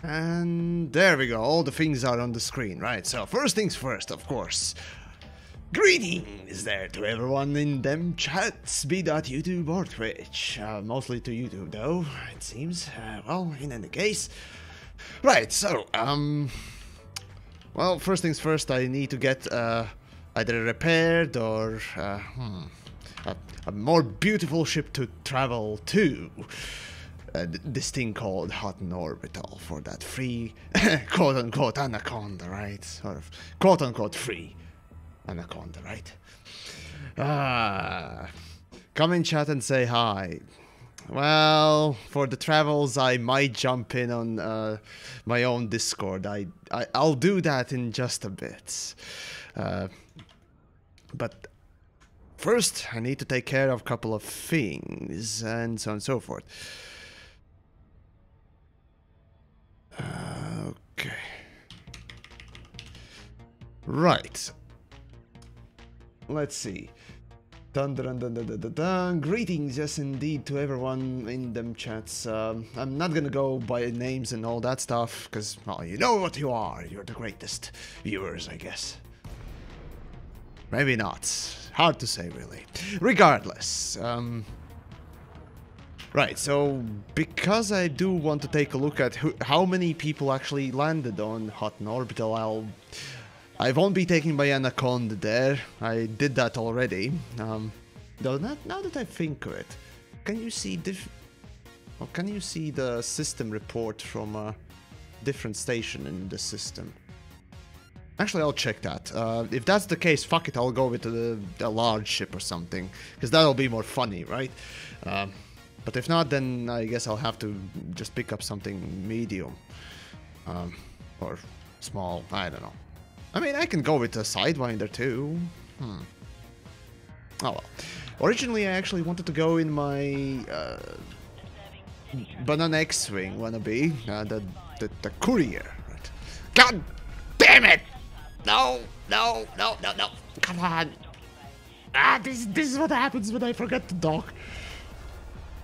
And there we go, all the things are on the screen, right? So first things first, of course. Greetings there to everyone in them chats, be that YouTube or Twitch. Mostly to YouTube though, it seems. Well, in any case. Right, so, well, first things first, I need to get either repaired or a more beautiful ship to travel to. This thing called Hot Orbital for that free, quote-unquote, Anaconda, right? Sort of, quote-unquote, free Anaconda, right? Come in chat and say hi. Well, for the travels, I might jump in on my own Discord. I'll do that in just a bit. But first, I need to take care of a couple of things, and so on and so forth. Okay. Right. Let's see. Dun, dun, dun, dun, dun, dun, dun. Greetings, yes indeed, to everyone in them chats. I'm not gonna go by names and all that stuff, because, well, you know what you are. You're the greatest viewers, I guess. Maybe not. Hard to say, really. Regardless, right, so because I do want to take a look at how many people actually landed on Hot Orbital, I won't be taking my Anaconda there. I did that already. Though now that I think of it, can you see the system report from a different station in the system? Actually, I'll check that. If that's the case, fuck it, I'll go with a large ship or something, because that'll be more funny, right? But if not, then I guess I'll have to just pick up something medium. Or small, I don't know. I mean, I can go with a Sidewinder too. Oh well. Originally, I actually wanted to go in my Banana X-Wing wannabe, the courier. Right? God damn it! No! Come on! This is what happens when I forget to dock.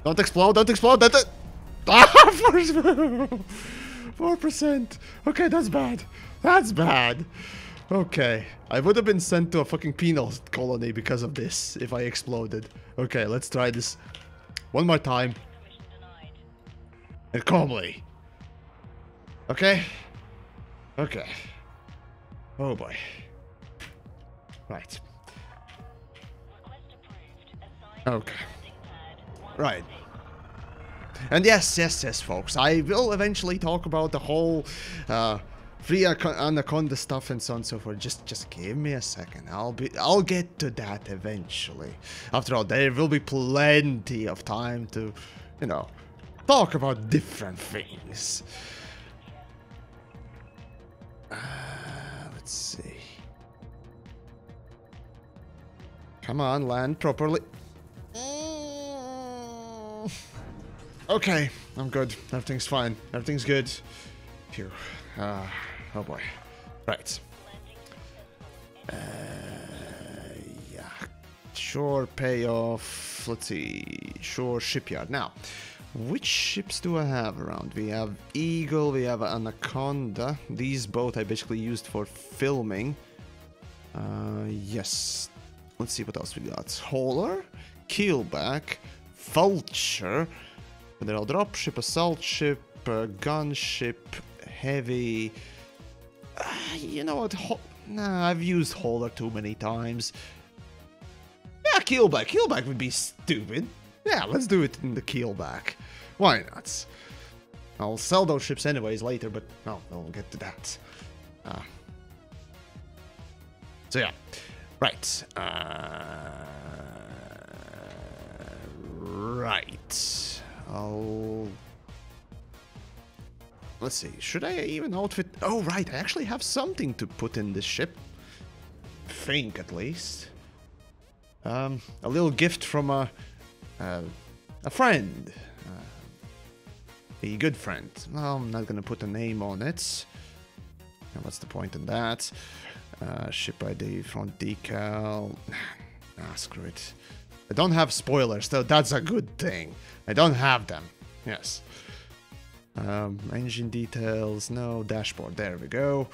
Don't explode, don't explode, don't... 4%! Okay, that's bad. That's bad. Okay, I would have been sent to a fucking penal colony because of this, if I exploded. Okay, let's try this one more time. And calmly. Okay? Okay. Oh boy. Right. Okay. Right. And yes, folks, I will eventually talk about the whole free Anaconda stuff and so on and so forth. Just give me a second. I'll get to that eventually. After all, there will be plenty of time to, you know, talk about different things. Let's see. Come on, land properly. Okay, I'm good. Everything's fine. Everything's good. Phew. Oh boy. Right. Yeah. Shore payoff. Let's see. Shore shipyard. Now, which ships do I have around? We have Eagle, we have Anaconda. These both I basically used for filming. Yes. Let's see what else we got. Hauler, Keelback, Vulture, Mineral Dropship, Assault Ship, Gunship, Heavy. You know what? Nah, I've used Hauler too many times. Yeah, Keelback. Keelback would be stupid. Yeah, let's do it in the Keelback. Why not? I'll sell those ships anyways later, but no, we'll get to that. So yeah. Right. Right. Let's see. Should I even outfit? Oh, right. I actually have something to put in this ship. Think, at least. A little gift from a friend. A good friend. Well, I'm not gonna put a name on it. What's the point in that? Ship ID, front decal. Ah, screw it. I don't have spoilers, though that's a good thing. I don't have them. Yes. Engine details, no. Dashboard, there we go.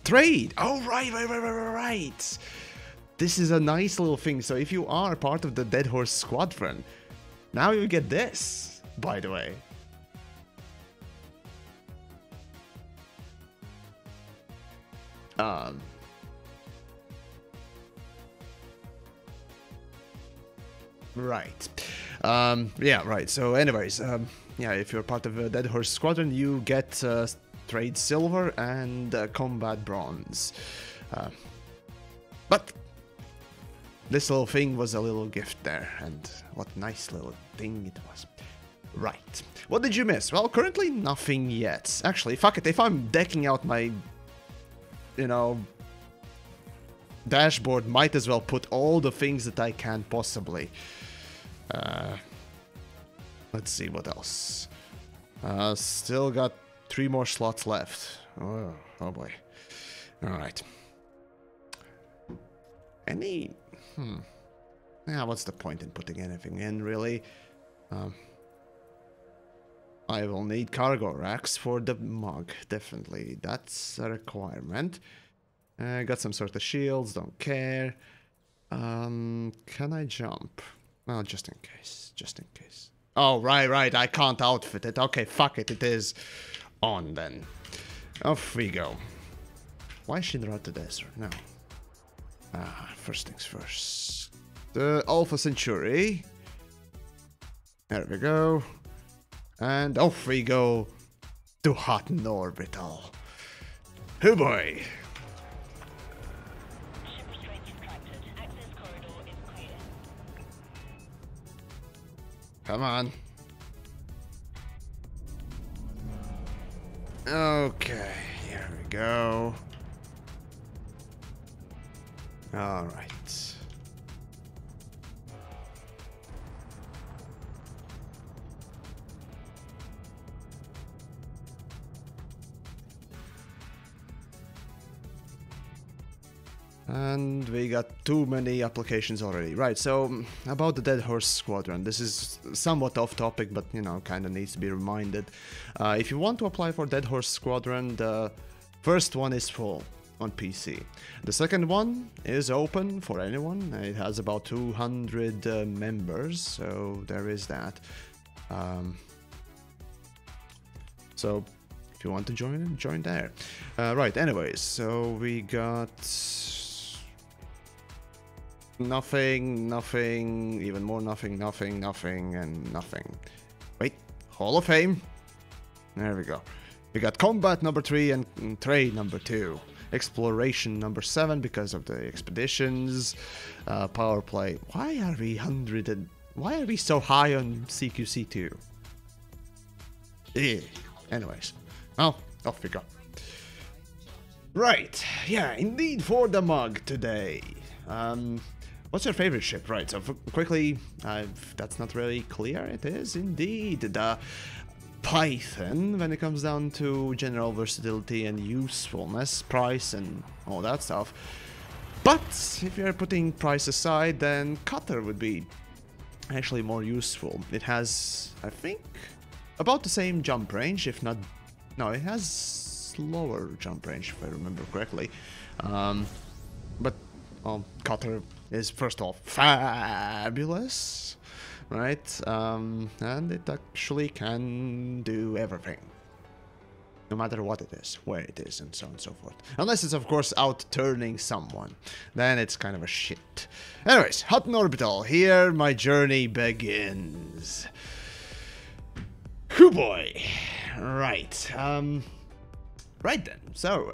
Trade! Oh, right. This is a nice little thing. So if you are part of the Dead Horse Squadron, now you get this, by the way. Right. Yeah, right. So anyways, yeah, if you're part of a Dead Horse Squadron, you get trade silver and combat bronze. But this little thing was a little gift there, and what nice little thing it was. Right. What did you miss? Well, currently nothing yet. Actually, fuck it, if I'm decking out my, you know, dashboard, might as well put all the things that I can possibly. Let's see what else. Still got 3 more slots left. Oh boy. Alright. Yeah, what's the point in putting anything in, really? I will need cargo racks for the mug, definitely. That's a requirement. Got some sort of shields, don't care. Can I jump? Well, just in case, Oh, right, I can't outfit it. Okay, fuck it, it is on then. Off we go. Why Shinra to Desert? No. First things first. The Alpha Centauri. There we go. And off we go to Hot Orbital. Oh boy. Come on. Okay, here we go. All right. And we got too many applications already. Right, so about the Dead Horse Squadron. This is somewhat off topic, but you know, kind of needs to be reminded. If you want to apply for Dead Horse Squadron, the first one is full on PC. The second one is open for anyone. It has about 200 members, so there is that. So if you want to join there. Right, anyways, so we got nothing, even more nothing, and nothing. Wait, Hall of Fame. There we go. We got combat number 3 and trade number 2. Exploration number 7 because of the expeditions. Power play. Why are we why are we so high on CQC2? Anyways, well, off we go. Right, yeah, indeed for the mug today. What's your favorite ship? Right, so quickly, that's not really clear. It is indeed the Python when it comes down to general versatility and usefulness, price and all that stuff. But if you're putting price aside, then Cutter would be actually more useful. It has, I think, about the same jump range, if not... No, it has slower jump range, if I remember correctly. But, well, Cutter is, first of all, fabulous, right? And it actually can do everything. No matter what it is, where it is, and so on and so forth. Unless it's, of course, out-turning someone. Then it's kind of a shit. Anyways, Hot Orbital. Here my journey begins. Hoo boy. Right. Right then. So,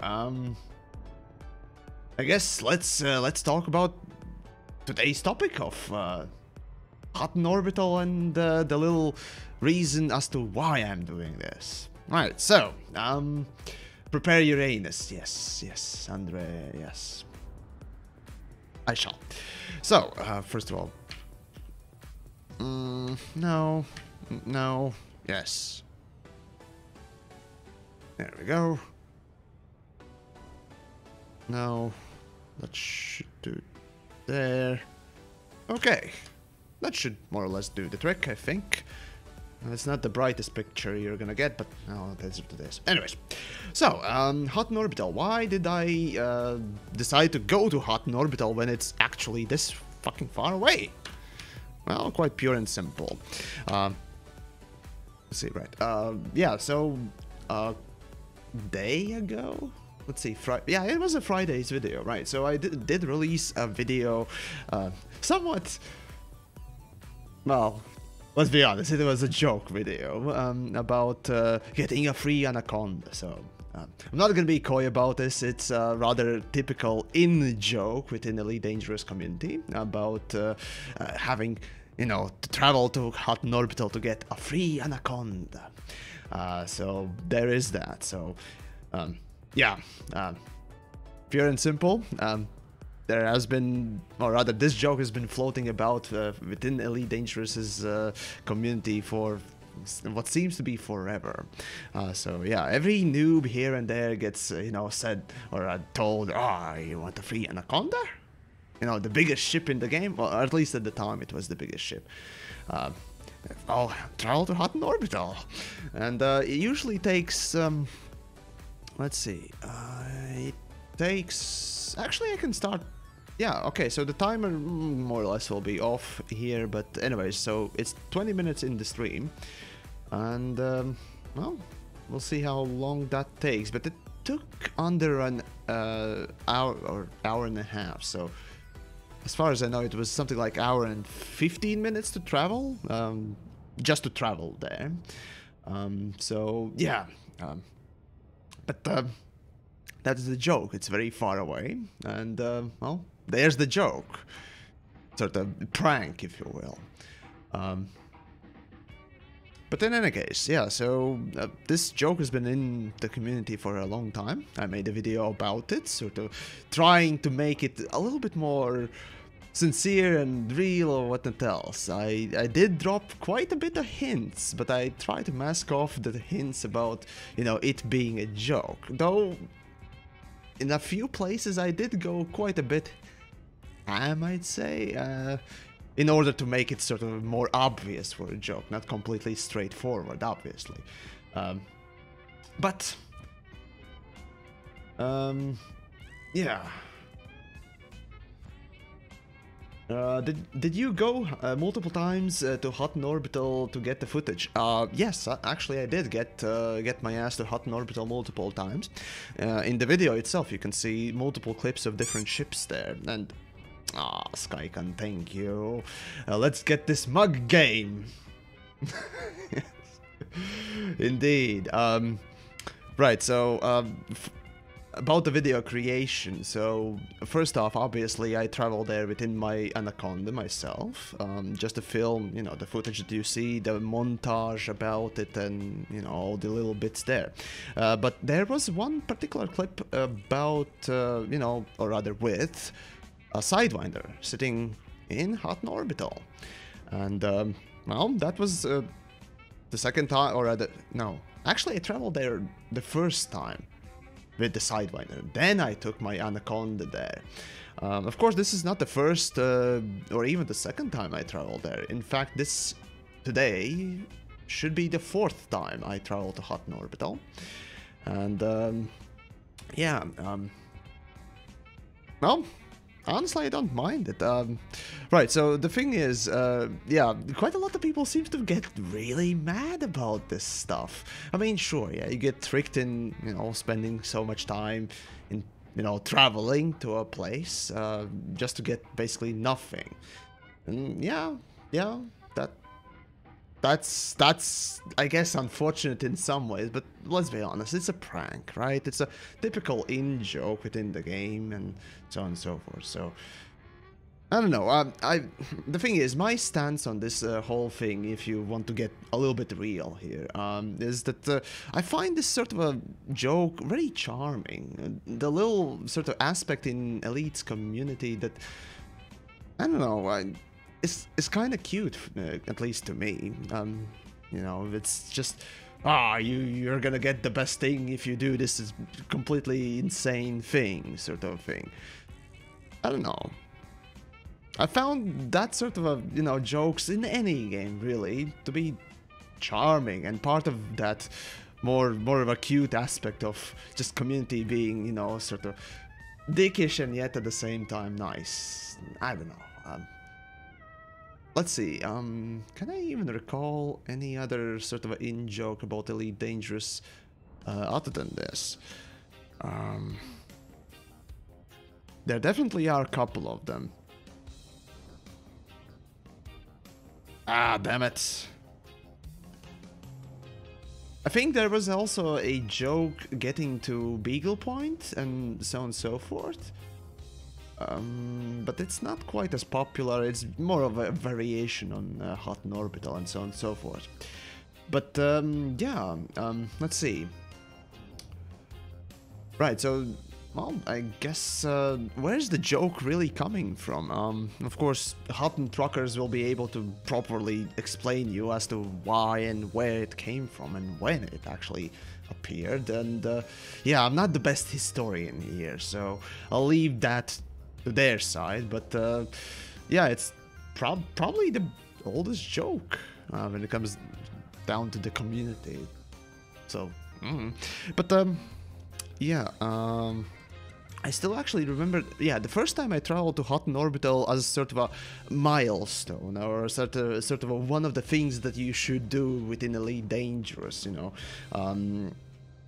I guess let's talk about today's topic of Hot Orbital and the little reason as to why I'm doing this. Right, so, prepare Uranus. Yes, Andre, yes. I shall. So, first of all, no, yes. There we go. No, that should do there. Okay, that should more or less do the trick, I think. It's not the brightest picture you're gonna get, but no, that's what it is. Anyways, so, Hot Orbital. Why did I decide to go to Hot Orbital when it's actually this fucking far away? Well, quite pure and simple. Let's see, right. Yeah, so, day ago? Let's see, yeah, it was a Friday's video, right? So I did release a video, somewhat, well, let's be honest, it was a joke video about getting a free Anaconda. So I'm not gonna be coy about this. It's a rather typical in-joke within the Elite Dangerous community about having, you know, to travel to Hot Orbital to get a free Anaconda. So there is that. So yeah, pure and simple. There has been, or rather, this joke has been floating about within Elite Dangerous's community for what seems to be forever. So yeah, every noob here and there gets, you know, said or told, "Oh, you want a free Anaconda?" You know, the biggest ship in the game, or at least at the time it was the biggest ship. Oh, travel to Hot Orbital, and it usually takes. Let's see. It takes. Actually, I can start. Yeah, okay, so the timer more or less will be off here, but anyways, so it's 20 minutes in the stream, and, well, we'll see how long that takes, but it took under an hour or hour and a half, so as far as I know, it was something like hour and 15 minutes to travel, just to travel there, so, yeah, but, that's the joke, it's very far away, and, well, there's the joke. Sort of prank, if you will. But in any case, yeah, so this joke has been in the community for a long time. I made a video about it, sort of trying to make it a little bit more sincere and real or whatnot else. I did drop quite a bit of hints, but I tried to mask off the hints about, you know, it being a joke. Though, in a few places I did go quite a bit, I might say, in order to make it sort of more obvious for a joke, not completely straightforward, obviously. But, yeah. Did you go multiple times to Hot Orbital to get the footage? Yes, actually I did get my ass to Hot Orbital multiple times. In the video itself, you can see multiple clips of different ships there, and Skycan, thank you. Let's get this mug game. Yes. Indeed. Right, so about the video creation. So first off, obviously I traveled there within my Anaconda myself, just to film, you know, the footage that you see, the montage about it, and, you know, all the little bits there. But there was one particular clip about, you know, or rather with a Sidewinder sitting in Hot Orbital, and well, that was the second time, or rather, no, actually I traveled there the first time with the Sidewinder. Then I took my Anaconda there. Of course, this is not the first or even the second time I traveled there. In fact, this today should be the fourth time I traveled to Hot Orbital, and yeah, well, honestly, I don't mind it. Right, so the thing is, yeah, quite a lot of people seem to get really mad about this stuff. I mean, sure, yeah, you get tricked in, you know, spending so much time in, you know, traveling to a place just to get basically nothing. And yeah, that's I guess unfortunate in some ways, but let's be honest, it's a prank, right? It's a typical in-joke within the game and so on and so forth. So I don't know. The thing is, my stance on this whole thing, if you want to get a little bit real here, is that I find this sort of a joke very charming. The little sort of aspect in Elite's community that, I don't know, it's kind of cute, at least to me. You know, it's just you're gonna get the best thing if you do this is completely insane thing, sort of thing. I don't know. I found that sort of a, you know, jokes in any game really to be charming and part of that more of a cute aspect of just community being, you know, sort of dickish and yet at the same time nice. I don't know. Let's see. Can I even recall any other sort of in-joke about Elite Dangerous other than this? There definitely are a couple of them. Ah, damn it. I think there was also a joke getting to Beagle Point and so on and so forth. But it's not quite as popular. It's more of a variation on Hutton Orbital and so on and so forth. But yeah, let's see. Right, so, well, I guess, where's the joke really coming from? Of course, Hutton truckers will be able to properly explain you as to why and where it came from and when it actually appeared. And yeah, I'm not the best historian here, so I'll leave that to their side, but yeah, it's probably the oldest joke when it comes down to the community. So, but yeah, I still actually remember, yeah, the first time I traveled to Hutton Orbital as sort of a milestone or sort of a one of the things that you should do within Elite Dangerous, you know.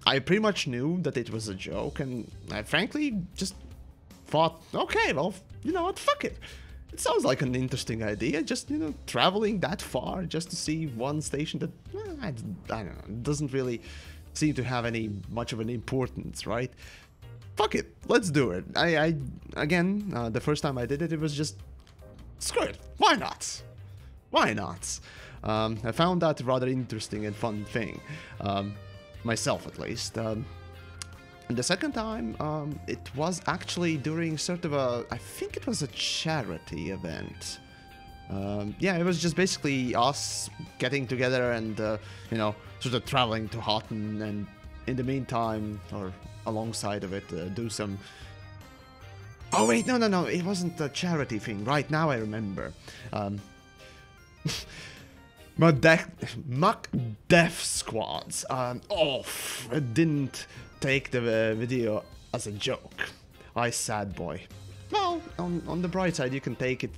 I pretty much knew that it was a joke, and I frankly just thought, okay, well, you know what, fuck it. It sounds like an interesting idea, just, you know, traveling that far just to see one station that, I don't know, doesn't really seem to have any much of an importance, right? Fuck it, let's do it. Again, the first time I did it, it was just, screw it, why not? Why not? I found that a rather interesting and fun thing, myself at least. And the second time, it was actually during sort of a, I think it was a charity event. Yeah, it was just basically us getting together and, you know, sort of traveling to Hutton, and in the meantime, or alongside of it, do some... Oh wait, no, it wasn't a charity thing. Right, now I remember. Mock Death Squads. I didn't take the video as a joke. I sad boy. Well, on the bright side, you can take it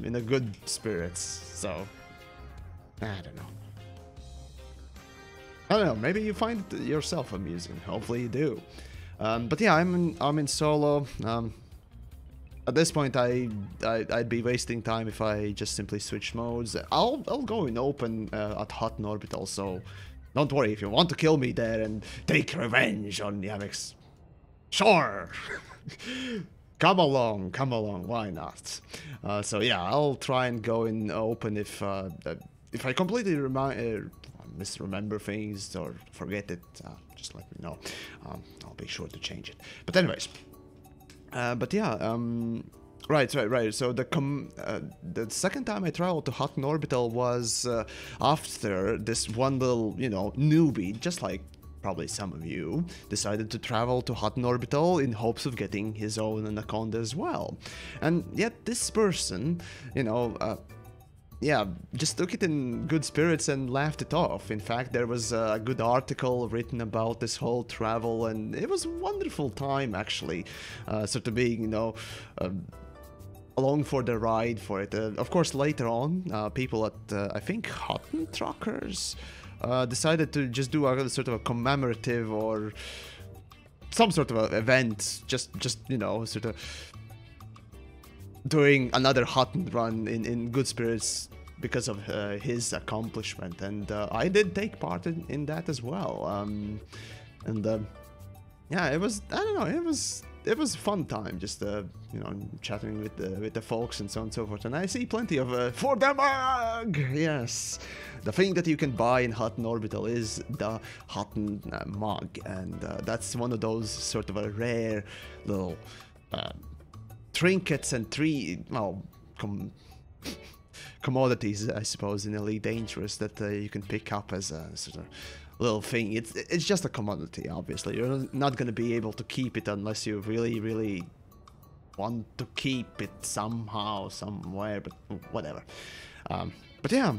in a good spirits, so... I don't know, maybe you find it yourself amusing. Hopefully you do. But yeah, I'm in solo. At this point, I'd be wasting time if I just simply switch modes. I'll go in open at Hutton Orbital, so don't worry if you want to kill me there and take revenge on TheYamiks. Sure! Come along, why not? So yeah, I'll try and go in open if I completely misremember things or forget it, just let me know. I'll be sure to change it. But anyways, but yeah, right. So the second time I traveled to Hutton Orbital was after this one little, you know, newbie, just like probably some of you, decided to travel to Hutton Orbital in hopes of getting his own Anaconda as well. And yet this person, you know, yeah, just took it in good spirits and laughed it off. In fact, there was a good article written about this whole travel, and it was a wonderful time, actually, sort of being, you know, along for the ride for it. Of course, later on, people at, I think, Hutton Truckers decided to just do a sort of a commemorative or some sort of a event, just you know, sort of doing another Hutton run in good spirits because of his accomplishment, and I did take part in that as well. And yeah, it was, I don't know, it was a fun time, just you know, chatting with the folks and so on and so forth. And I see plenty of for the mug. Yes, the thing that you can buy in Hutton Orbital is the Hutton mug, and that's one of those sort of a rare little trinkets and commodities, I suppose, in Elite Dangerous that you can pick up as a sort of little thing. It's just a commodity, obviously. You're not gonna be able to keep it unless you really want to keep it somehow, somewhere, but whatever. But yeah,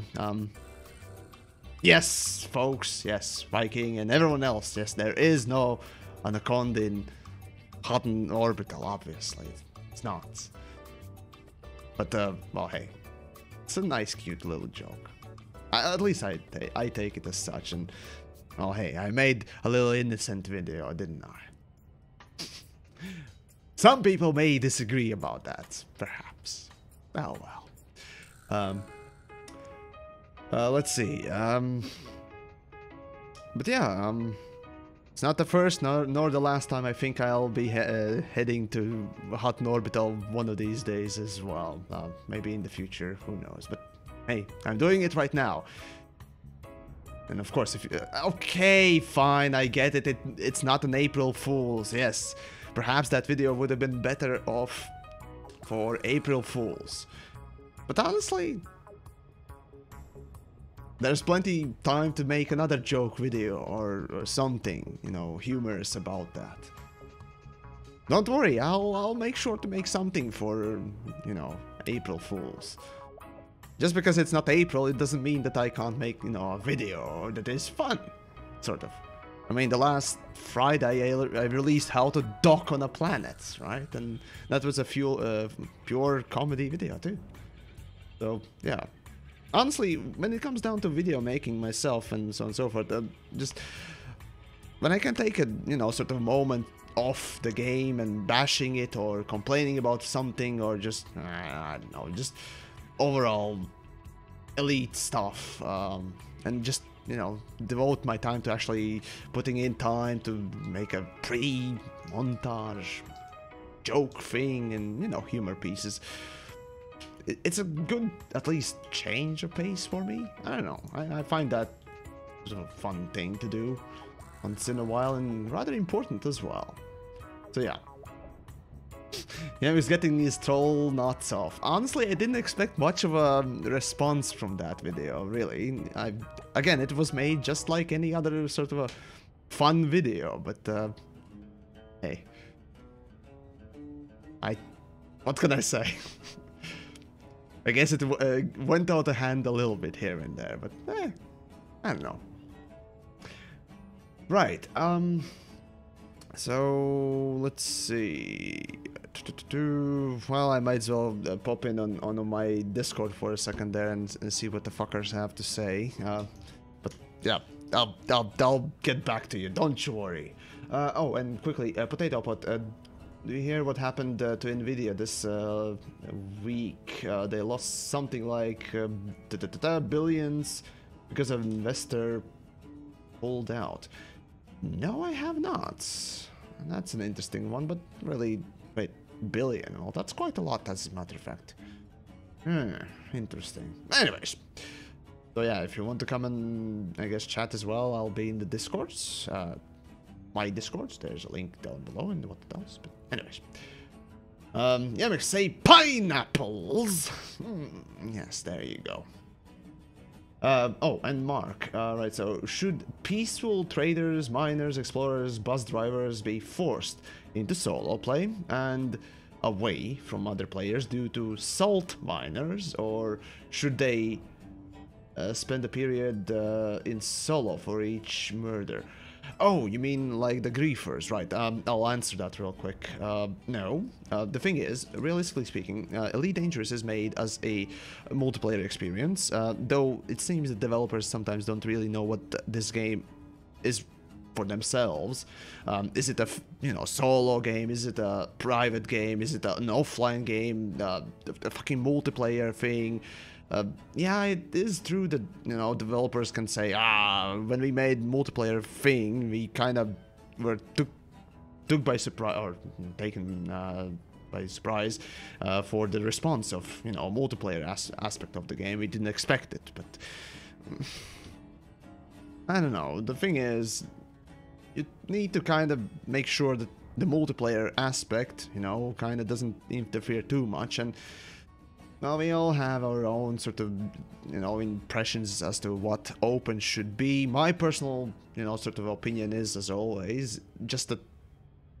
yes, folks, yes, Viking and everyone else, yes, there is no Anaconda in Hutton Orbital, obviously. It's not. But, well, hey, it's a nice, cute little joke. At least I take it as such, and, well, hey, I made a little innocent video, didn't I? Some people may disagree about that, perhaps. Oh, well. Let's see, but yeah, it's not the first nor the last time I think I'll be heading to Hutton Orbital one of these days as well. Maybe in the future, who knows, but hey, I'm doing it right now. And of course, if you, okay, fine, I get it, it's not an April Fool's, yes. Perhaps that video would have been better off for April Fools. But honestly, there's plenty time to make another joke video or something, you know, humorous about that. Don't worry, I'll make sure to make something for, you know, April Fools. Just because it's not April, it doesn't mean that I can't make, you know, a video that is fun, sort of. I mean, the last Friday I released How to Dock on a Planet, right? And that was a pure comedy video too. So, yeah. Honestly, when it comes down to video making myself and so on and so forth, just when I can take a, you know, sort of moment off the game and bashing it or complaining about something or just, I don't know, just overall elite stuff, and just, you know, devote my time to actually putting in time to make a pre-montage joke thing and, you know, humor pieces. It's a good, at least, change of pace for me. I don't know. I find that sort of a fun thing to do once in a while and rather important as well. So yeah. Yeah, I was getting these troll knots off. Honestly, I didn't expect much of a response from that video, really. Again, it was made just like any other sort of a fun video, but hey. What can I say? I guess it went out of hand a little bit here and there, but I don't know. Right, so let's see. Well, I might as well pop in on my Discord for a second there and see what the fuckers have to say. But yeah, I'll get back to you. Don't you worry. Oh, and quickly, Potato Pot. Do you hear what happened to Nvidia this week? They lost something like billions because of investor pulled out. No, I have not. That's an interesting one, but really, wait, billion? Well, that's quite a lot, as a matter of fact. Interesting. Anyways, so yeah, if you want to come and, I guess, chat as well, I'll be in the Discords. My Discords, there's a link down below and what it does, but anyways. Yamiks say pineapples! Yes, there you go. Oh, and Mark, right, so should peaceful traders, miners, explorers, bus drivers be forced into solo play and away from other players due to salt miners, or should they spend a period in solo for each murder? Oh, you mean like the griefers, right? I'll answer that real quick. No. The thing is, realistically speaking, Elite Dangerous is made as a multiplayer experience, though it seems that developers sometimes don't really know what this game is for themselves. Is it a, you know, solo game? Is it a private game? Is it an offline game? A fucking multiplayer thing? Yeah, it is true that, you know, developers can say, when we made multiplayer thing, we kind of were took by surprise, or taken by surprise for the response of, you know, multiplayer aspect of the game. We didn't expect it, but I don't know. The thing is, you need to kind of make sure that the multiplayer aspect, you know, kind of doesn't interfere too much, and Well, we all have our own sort of, you know, impressions as to what open should be. My personal, you know, sort of opinion is, as always, just that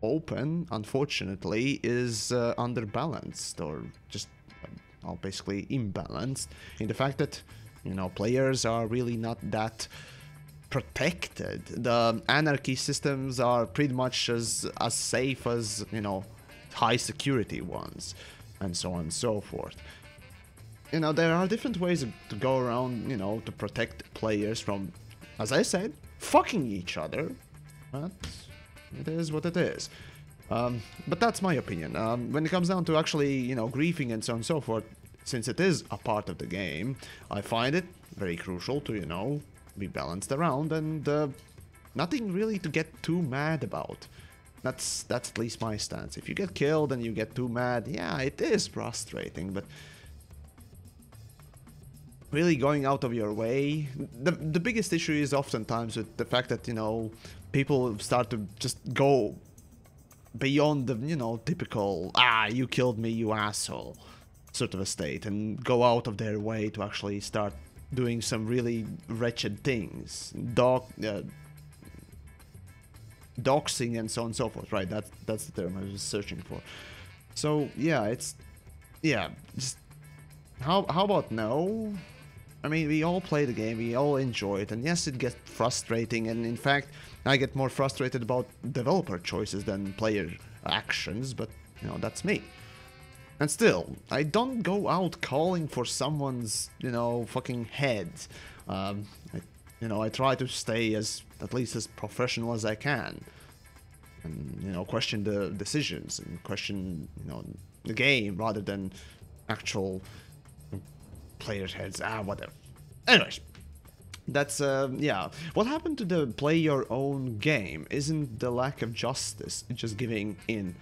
open, unfortunately, is underbalanced, or just, well, basically imbalanced, in the fact that, you know, players are really not that protected. The anarchy systems are pretty much as safe as, you know, high security ones, and so on and so forth. You know, there are different ways to go around, you know, to protect players from, as I said, fucking each other. But it is what it is. But that's my opinion. When it comes down to actually, you know, griefing and so on and so forth, since it is a part of the game, I find it very crucial to, you know, be balanced around, and nothing really to get too mad about. That's at least my stance. If you get killed and you get too mad, yeah, it is frustrating, but really going out of your way. The biggest issue is oftentimes with the fact that, you know, people start to just go beyond the, you know, typical, you killed me, you asshole, sort of a state, and go out of their way to actually start doing some really wretched things. Doxing and so on and so forth, right? That's the term I was searching for. So, yeah, just how about no? I mean, we all play the game, we all enjoy it, and yes, it gets frustrating, and in fact, I get more frustrated about developer choices than player actions, but, you know, that's me. And still, I don't go out calling for someone's, you know, fucking head. I try to stay at least as professional as I can. And, you know, question the decisions and question, you know, the game rather than actual players' heads, whatever. Anyways, that's, yeah. What happened to the play your own game isn't the lack of justice, it's just giving in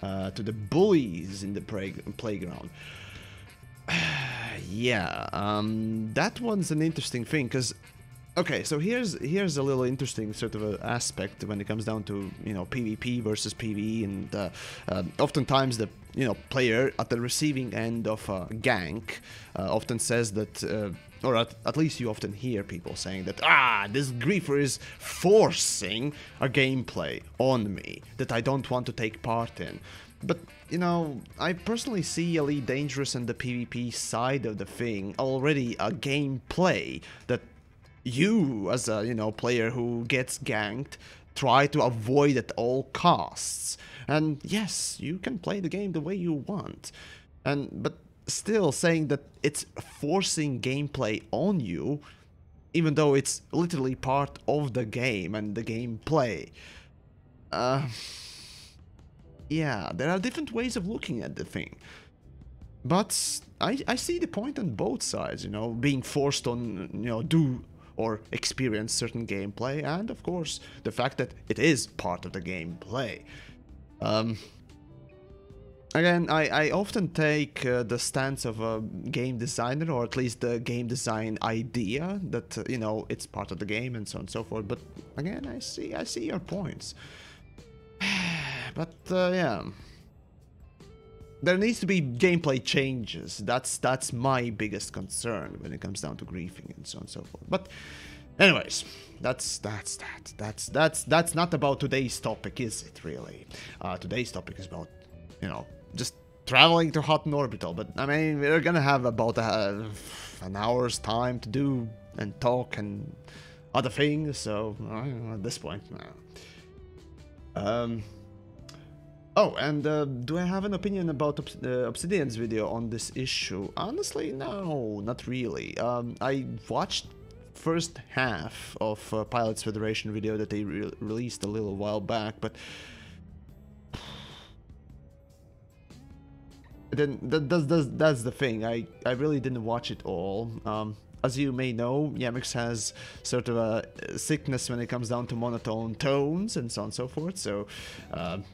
to the bullies in the playground. Yeah, that one's an interesting thing, because, okay, so here's a little interesting sort of a aspect when it comes down to, you know, PvP versus PvE, and oftentimes the, you know, player at the receiving end of a gank often says that, or at least you often hear people saying that, this griefer is forcing a gameplay on me that I don't want to take part in. But, you know, I personally see Elite Dangerous and the PvP side of the thing already a gameplay that you, as a, you know, player who gets ganked, try to avoid at all costs. And yes, you can play the game the way you want. But still saying that it's forcing gameplay on you, even though it's literally part of the game and the gameplay. Yeah, there are different ways of looking at the thing. But I see the point on both sides, you know, being forced on, you know, do or experience certain gameplay, and of course the fact that it is part of the gameplay. Again, I often take the stance of a game designer, or at least the game design idea that, you know, it's part of the game and so on and so forth. But again, I see your points. But yeah, there needs to be gameplay changes. That's my biggest concern when it comes down to griefing and so on and so forth. But anyways, that's not about today's topic, is it really? Today's topic is about, you know, just traveling to Hot Orbital. But I mean, we're gonna have about an hour's time to do and talk and other things. So at this point, oh, and do I have an opinion about Obsidian's video on this issue? Honestly, no, not really. I watched first half of Pilots Federation video that they released a little while back, but then that's the thing. I really didn't watch it all. As you may know, TheYamiks has sort of a sickness when it comes down to monotone tones and so on and so forth. So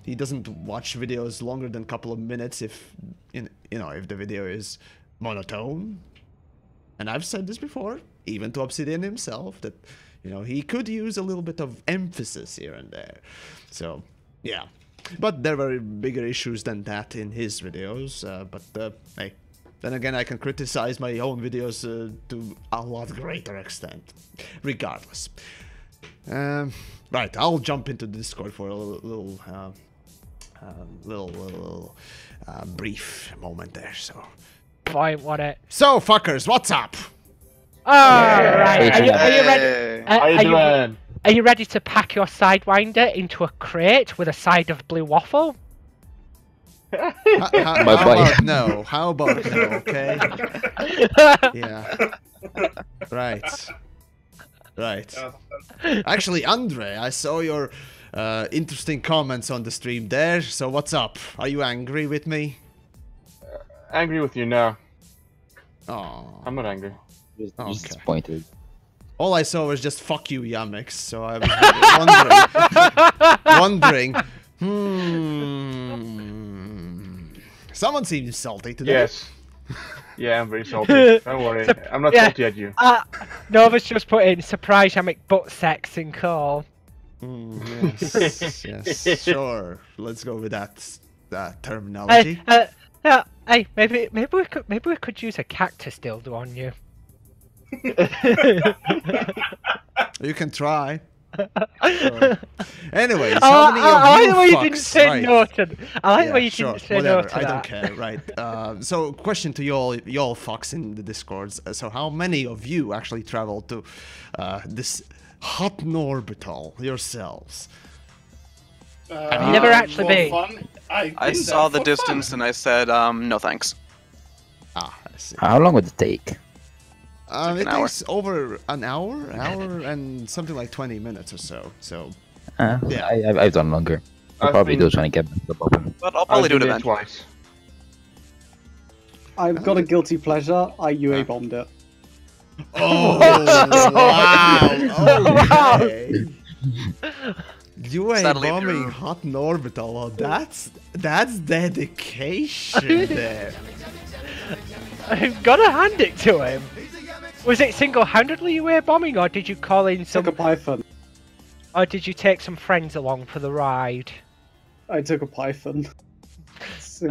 he doesn't watch videos longer than a couple of minutes if, you know, if the video is monotone. And I've said this before, even to Obsidian himself, that, you know, he could use a little bit of emphasis here and there. So yeah, but there were bigger issues than that in his videos. But hey, Then again, I can criticize my own videos to a lot greater extent. Regardless. Right, I'll jump into the Discord for a little brief moment there, so... I want it. So, fuckers, what's up? Right. Are you ready? Are you ready to pack your Sidewinder into a crate with a side of blue waffle? How about no? How about no? Okay. Yeah. Right. Actually, Andre, I saw your interesting comments on the stream there. So what's up? Are you angry with me? Angry with you now. Oh. I'm not angry. Just disappointed. All I saw was just "fuck you, Yamiks." So I was wondering. Someone seems salty today. Yes. Yeah, I'm very salty. Don't worry, I'm not salty at you. Nova's just put in surprise Yamik butt sex in call. Yes, sure. Let's go with that terminology. Hey, maybe we could use a cactus dildo on you. You can try. Sure. Anyways, how many of you fucks? I like the way you didn't say no to that. I don't care. Right. So, question to y'all fucks in the Discords. So, how many of you actually traveled to this hot orbital yourselves? I've never actually been. Fun. I saw the distance and I said, no thanks. Ah, I see. How long would it take? It takes over an hour and something like 20 minutes or so. So, yeah. I've done longer. I'll probably do trying to get the bubble. But I'll probably do it eventually. Twice. I've got a guilty pleasure. I UA bombed it. Oh, wow. Okay. UA bombing hot orbital. Oh, that's dedication there. I've gotta hand it to him. Was it single-handedly UA bombing, or did you call in some... Took a Python. Or did you take some friends along for the ride? I took a Python. You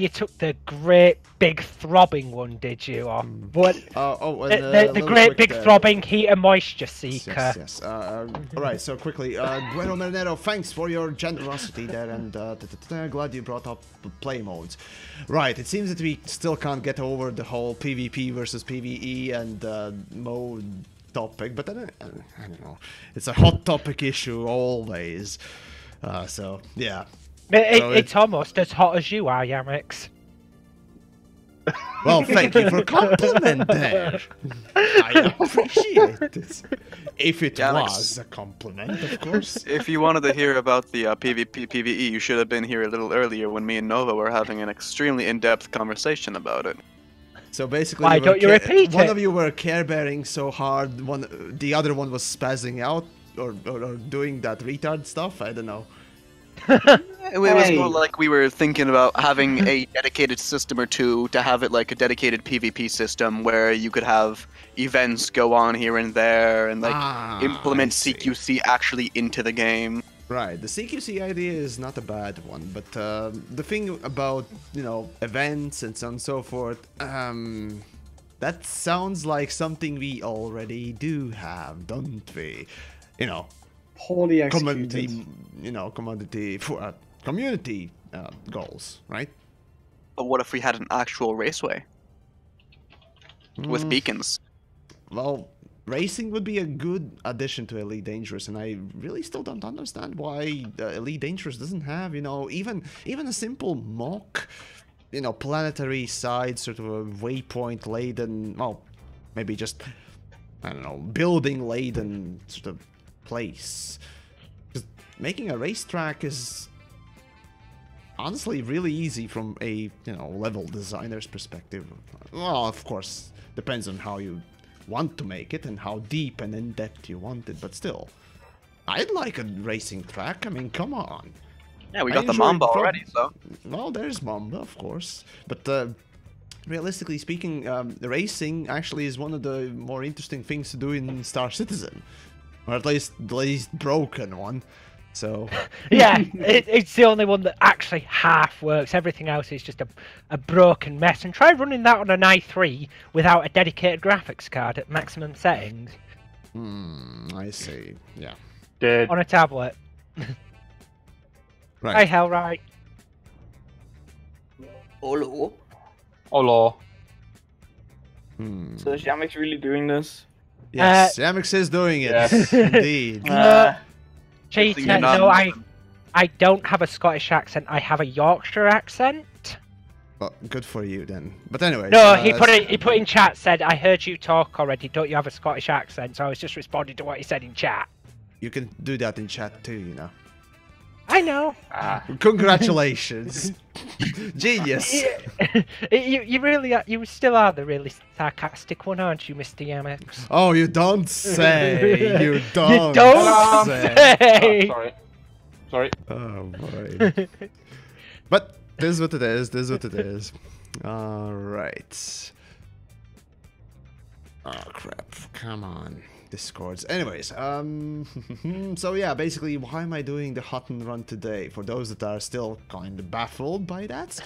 took the great big throbbing one, did you? Or what? The great big throbbing heat and moisture seeker. Yes. Alright, so quickly, Bueno Marinero, thanks for your generosity there, and glad you brought up play modes. Right, it seems that we still can't get over the whole PvP versus PvE and mode topic, but then I don't know. It's a hot topic issue always. So yeah. It's almost as hot as you are, Yamiks. Well, thank you for compliment there. I appreciate it. If it was a compliment, of course. If you wanted to hear about the PvP, PvE, you should have been here a little earlier when me and Nova were having an extremely in-depth conversation about it. So basically, why don't you repeat it? One of you were care-bearing so hard, the other one was spazzing out or doing that retard stuff. I don't know. It was more like we were thinking about having a dedicated system or two to have it like a dedicated PvP system where you could have events go on here and there and like implement CQC actually into the game. Right, the CQC idea is not a bad one, but the thing about, you know, events and so on and so forth, that sounds like something we already do have, don't we? You know, poorly executed. Community goals, right? But what if we had an actual raceway with beacons? Well, racing would be a good addition to Elite Dangerous, and I really still don't understand why Elite Dangerous doesn't have, you know, even a simple mock, you know, planetary side sort of a waypoint laden, well, maybe just, I don't know, building laden sort of place. Just making a racetrack is honestly really easy from a, you know, level designer's perspective. Well, of course, depends on how you want to make it and how deep and in-depth you want it, but still, I'd like a racing track. I mean, come on. Yeah, we got the Mamba already, so. Well, there's Mamba, of course, but realistically speaking, racing actually is one of the more interesting things to do in Star Citizen, or at least the least broken one. So yeah, it's the only one that actually half works. Everything else is just a broken mess. And try running that on an i3 without a dedicated graphics card at maximum settings. I see. Yeah. Dead. On a tablet. Right. Hi, Hellright. Hello. Hello. So is TheYamiks really doing this? Yes, TheYamiks is doing it. Yes. Indeed. Cheater, no, I don't have a Scottish accent. I have a Yorkshire accent. Well, good for you then. But anyway. No, he put in chat, said, I heard you talk already. Don't you have a Scottish accent? So I was just responding to what he said in chat. You can do that in chat too, you know. I know. Congratulations. Genius. You really are, you still are the really sarcastic one, aren't you, Mr. Yamiks? Oh, you don't say. You don't, You don't say. Oh, sorry. Oh boy. But this is what it is. This is what it is. All right. Oh crap! Come on, Discords. Anyways, so yeah, basically, why am I doing the hot and run today? For those that are still kind of baffled by that,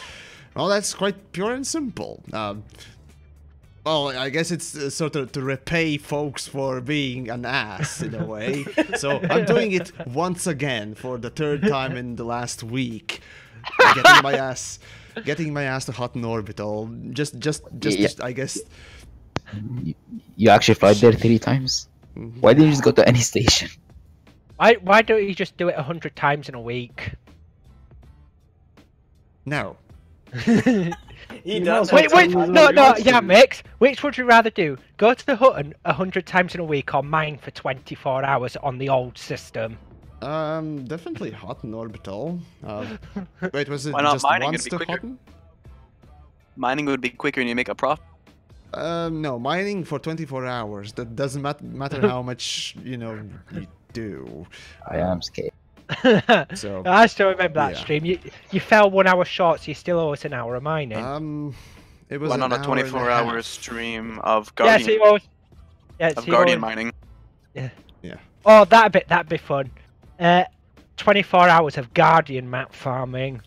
well, that's quite pure and simple. Well, I guess it's sort of to repay folks for being an ass in a way. So I'm doing it once again for the third time in the last week, getting my ass to hot and orbital. Just I guess. You actually fly there 3 times? Why didn't you just go to any station? Why don't you just do it 100 times in a week? No. He does. Wait, yeah, Mix. Which would you rather do? Go to the Hutton 100 times in a week or mine for 24 hours on the old system? Definitely hot and orbital. Wait, was it Why not just mining? once It'd be to quicker. Hutton? Mining would be quicker and you make a profit. No, mining for 24 hours. That doesn't matter how much, you do. I am scared. So I still remember that yeah. stream. You fell 1 hour short, so you still owe us an hour of mining. It was Went on a an hour and 24-hour half. stream of Yeah, Guardian, so you always, of Guardian mining. Yeah. Oh, that'd be fun. 24 hours of Guardian map farming.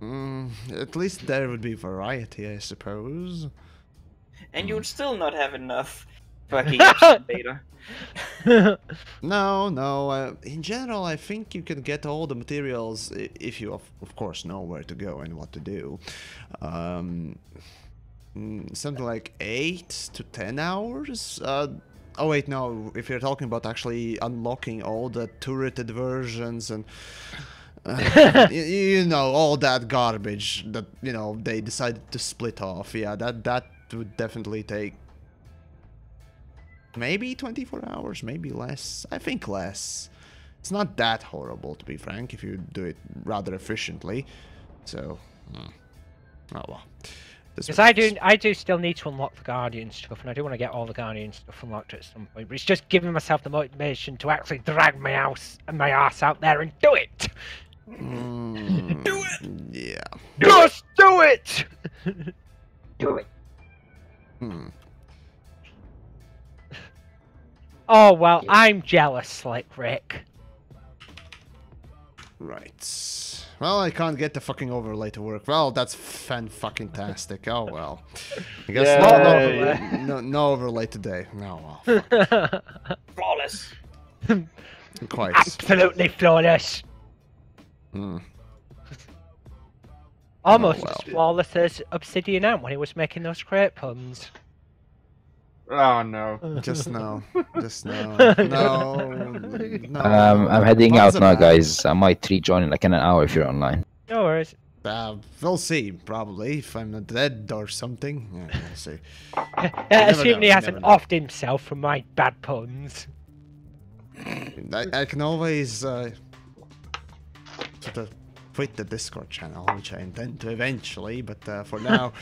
At least there would be variety, I suppose. And you would still not have enough fucking Epson data. No. In general, I think you can get all the materials if you, of course, know where to go and what to do. Something like 8 to 10 hours. Oh wait, no. If you're talking about actually unlocking all the turreted versions and you know, all that garbage that they decided to split off. Yeah, that would definitely take maybe 24 hours, maybe less. I think less. It's not that horrible, to be frank, if you do it rather efficiently. So, oh well. Because I do still need to unlock the Guardian stuff, and I do want to get all the Guardian stuff unlocked at some point. But it's just giving myself the motivation to actually drag my ass out there and do it. Do it! Yeah. Just do it! Do it. Oh well, I'm jealous, Slick Rick. Right. Well, I can't get the fucking overlay to work. Well, that's fan-fucking-tastic. Oh well. I guess no overlay today. No, well. Flawless. Quite. Absolutely flawless. Almost as flawless as Obsidian Ant when he was making those crate puns. Oh no. Just no. No. I'm heading out now, guys. I might rejoin in like in an hour if you're online. No worries. We'll see, probably, if I'm not dead or something. Yeah, we'll see. Assuming he hasn't offed himself from my bad puns. I can always sort of quit the Discord channel, which I intend to eventually, but for now,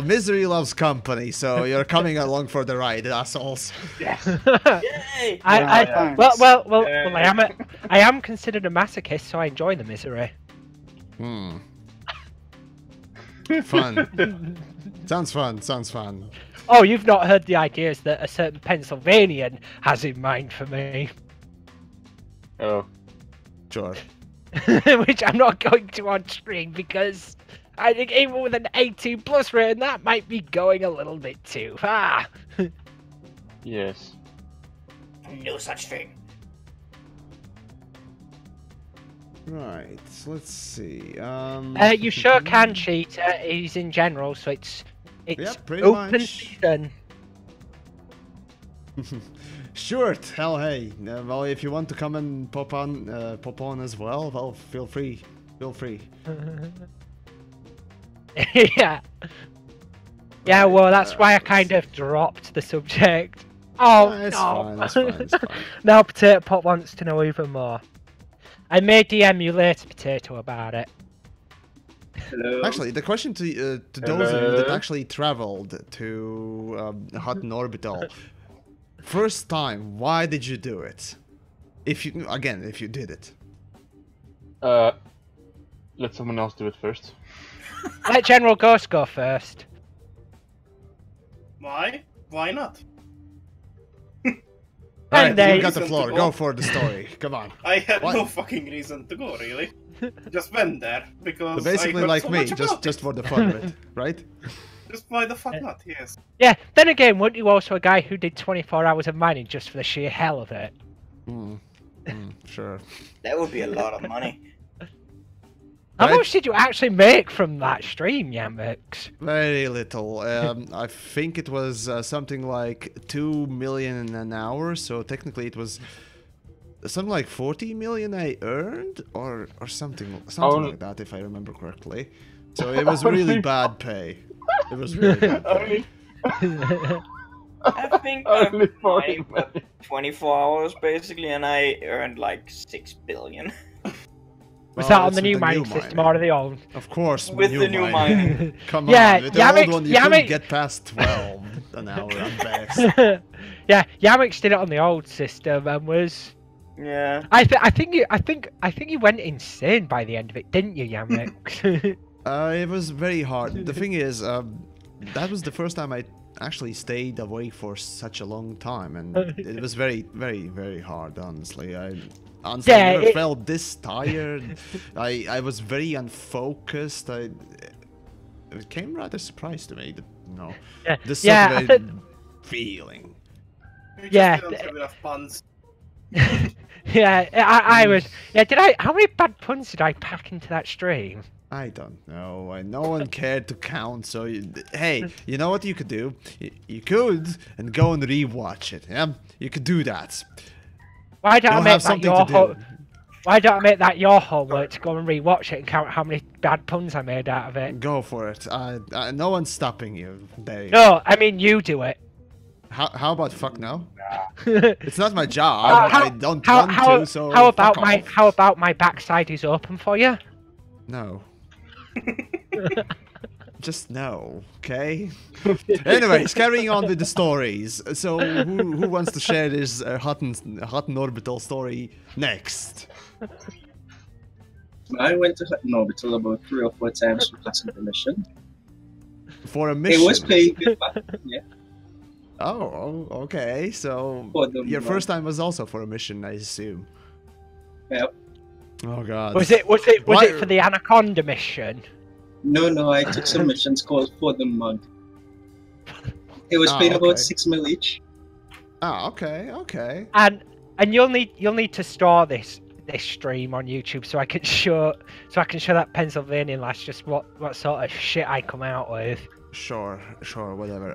misery loves company, so you're coming along for the ride, assholes. Yes. Yay! I am considered a masochist, so I enjoy the misery. Fun. Sounds fun. Oh, you've not heard the ideas that a certain Pennsylvanian has in mind for me. Oh. Sure. Which I'm not going to on stream because I think even with an 18 plus rating, that might be going a little bit too far. Yes. No such thing. Right, let's see. You sure can cheat. He's in general, so it's Yeah, pretty open much. season. Sure, hell hey. Well, if you want to come and pop on as well, feel free. Feel free. Yeah. Yeah, well, that's why I kind of dropped the subject. Oh, It's no. fine, it's fine, it's fine. Now Potato Pop wants to know even more. I may DM you later, Potato, about it. Hello. Actually, the question to those of you that actually traveled to Hutton Orbital, first time, why did you do it? If you did it. Let someone else do it first. Let General Ghost go first. Why? Why not? Alright, then- you got the Reason floor. to Go go. for the story. Come on. I had What? no fucking reason to go, really. Just went there because So basically, I heard like so me, much about just for the fun of it, right? it. Just why the fuck not? Yes. Yeah, then again, weren't you also a guy who did 24 hours of mining just for the sheer hell of it? Sure. That would be a lot of money. How Right. much did you actually make from that stream, Yamiks? Very little. I think it was something like 2 million an hour. So technically, it was something like 40 million I earned, or something like that, if I remember correctly. So it was really bad pay. It was really bad pay. I think Only I 40 mined 24 hours basically, and I earned like 6 billion. Was Well, that on it's the new with mining system or the old? Of course, With the new mining. Come Yeah, on, with the old Yamiks- one you Yamiks- couldn't get past 12 an hour at best. Yeah, Yamiks did it on the old system and was. Yeah. I think you went insane by the end of it, didn't you, Yamiks? It was very hard. The thing is, that was the first time I actually stayed awake for such a long time, and it was very, very, very hard. Honestly, I never felt this tired. I was very unfocused. It came rather surprised to me that this sort of a feeling. You Yeah. just didn't have enough puns. Yeah, I was. Yeah, how many bad puns did I pack into that stream? I don't know. No one cared to count. So, hey, you know what you could do? You could and go and rewatch it. Yeah, you could do that. Why don't I You'll make have that something your to do. Why don't I make that your homework to go and rewatch it and count how many bad puns I made out of it? Go for it. No one's stopping you. There you go. No, I mean you do it. How about fuck no? It's not my job. I don't want to. So how about fuck my off. how about my backside is open for you? No. Just no, okay? Anyways, carrying on with the stories. So, who wants to share this Hutton Orbital story next? I went to Hutton Orbital about 3 or 4 times for passing the mission. For a mission? It was paying good back, yeah. Oh, okay. So, your first time was also for a mission, I assume. Yep. Oh god. Was it for the Anaconda mission? No, I took some missions called For the Mug. It was paying about 6 mil each. Ah, okay. And you'll need to store this stream on YouTube so I can show that Pennsylvanian lass just what sort of shit I come out with. Sure, whatever.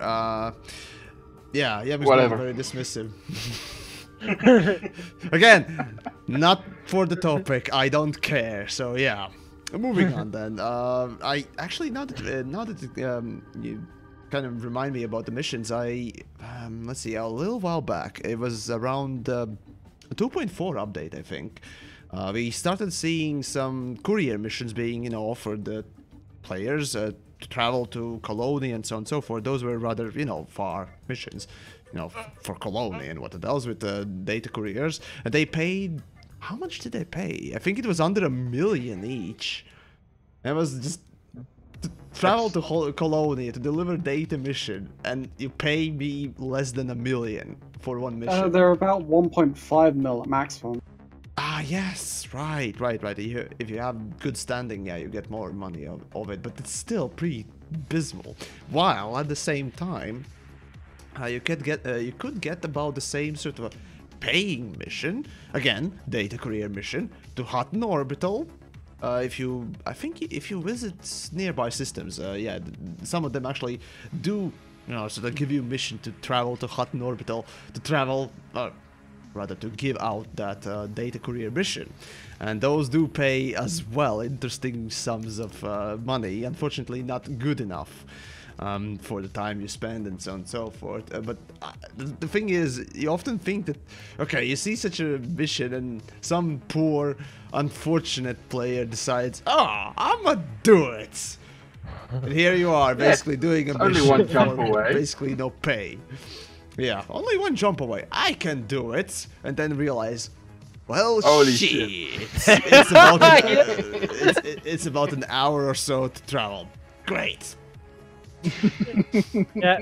Yeah, Whatever. Very dismissive. Again, not for the topic. I don't care. So yeah, moving on then. I actually now that you kind of remind me about the missions, let's see, a little while back, it was around 2.4 update, I think. We started seeing some courier missions being offered players to travel to Colony and so on and so forth. Those were rather far missions. For Colony and what it does with the data couriers. And they paid... How much did they pay? I think it was under $1 million each. It was just... To travel to Colony to deliver data mission, and you pay me less than $1 million for one mission. They're about 1.5 mil at maximum. yes, right. If you have good standing, yeah, you get more money of it, but it's still pretty abysmal. While at the same time, you could get about the same sort of a paying mission, again, data courier mission, to Hutton Orbital. I think if you visit nearby systems, yeah, some of them actually do, so they give you a mission to travel to Hutton Orbital, to give out that data courier mission. And those do pay as well interesting sums of money, unfortunately not good enough for the time you spend and so on and so forth. But the thing is, you often think that, okay, you see such a mission and some poor, unfortunate player decides, I'm gonna do it. And here you are, basically doing a mission only one jump away. Basically no pay. Yeah, only one jump away. I can do it. And then realize, well, holy shit. shit. It's about an hour or so to travel. Great. Yeah.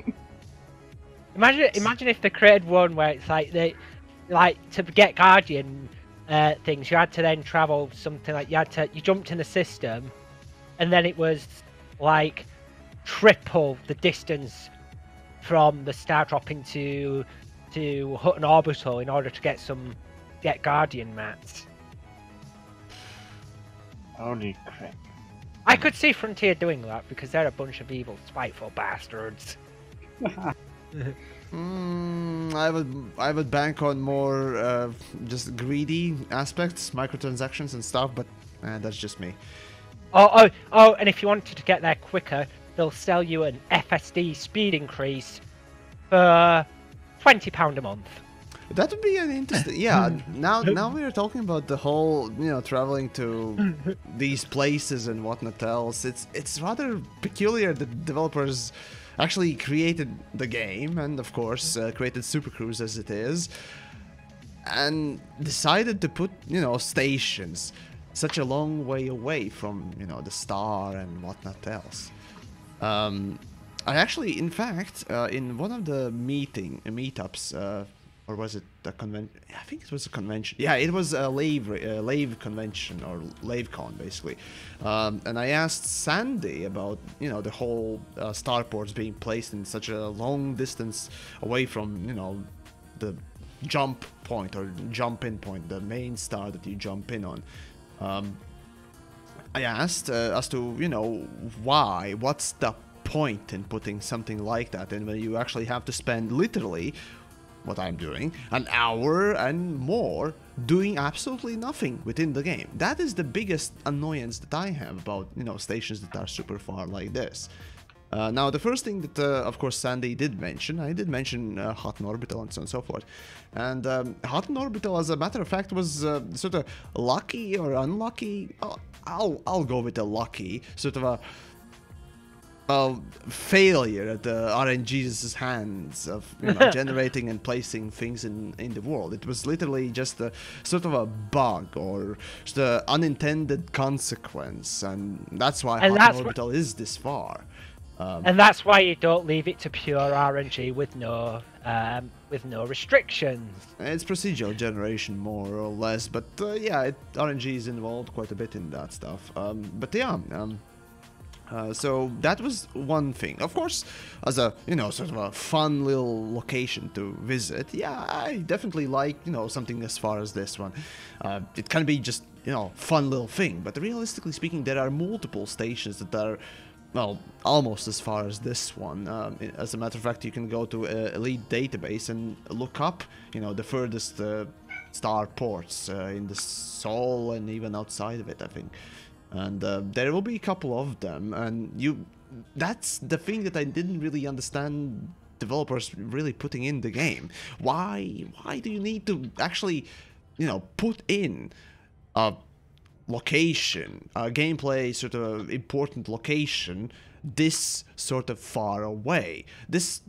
Imagine if they created one where it's like to get Guardian things, you had to then travel something like you jumped in the system, and then it was like triple the distance from the star dropping to Hutton Orbital in order to get Guardian mats. Holy crap. I could see Frontier doing that because they're a bunch of evil, spiteful bastards. I would bank on more just greedy aspects, microtransactions and stuff, but that's just me. Oh, and if you wanted to get there quicker, they'll sell you an FSD speed increase for £20 a month. That would be an interesting. Yeah, now we're talking about the whole, traveling to these places and whatnot else. It's rather peculiar that developers actually created the game and, of course, created Super Cruise as it is, and decided to put, stations such a long way away from, the star and whatnot else. I actually, in fact, in one of the meetups, or was it a convention? I think it was a convention. Yeah, it was a Lave convention, or LaveCon, basically. And I asked Sandy about, the whole starports being placed in such a long distance away from, the jump point or jump in point, the main star that you jump in on. I asked as to, why, what's the point in putting something like that, and when you actually have to spend literally what I'm doing, an hour and more doing absolutely nothing within the game. That is the biggest annoyance that I have about, stations that are super far like this. Now, the first thing that, of course, Sandy did mention, I did mention Hutton Orbital and so on and so forth. And Hutton Orbital, as a matter of fact, was sort of lucky or unlucky. I'll go with a lucky, sort of a failure at the RNG's hands of generating and placing things in the world. It was literally just a sort of a bug or just an unintended consequence, and that's why Hutton Orbital is this far. And that's why you don't leave it to pure RNG with no restrictions. It's procedural generation, more or less, but yeah, RNG is involved quite a bit in that stuff. But yeah. So that was one thing. Of course, as a, sort of a fun little location to visit, yeah, I definitely like, something as far as this one. It can be just, fun little thing, but realistically speaking, there are multiple stations that are, well, almost as far as this one. As a matter of fact, you can go to Elite Database and look up, the furthest star ports in the Sol and even outside of it, I think. And there will be a couple of them, and that's the thing that I didn't really understand developers really putting in the game. Why do you need to actually, put in a location, a gameplay sort of important location this sort of far away? This,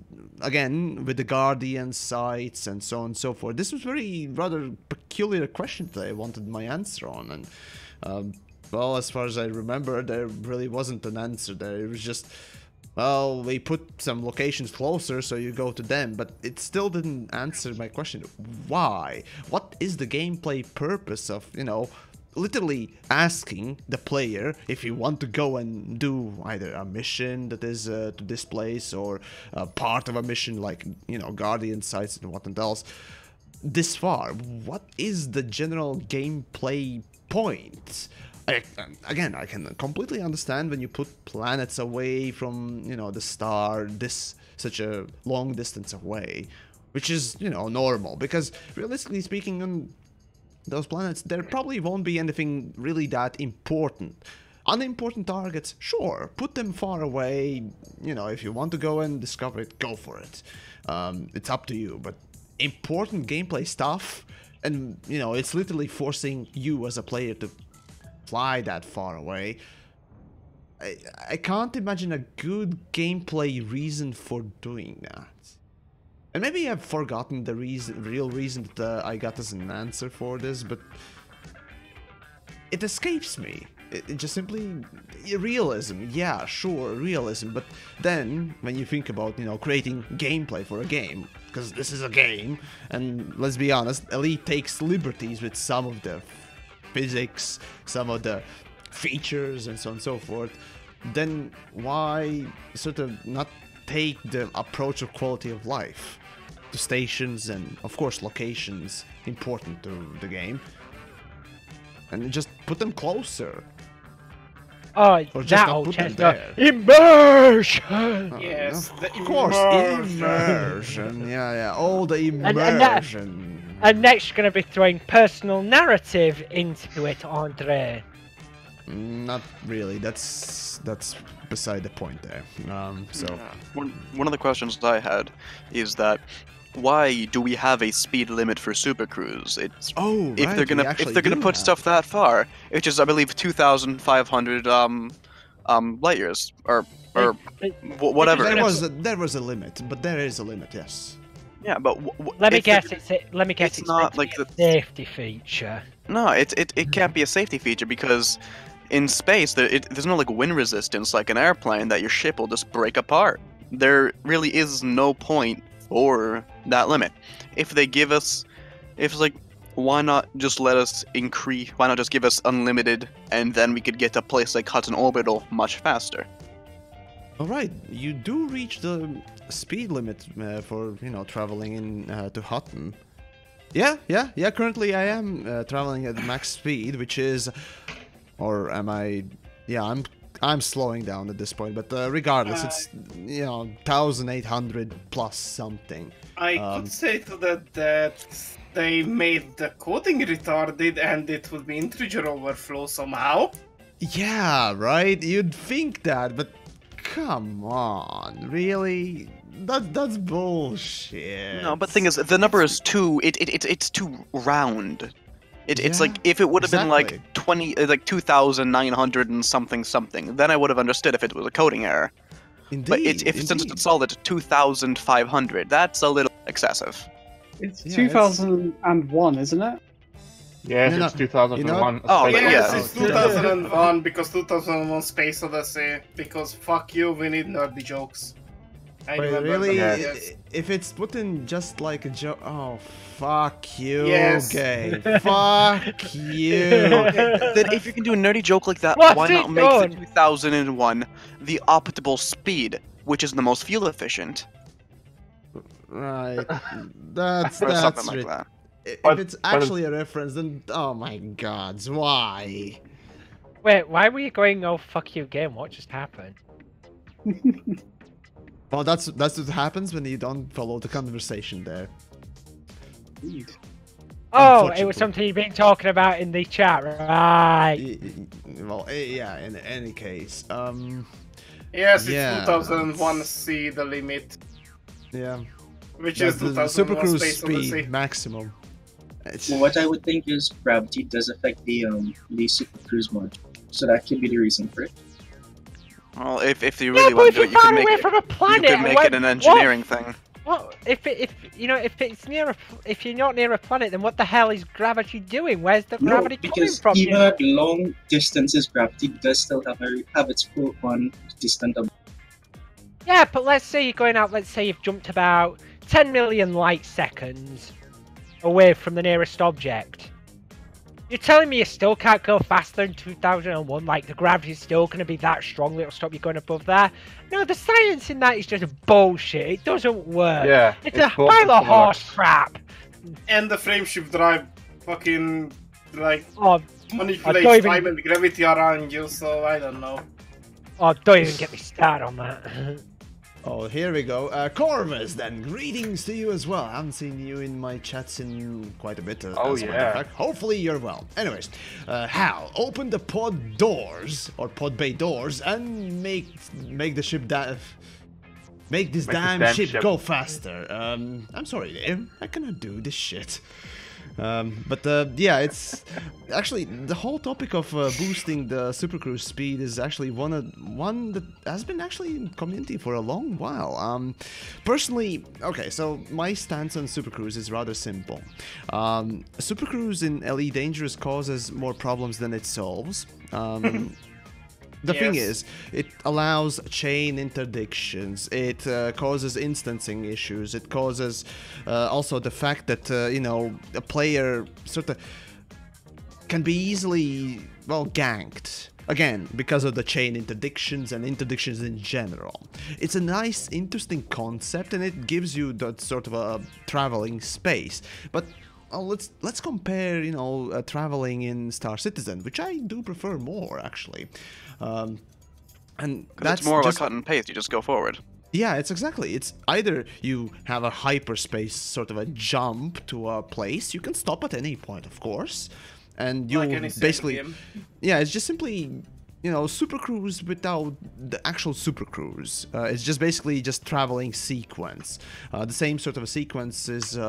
again, with the Guardian sites and so on and so forth, this was rather peculiar question that I wanted my answer on, and well, as far as I remember, there really wasn't an answer there. It was just, well, we put some locations closer so you go to them, but it still didn't answer my question. Why? What is the gameplay purpose of, you know, literally asking the player if you want to go and do either a mission that is to this place or part of a mission like, you know, Guardian sites and whatnot else this far? What is the general gameplay point? Again, I can completely understand when you put planets away from, you know, the star, such a long distance away, which is, you know, normal, because realistically speaking, on those planets, there probably won't be anything really that important. Unimportant targets, sure, put them far away. You know, if you want to go and discover it, go for it. It's up to you, but important gameplay stuff, and, you know, it's literally forcing you as a player to fly that far away. I can't imagine a good gameplay reason for doing that. And maybe I've forgotten the real reason that I got as an answer for this, but it escapes me. It just simply... realism, yeah, sure, realism, but then, when you think about, you know, creating gameplay for a game, because this is a game, and let's be honest, Elite takes liberties with some of the physics, some of the features, and so on and so forth, then why sort of not take the approach of quality of life to stations and, of course, locations important to the game, and just put them closer? Oh, or just that not old put them chestnut. there. Immersion! Yes, of the course, immersion. Yeah, all the immersion. And next you're going to be throwing personal narrative into it, Andre. Not really. That's beside the point there. So one of the questions I had is that why do we have a speed limit for Super Cruise? It's if they're gonna put stuff that far, which is I believe 2,500 light years or whatever. There was a limit, but there is a limit, yes. Yeah, but let me guess. It's not like the safety feature. No, it can't be a safety feature because in space there's no like wind resistance like an airplane that your ship will just break apart. There really is no point for that limit. If they give us, if it's like, why not just let us increase? Why not just give us unlimited, and then we could get to a place like Hutton Orbital much faster? All right, you do reach the speed limit for, you know, traveling in to Hutton. Yeah. Currently, I am traveling at max speed, which is, or am I? Yeah, I'm slowing down at this point, but regardless, it's, you know, 1,800 plus something. I could say to that they made the coding retarded and it would be integer overflow somehow. Yeah, right? You'd think that, but come on, really? That's bullshit. No, but the thing is, the number is it's too round. It's like if it would have been like 2,900 and something, then I would have understood if it was a coding error. Indeed, But since it's all at 2,500, that's a little excessive. It's 2001, isn't it? Yes, it's 2001. Yes, it's 2001 because 2001 Space Odyssey. Because fuck you, we need nerdy jokes. Wait, really? If it's put in just like a joke, oh fuck you, game. Fuck you. Then if you can do a nerdy joke like that, why not make the 2001 the optimal speed, which is the most fuel efficient? Right. That's something like that. If it's actually a reference, then oh my god, why? Wait, why were you going, oh fuck you game? What just happened? Well, that's what happens when you don't follow the conversation there. Oh, it was something you've been talking about in the chat, right? Well, yeah, in any case. Yes, it's 2001 C, the limit. Yeah. Which is the Super Cruise speed maximum. Well, what I would think is gravity does affect the Super Cruise mod. So that could be the reason for it. Well, if you really want to do it, you can make it an engineering thing. Well, if it's if you're not near a planet, then what the hell is gravity doing? Where's the gravity coming from? Even at long distances, gravity does still have its pull on distant. Yeah, but let's say you're going out. Let's say you've jumped about 10 million light seconds away from the nearest object. You're telling me you still can't go faster in 2001? Like, the gravity's still going to be that strong that it'll stop you going above there? No, the science in that is just bullshit. It doesn't work. Yeah, it's a pile of horse crap. And the frameshift drive fucking, like, manipulates even... time and gravity around you, so I don't know. Oh, don't even get me started on that. Oh, here we go. Corvus, then. Greetings to you as well. I haven't seen you in my chats in quite a bit. Oh, yeah. Hopefully you're well. Anyways, Hal, open the pod doors, or pod bay doors, and make the ship make this damn ship go faster. I'm sorry, Dave. I cannot do this shit. Yeah, it's actually the whole topic of boosting the supercruise speed is actually one that has been actually in community for a long while. Personally, okay, so my stance on supercruise is rather simple. Supercruise in Elite Dangerous causes more problems than it solves. The thing is, it allows chain interdictions, it causes instancing issues, it causes also the fact that, you know, a player sort of can be easily, well, ganked. Again, because of the chain interdictions and interdictions in general. It's a nice, interesting concept, and it gives you that sort of a traveling space. But let's compare, you know, traveling in Star Citizen, which I do prefer more, actually. And that's it's more of a cut and paste. You just go forward. Yeah, it's either you have a hyperspace sort of a jump to a place. You can stop at any point, of course, and you basically, yeah, it's just simply, you know, supercruise without the actual supercruise. It's just basically just traveling sequence. The same sort of a sequence is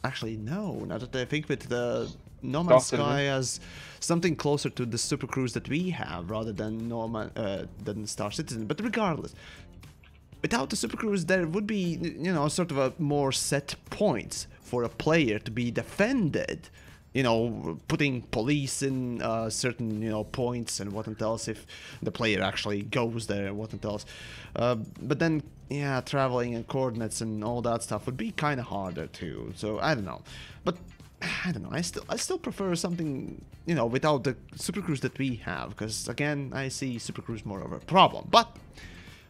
actually no. Now that I think with the No Man's Sky as something closer to the supercruise that we have rather than than Star Citizen. But regardless, without the supercruise, there would be, you know, sort of a more set points for a player to be defended. You know, putting police in certain, you know, points and whatnot else if the player actually goes there and whatnot else. But then, yeah, traveling and coordinates and all that stuff would be kind of harder too. So I don't know, but I don't know. I still prefer something, you know, without the supercruise that we have, because again, I see supercruise more of a problem. But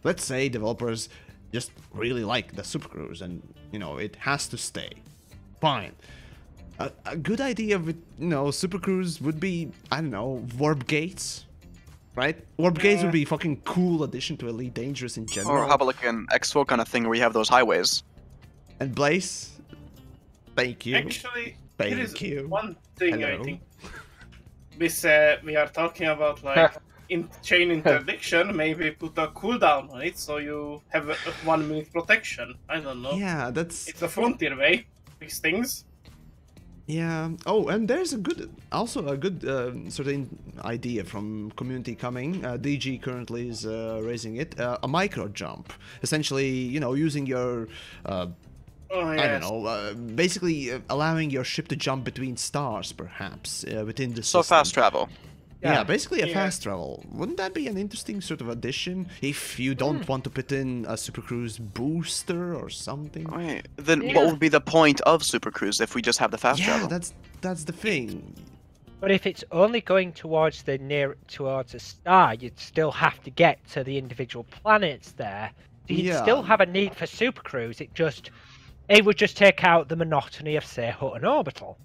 let's say developers just really like the supercruise and, you know, it has to stay. Fine. A good idea with, you know, supercruise would be, I don't know, warp gates, right? Warp gates would be fucking cool addition to Elite Dangerous in general. Or how about like an Expo kind of thing where you have those highways? And Blaze, thank you. Actually, thank there is you. one thing. Hello. I think we are talking about, like, in chain interdiction. Maybe put a cooldown on it so you have a 1 minute protection. I don't know. Yeah, it's a frontier way. Fix things. Yeah. Oh, and there's also a good sort of idea from community coming. DG currently is raising it. A micro jump, essentially, you know, using your, I don't know, basically allowing your ship to jump between stars, perhaps within the system. So fast travel. Yeah, basically a fast travel. Wouldn't that be an interesting sort of addition if you don't want to put in a supercruise booster or something? Right. Then what would be the point of supercruise if we just have the fast travel? Yeah, that's the thing. But if it's only going towards towards a star, you'd still have to get to the individual planets there. So you'd still have a need for supercruise. It would just take out the monotony of, say, Hutton Orbital.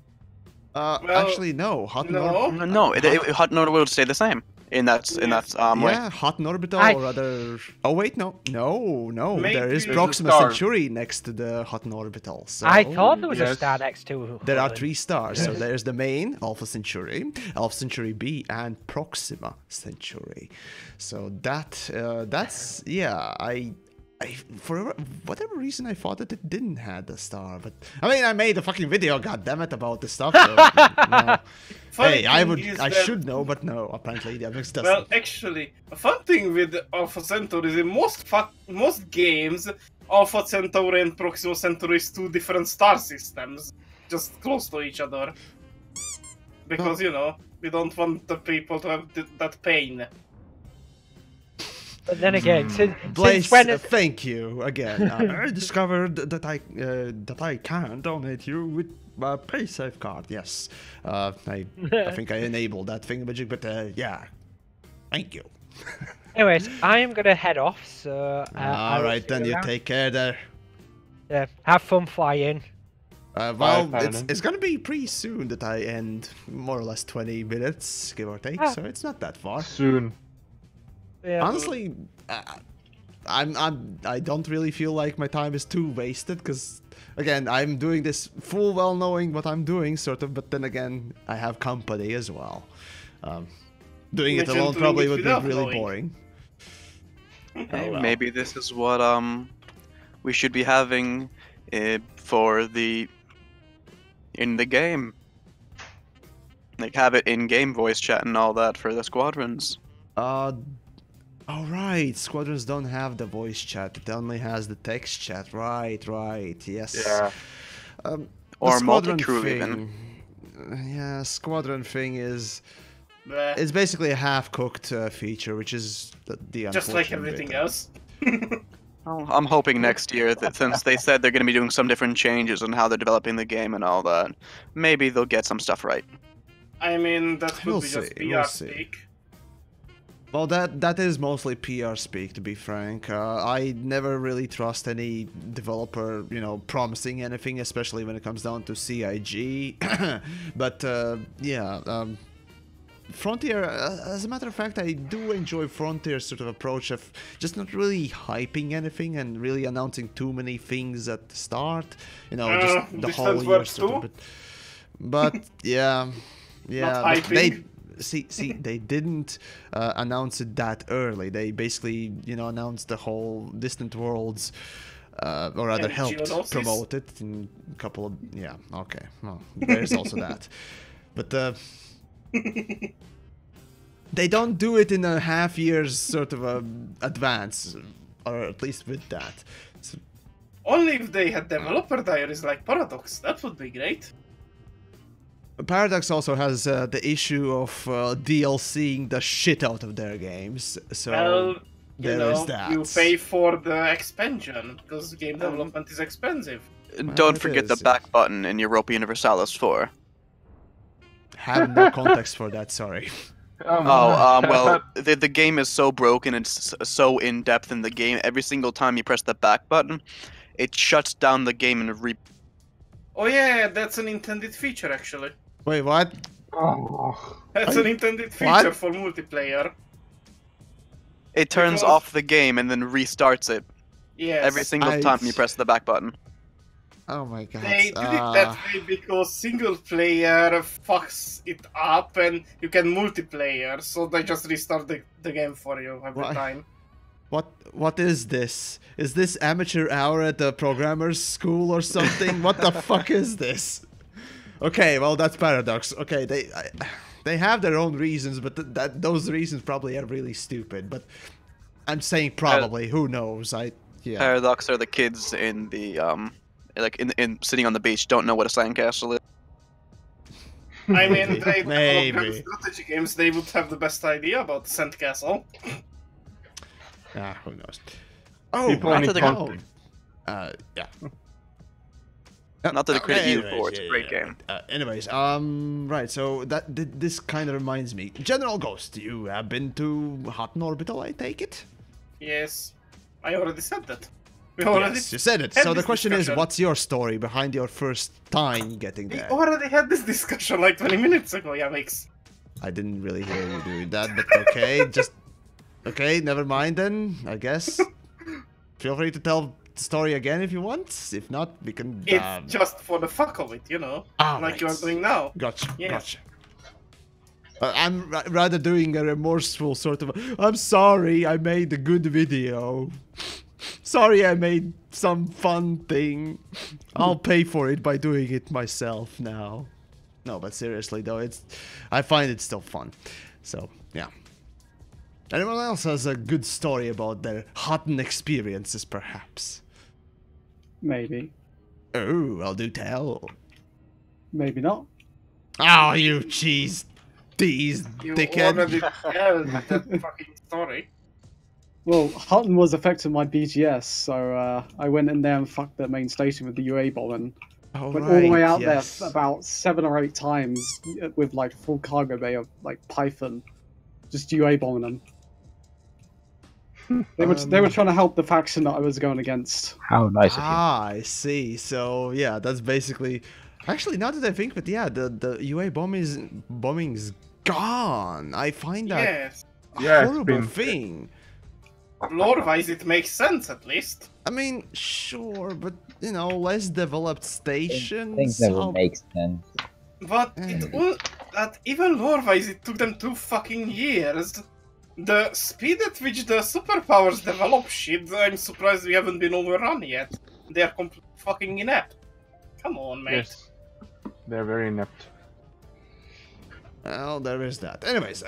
Actually, no. Hutton Orbital would stay the same in that way. Yeah, Hutton Orbital or other. Oh wait, no. Maybe there is Proxima Centauri next to the Hutton Orbital. So I thought there was a star next to. There are 3 stars. So there's the main Alpha Centauri, Alpha Centauri B, and Proxima Centauri. So that's for whatever reason I thought that it didn't have the star, but I mean I made a fucking video, goddammit, about this stuff. So, no. Hey, I should know, but no, apparently TheYamiks doesn't. Well, actually, a fun thing with Alpha Centauri is in most games, Alpha Centauri and Proxima Centauri is 2 different star systems, just close to each other. Because, you know, we don't want the people to have that pain. But then again, Blaze, since when? thank you again. I discovered that I can donate you with my PaySafe card. Yes, I think I enabled that thingamajig, but yeah, thank you. Anyways, I am gonna head off. So all right, then you take care there. Yeah, have fun flying. Well, it's gonna be pretty soon that I end, more or less 20 minutes, give or take. So it's not that far. Soon. Yeah. Honestly, I don't really feel like my time is too wasted, because again, I'm doing this full well knowing what I'm doing, sort of, but then again, I have company as well. Doing it alone probably would be really boring. Hey, maybe this is what we should be having for in the game. Like, have it in-game voice chat and all that for the squadrons. Alright, squadrons don't have the voice chat, it only has the text chat. Right, yes. Yeah. Or multi-crew even. Yeah, squadron thing is... It's basically a half-cooked feature, which is the just like everything else. I'm hoping next year that since they said they're going to be doing some different changes on how they're developing the game and all that, maybe they'll get some stuff right. I mean, that could be just PR speak. Well, that is mostly PR speak, to be frank. I never really trust any developer, promising anything, especially when it comes down to CIG. But yeah. Frontier, as a matter of fact, I do enjoy Frontier's sort of approach of just not really hyping anything and really announcing too many things at the start. Just the whole year sort of. But yeah, they they didn't announce it that early. They basically announced the whole Distant Worlds, or rather helped promote it in a couple of okay. Well, there's also that, but. They don't do it in a half year's sort of advance, or at least with that. So, only if they had developer diaries like Paradox, that would be great. Paradox also has the issue of DLCing the shit out of their games, so well, there is that. You pay for the expansion, because game development is expensive. Don't forget the back button in Europa Universalis 4. Have no context for that, sorry. Well, the game is so broken and so in-depth in the game, every single time you press the back button, it shuts down the game and Oh yeah, that's an intended feature, actually. Wait, what? Oh. That's an intended feature for multiplayer. It turns off the game and then restarts it. Yes. Every single time you press the back button. Oh my god. They did it that way because single player fucks it up and you can multiplayer, so they just restart the game for you every time. What is this? Is this amateur hour at the programmer's school or something? What the fuck is this? Okay, well that's Paradox. Okay, they have their own reasons, but those reasons probably are really stupid. But I'm saying probably. Who knows? Paradox are the kids in the like in sitting on the beach, don't know what a sandcastle is. I mean, they maybe strategy games. They would have the best idea about the sandcastle. Who knows? Oh, yeah. Not that I credit you for it's a great game. Anyways, right. So this kind of reminds me. General Ghost, you have been to Hutton Orbital, I take it? Yes, I already said that. Yes, you said it. So the question is, what's your story behind your first time getting there? We already had this discussion like 20 minutes ago, Yamiks. I didn't really hear you doing that, but okay, okay, never mind then, I guess. Feel free to tell the story again if you want. If not, we can... It's just for the fuck of it, like you are doing now. Gotcha, gotcha. I'm rather doing a remorseful sort of... I'm sorry, I made a good video. Sorry, I made some fun thing. I'll pay for it by doing it myself now. No, but seriously though, I find it still fun. So, yeah. Anyone else has a good story about their Hutton experiences, perhaps? Maybe. Oh, well, do tell. Maybe not. Oh, you cheese teased dickhead. You already tell that fucking story. Well, Hutton was affecting my BGS, so I went in there and fucked the main station with the UA bomb and went all the way out there about 7 or 8 times with like full cargo bay of like Python, just UA bombing them. They were trying to help the faction that I was going against. How nice of you. Ah, I see. So yeah, that's basically. Actually, now that I think, but yeah, the UA bombing's gone. I find that a horrible thing. Lore-wise, it makes sense at least. I mean, sure, but you know, less developed stations. Things never make sense. But even lore-wise, it took them 2 fucking years. The speed at which the superpowers develop shit, I'm surprised we haven't been overrun yet. They are fucking inept. Come on, mate. Yes. They're very inept. Well, there is that. Anyways,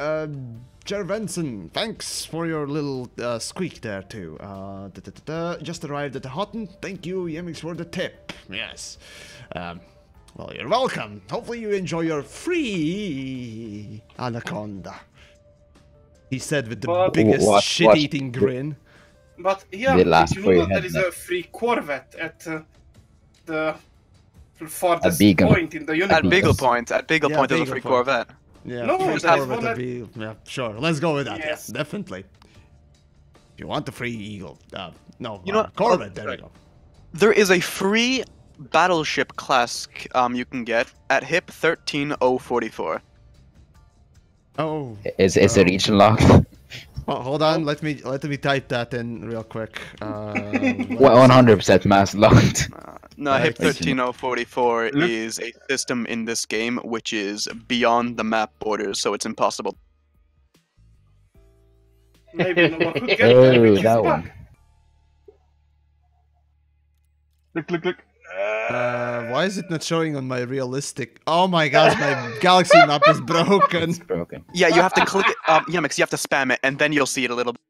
Jervenson, thanks for your little squeak there too. Just arrived at the Hutton. Thank you, YamiKs, for the tip. Yes. Well, you're welcome. Hopefully you enjoy your free Anaconda. He said with the biggest shit-eating grin. But yeah, did you know that there is a free Corvette at the farthest point in the universe? At Beagle Point. At Beagle Point there's a free Corvette. Yeah, no, Corvette yeah, sure. Let's go with that. Yes. Yeah, definitely. If you want the free Eagle, Corvette. There we go. There is a free battleship class you can get at HIP 13044. Oh. Is it region locked? Well, hold on. Let me type that in real quick. 100% mass locked. No, HIP 13044 is a system in this game which is beyond the map borders, so it's impossible. Maybe no one could get Oh, that one. Look. Why is it not showing on my realistic? Oh my gosh, my galaxy map is broken. It's broken. Yeah, you have to click it. YamiKs, you have to spam it, and then you'll see it a little bit.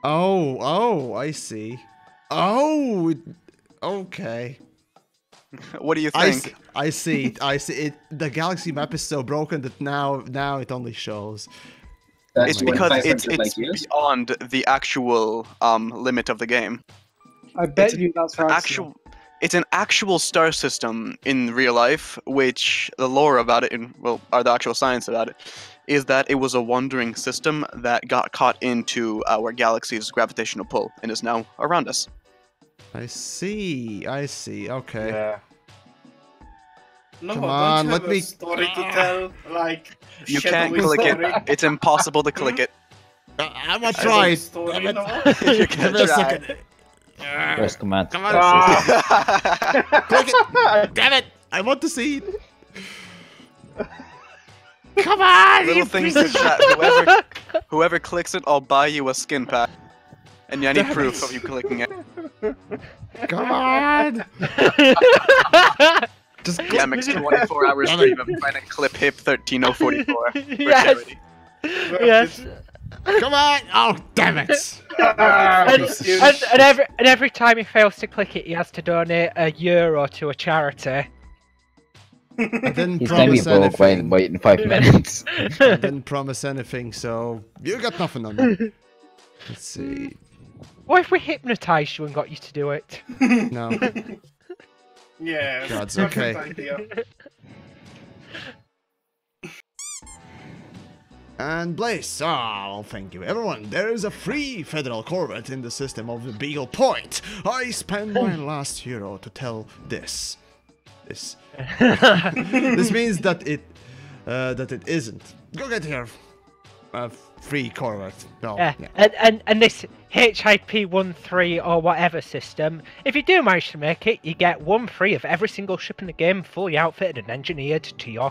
Oh, I see. Oh, okay. What do you think? I see it. The galaxy map is so broken that now it only shows. It's because it's beyond the actual limit of the game. I bet you that's right. It's an actual star system in real life, which the lore about it, or the actual science about it, is that it was a wandering system that got caught into our galaxy's gravitational pull and is now around us. I see. Okay. Yeah. No, come on, let me. Story to tell, like. You can't click it. It's impossible to click it. I'm gonna try. You can try. First command. Come on. Click it. Damn it! I want to see it. Come on! Little things to chat. Whoever clicks it, I'll buy you a skin pack. And I need proof of you clicking it. Come on! Just YamiKs 24-hour stream of trying to clip HIP 13044 for charity. Yes. Come on! Oh, damn it! and every time he fails to click it, he has to donate €1 to a charity. I didn't He's gonna be broke waiting 5 minutes. I didn't promise anything, so you got nothing on me. Let's see. What if we hypnotized you and got you to do it? No. Yeah. God's okay. Idea. And Blaze, thank you everyone. There is a free federal Corvette in the system of the Beagle Point. I spent my last euro to tell this. This means that it isn't. Go get your free Corvette. No, yeah. And this HIP-13 or whatever system, if you do manage to make it, you get 1 free of every single ship in the game, fully outfitted and engineered to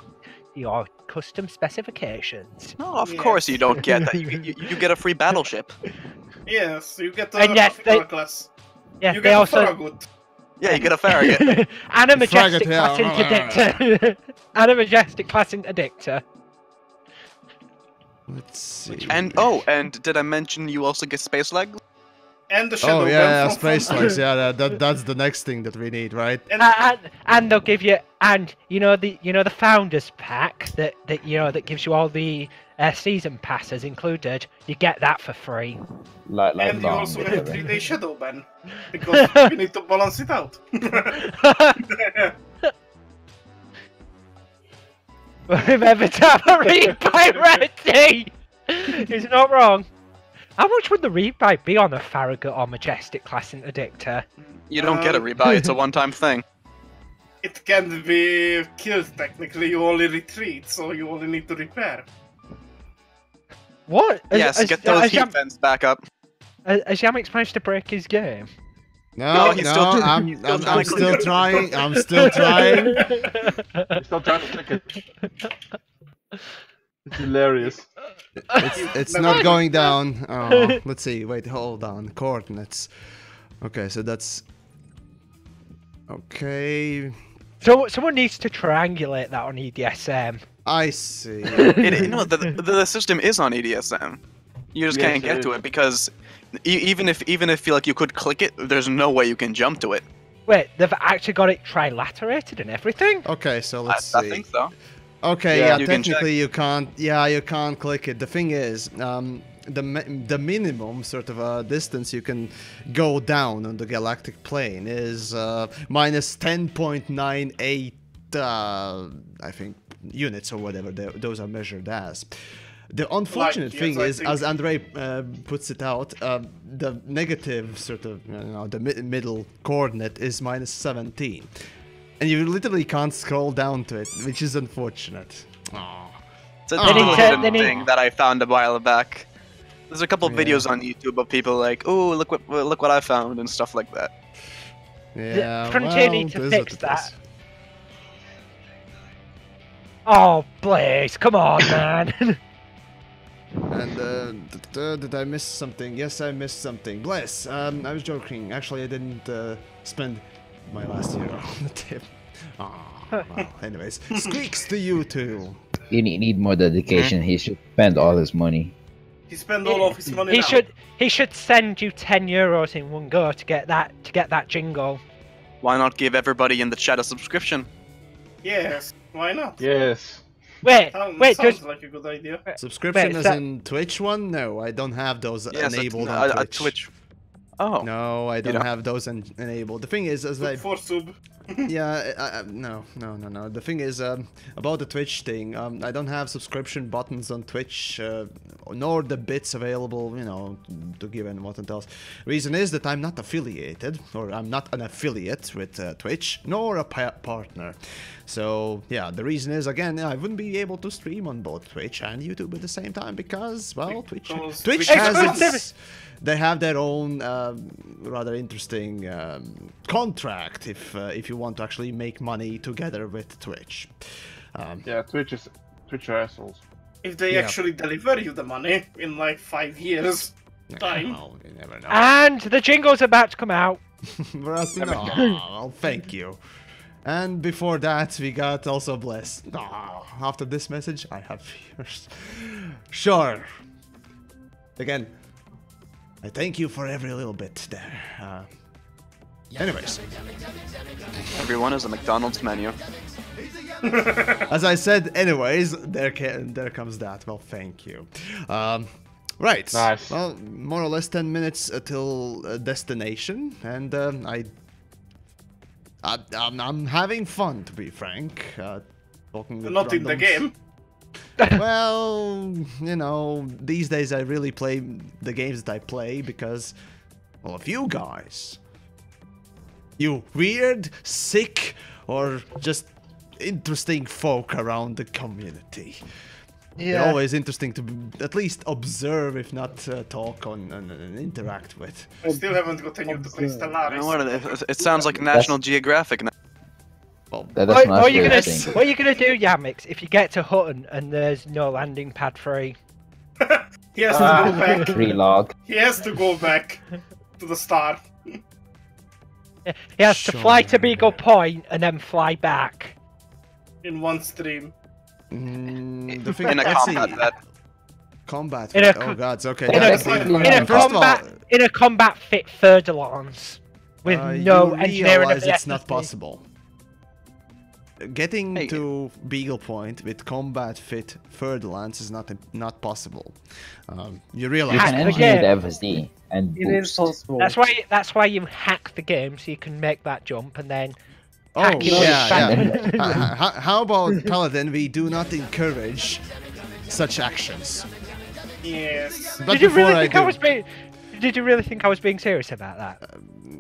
your custom specifications. No, of course you don't get that. You get a free battleship. Yes, you get a class. Yeah, you they get also. Farragut. Yeah, you get a Farragut. And a majestic class interdictor. And a majestic class interdictor. Let's see. And did I mention you also get space legs? And the shadow space legs. Yeah, that's the next thing that we need, right? And they'll give you, and you know the founders pack that gives you all the season passes included, you get that for free. And you also get a 3-day shadow ban, because you need to balance it out. Remember to have a rebuy ready! It's not wrong. How much would the rebuy be on a Farragut or Majestic class interdictor? You don't get a rebuy, it's a one-time thing. It can be killed technically, you only retreat, so you only need to repair. What? Yes, get those heat vents back up. Has Yamiks managed to break his game? No, he's I'm still trying. I'm still trying. He's still trying to click it. It's hilarious. It's not going down. Oh, let's see. Wait, hold on. Coordinates. Okay, so that's okay. So someone needs to triangulate that on EDSM. I see. No, the system is on EDSM. You just can't get to it because even if you feel like you could click it, there's no way you can jump to it. Wait, they've actually got it trilaterated and everything? Okay, so let's see. I think so. Okay, yeah, you technically you can't. Yeah, you can't click it. The thing is, the minimum sort of distance you can go down on the galactic plane is minus 10.98, I think, units or whatever those are measured as. The unfortunate thing is, as Andrei puts it out, the negative sort of, the middle coordinate is minus 17. And you literally can't scroll down to it, which is unfortunate. Oh. It's a hidden thing that I found a while back. There's a couple of videos on YouTube of people like, "Oh, look what I found" and stuff like that. Yeah, Frontier need to fix that. Oh, Blaze, come on, man. And did I miss something? Yes, I missed something. Bless. I was joking. Actually, I didn't spend my last year on the tip. Oh, well, anyways, squeaks to you two. You need more dedication. He should spend all his money. He spent all of his money. He should send you €10 in one go to get that jingle. Why not give everybody in the chat a subscription? Yes, why not? Yes. Wait, sounds like a good idea. Subscription as in Twitch one? No, I don't have those enabled on Twitch. Oh. No, I don't have those enabled. The thing is, as I... For sub. Yeah, no. The thing is, about the Twitch thing, I don't have subscription buttons on Twitch, nor the bits available, to give and what else. Reason is that I'm not affiliated, or I'm not an affiliate with Twitch, nor a partner. So, yeah, the reason is, again, I wouldn't be able to stream on both Twitch and YouTube at the same time because, well, Twitch has its... They have their own rather interesting contract if you want to actually make money together with Twitch. Yeah, Twitch are assholes. If they actually deliver you the money in like 5 years time. Well, you never know. And the jingle's about to come out. Well, thank you. And before that, we got also Bless. After this message, I have fears. Sure. Again, I thank you for every little bit there. Anyways. Everyone is a McDonald's menu. As I said, anyways, there comes that. Well, thank you. Right. Nice. Well, more or less 10 minutes till destination, and I'm having fun, to be frank. Talking with Not in the game. Well, these days I really play the games that I play because, well, of you guys. You weird, sick, or just interesting folk around the community. Yeah. They're always interesting to at least observe, if not talk on and interact with. I still haven't gotten you to play Stellaris. It sounds like National Geographic now. Well, what are you gonna do, Yamiks, if you get to Hutton and there's no landing pad free? He has to go back. Relog. He has to go back to the start. He has to fly to Beagle Point and then fly back. In one stream. The thing, in a combat bed. Combat. Oh god, okay. In a combat fit third lance with no engineering. It's not possible. getting to Beagle Point with combat fit Furtherlands is not possible. You realize You can engineer the FSD and it is possible. That's why you hack the game so you can make that jump and then. Oh yeah. How about Paladin? We do not encourage such actions. Yes. But Did you really think I was being serious about that?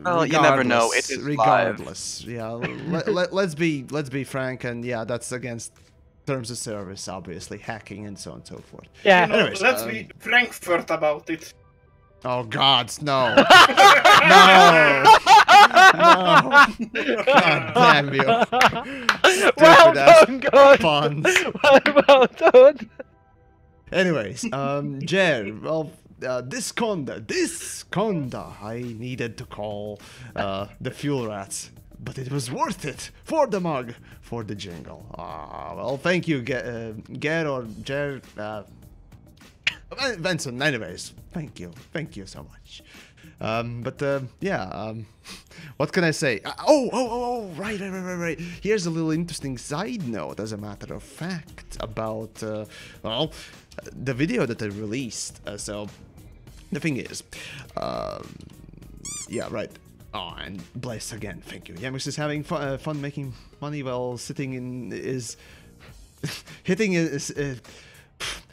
Well, you never know. It is regardless. Yeah. Let's be frank, and yeah, that's against terms of service, obviously, hacking and so on and so forth. Yeah. Anyways, let's be Frankfurt about it. Oh God, no! No! God damn you! Well done, God. Puns. Well done. Anyways, Jer, well, this Conda, I needed to call the fuel rats, but it was worth it for the mug, for the jingle. Well, thank you, Ger or Jer, Benson. Anyways, thank you so much. What can I say? Right. Here's a little interesting side note, as a matter of fact, about the video that I released. So the thing is, and Blaze again, thank you. Yamiks is having fun making money while sitting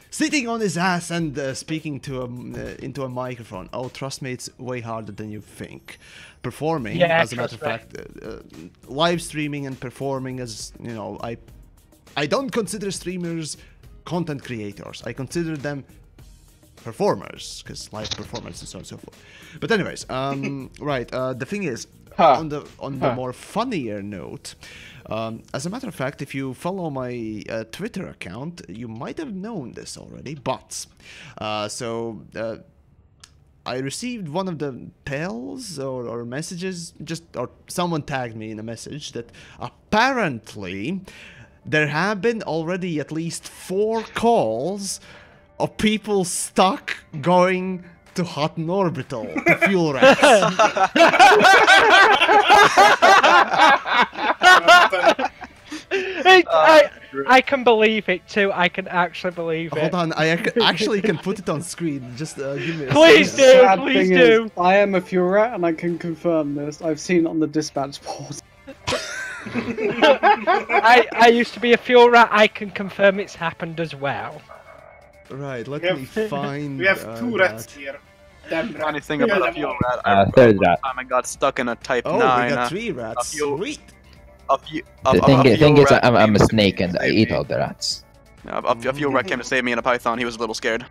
sitting on his ass and speaking to into a microphone. Oh, trust me, it's way harder than you think. Performing, as a matter of fact, live streaming and performing, as you know, I don't consider streamers content creators. I consider them performers, because live performance and so on and so forth. But anyways, the thing is, on the more funnier note, as a matter of fact, if you follow my Twitter account, you might have known this already, but I received one of the tells or messages, or someone tagged me in a message that apparently there have been already at least 4 calls of people stuck going to Hot and Orbital, the fuel rats. I can believe it too. I can actually believe it. Hold on, I actually can put it on screen. Just give me a please second. Please do. I am a fuel rat, and I can confirm this. I've seen it on the dispatch board. I used to be a fuel rat. I can confirm it's happened as well. Right, let me find. We have 2 rats here. Funny thing about a fuel rat, third rat. I got stuck in a Type 9. Oh, we got 3 rats. Sweet. The thing is, I'm a snake and I eat all the rats. A fuel rat came to save me in a python. He was a little scared.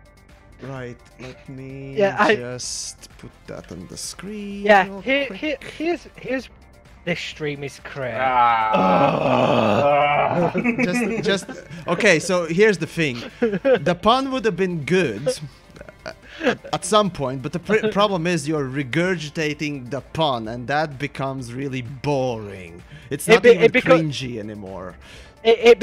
Right, let me just put that on the screen. Yeah, here's this stream is crazy. Okay, so here's the thing. The pun would have been good at some point, but the problem is you're regurgitating the pun, and that becomes really boring. It's not even cringy anymore. It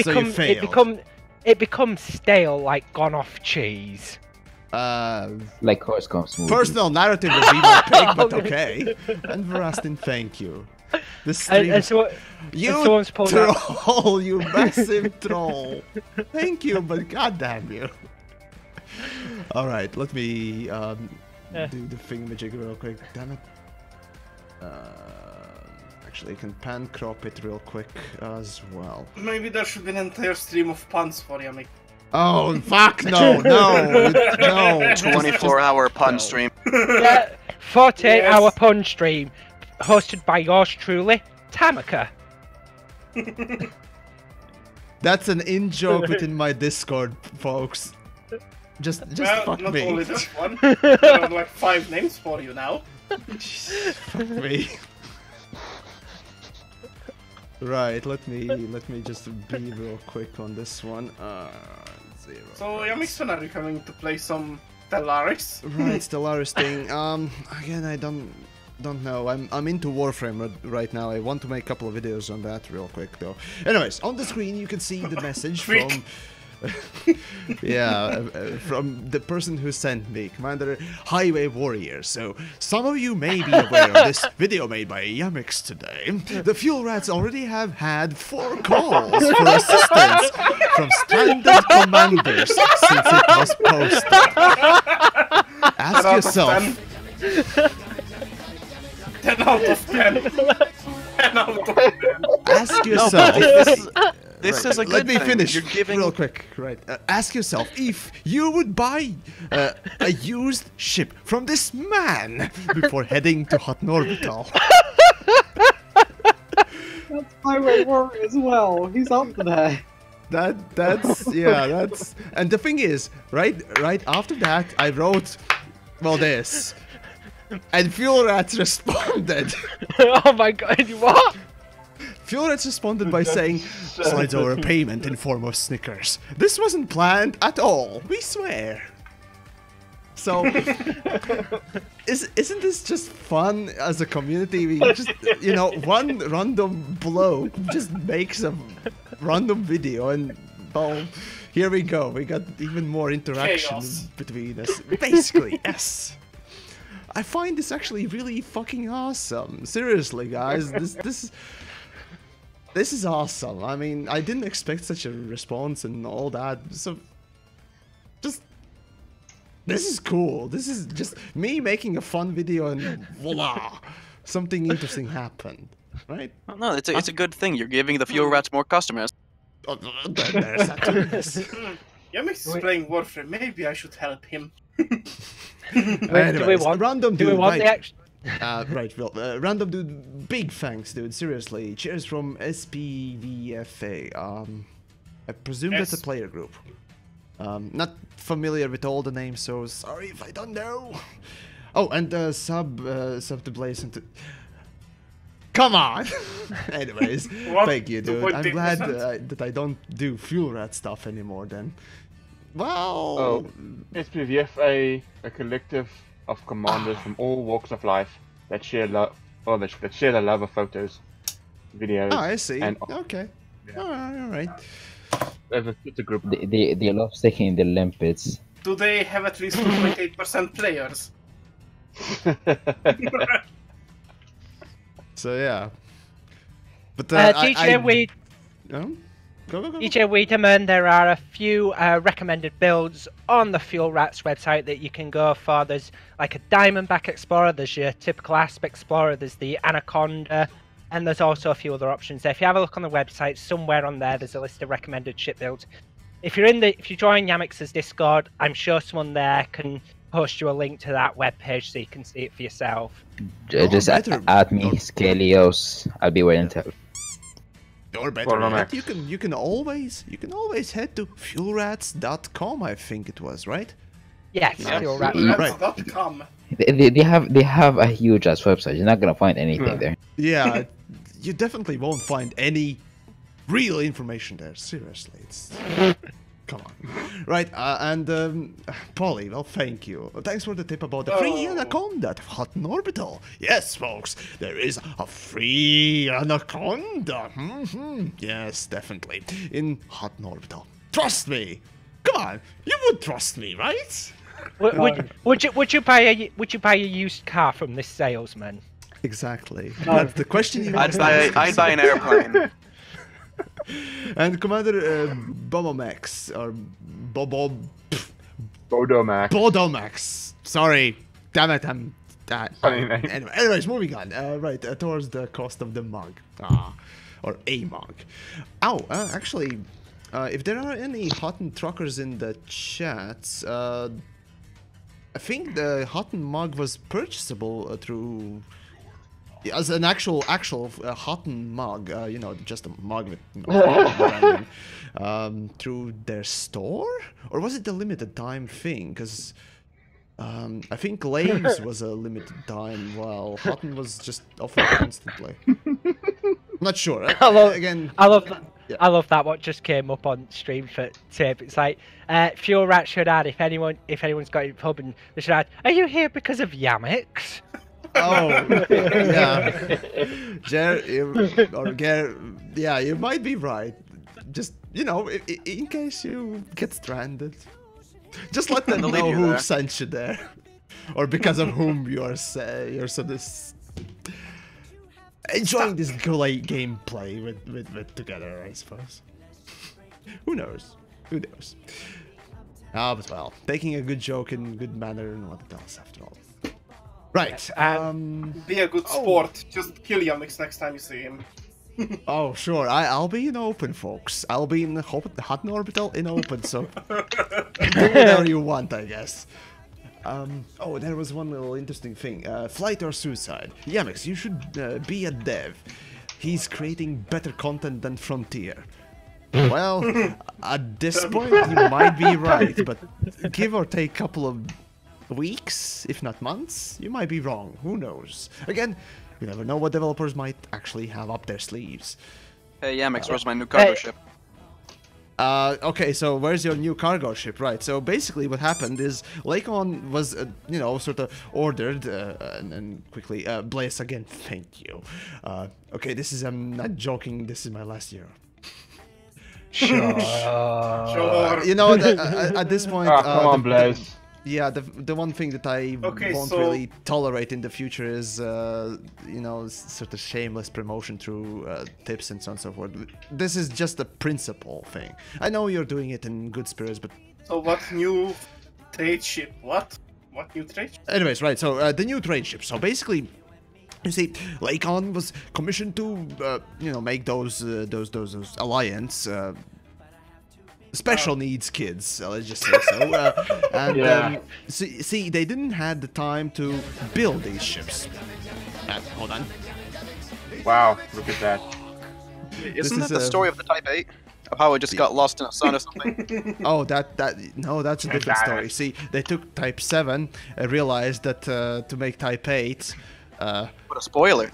becomes stale, like gone off cheese. Like horse comes movie. Personal narrative would be my pick, but okay. And Verastin, thank you. This stream you troll, you massive troll. Thank you, but goddamn you. All right, let me do the thingamajig real quick. Damn it. Actually, I can pan crop it real quick as well. Maybe there should be an entire stream of puns for Yamik. Oh fuck no, no, no! 24-hour pun stream. Yeah, 48-hour pun stream, hosted by yours truly, Tamika. That's an in-joke within my Discord, folks. Just fuck not me. Only this one. There are like 5 names for you now. Fuck me. Right, let me just be real quick on this one. 0. So Yamiks, when are you coming to play some Stellaris? Right, Stellaris thing. Again, I don't know. I'm into Warframe right now. I want to make a couple of videos on that real quick though. Anyways, on the screen you can see the message from Yeah, from the person who sent me, Commander Highway Warrior. So, some of you may be aware of this video made by TheYamiks today. The Fuel Rats already have had 4 calls for assistance from stranded commanders since it was posted. Ask yourself... 10 out of 10. 10 out of 10. Ask yourself... This is a good Let me thing. finish You're giving... real quick. Right. Ask yourself if you would buy a used ship from this man before heading to Hot Orbital. That's Highway Warrior as well. He's up there. That's and the thing is, right after that I wrote, well, this, and Fuel Rats responded. Oh my god, what? Fuel Rats responded by saying, slides over a payment in form of Snickers. This wasn't planned at all, we swear. So, isn't this just fun as a community? We just, you know, one random bloke just makes a random video and, well, here we go. We got even more interaction between us. Basically, yes. I find this actually really fucking awesome. Seriously, guys, this is awesome. I mean, I didn't expect such a response and all that. So, just, this is cool. This is just me making a fun video and voila, something interesting happened, right? Oh, no, it's a good thing. You're giving the Fuel Rats more customers. Oh, there's that too. TheYamiks is playing Warframe. Maybe I should help him. Anyways, do we want random do we dude, want the right. action? Right, well, random dude, big thanks, dude, seriously. Cheers from SPVFA. I presume that's a player group. Not familiar with all the names, so sorry if I don't know. Oh, and sub to Blaze and to... Come on! Anyways, thank you, dude. I'm glad that I don't do Fuel Rat stuff anymore then. Well... Oh, SPVFA, a collective of commanders from all walks of life that share that share the love of photos, videos. Oh, I see. And okay. Yeah. Alright. It's a group. They love sticking in the limpets. Do they have at least 2.8% players? So yeah. But DJ Weed. Go. DJ Wiedemann, there are a few recommended builds on the Fuel Rats website that you can go for. There's like a Diamondback Explorer, there's your typical Asp Explorer, there's the Anaconda, and there's also a few other options there. If you have a look on the website, somewhere on there's a list of recommended ship builds. If you join TheYamiks' Discord, I'm sure someone there can post you a link to that webpage so you can see it for yourself. Just add me, Scalios. I'll be waiting to. Or better yet, you can always head to fuelrats.com, I think it was, right? Yes, fuelrats.com. They have a huge ass website. You're not gonna find anything there. Yeah, you definitely won't find any real information there. Seriously, it's come on. Right, and Polly, well, thank you. Thanks for the tip about the free Anaconda at Hot Orbital. Yes, folks, there is a free Anaconda. Yes, definitely in Hot Orbital. Trust me. Come on, you would trust me, right? Would you buy a used car from this salesman? Exactly. That's the question you I'd buy an airplane. And Commander Bobomax, or Bodomax. Sorry, damn it, I'm that. Anyways, moving on. Right, towards the cost of the mug, or a mug. Oh, actually, if there are any Hotton truckers in the chats, I think the Hotton mug was purchasable through. As an actual Hotton mug, you know, just a mug with branding, through their store? Or was it the limited time thing? Because I think Laves was a limited time, while Hotton was just offered constantly. I'm not sure. I love that. What just came up on stream for tip. It's like Fuel Rat should add if anyone's got a pub, and they should add, "Are you here because of TheYamiks?" Oh, yeah. Yeah, you might be right. Just you know, in case you get stranded, just let them They'll know leave you who there. sent you there, or because of whom you're sort of enjoying this gameplay with together, I suppose. Who knows? Who knows? But well, taking a good joke in good manner and what else after all. Right. Be a good sport. Just kill TheYamiks next time you see him. Oh, sure. I'll be in open, folks. I'll be in the hot orbital in open, so do whatever you want, I guess. Oh, there was one little interesting thing. Flight or suicide. TheYamiks, you should be a dev. He's creating better content than Frontier. Well, at this point, you might be right, but give or take a couple of weeks, if not months, you might be wrong. Who knows? Again, you never know what developers might actually have up their sleeves. Hey, TheYamiks, where's my new cargo ship? Okay, so where's your new cargo ship? Right, so basically what happened is Lakon was, you know, sort of ordered, and quickly, Blaze again, thank you. Okay, this is, I'm not joking, this is my last year. Sure. You know, at this point... come on, Blaze. Yeah, the one thing that I won't really tolerate in the future is, you know, sort of shameless promotion through tips and so on and so forth. This is just a principle thing. I know you're doing it in good spirits, but... So what new trade ship? What new trade ship? Anyways, right, so the new trade ship. So basically... You see, Lakon was commissioned to, you know, make those alliance special needs kids. Let's just say so. And see, they didn't have the time to build these ships. Hold on. Wow, look at that. Isn't that the story of the Type 8? Of how it just got lost in a sun or something? Oh, no, that's a different story. See, they took Type 7 and realized that to make Type 8. What a spoiler.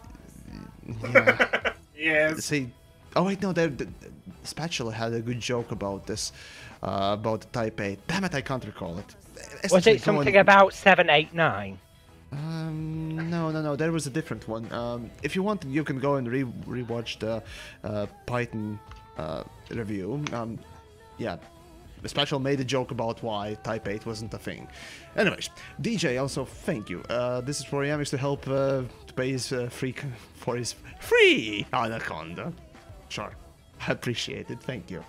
Yeah. Yes. See, oh wait, no, the Spatula had a good joke about this, about the Type 8. Damn it, I can't recall it. Was it something about 789? No, there was a different one. If you want, you can go and rewatch the Python review. Yeah. Spatula made a joke about why Type 8 wasn't a thing. Anyways, DJ also, thank you. This is for TheYamiks to help to pay his free Anaconda. Sure, I appreciate it. Thank you.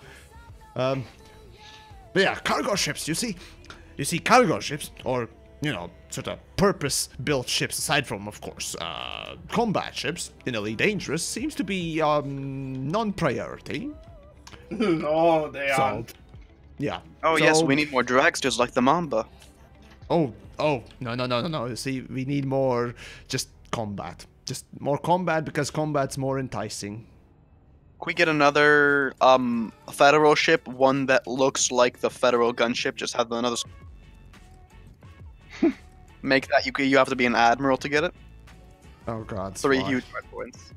But yeah, cargo ships. You see, cargo ships, or you know, sort of purpose-built ships, aside from, of course, combat ships in Elite Dangerous, seems to be non-priority. No, they aren't. Yeah. Oh so, yes, we need more dragsters like the Mamba. Oh, no. You see, we need more just combat. Just more combat because combat's more enticing. Can we get another federal ship, one that looks like the federal gunship, just have another... Make that, you have to be an admiral to get it? Oh god. 3 huge red points.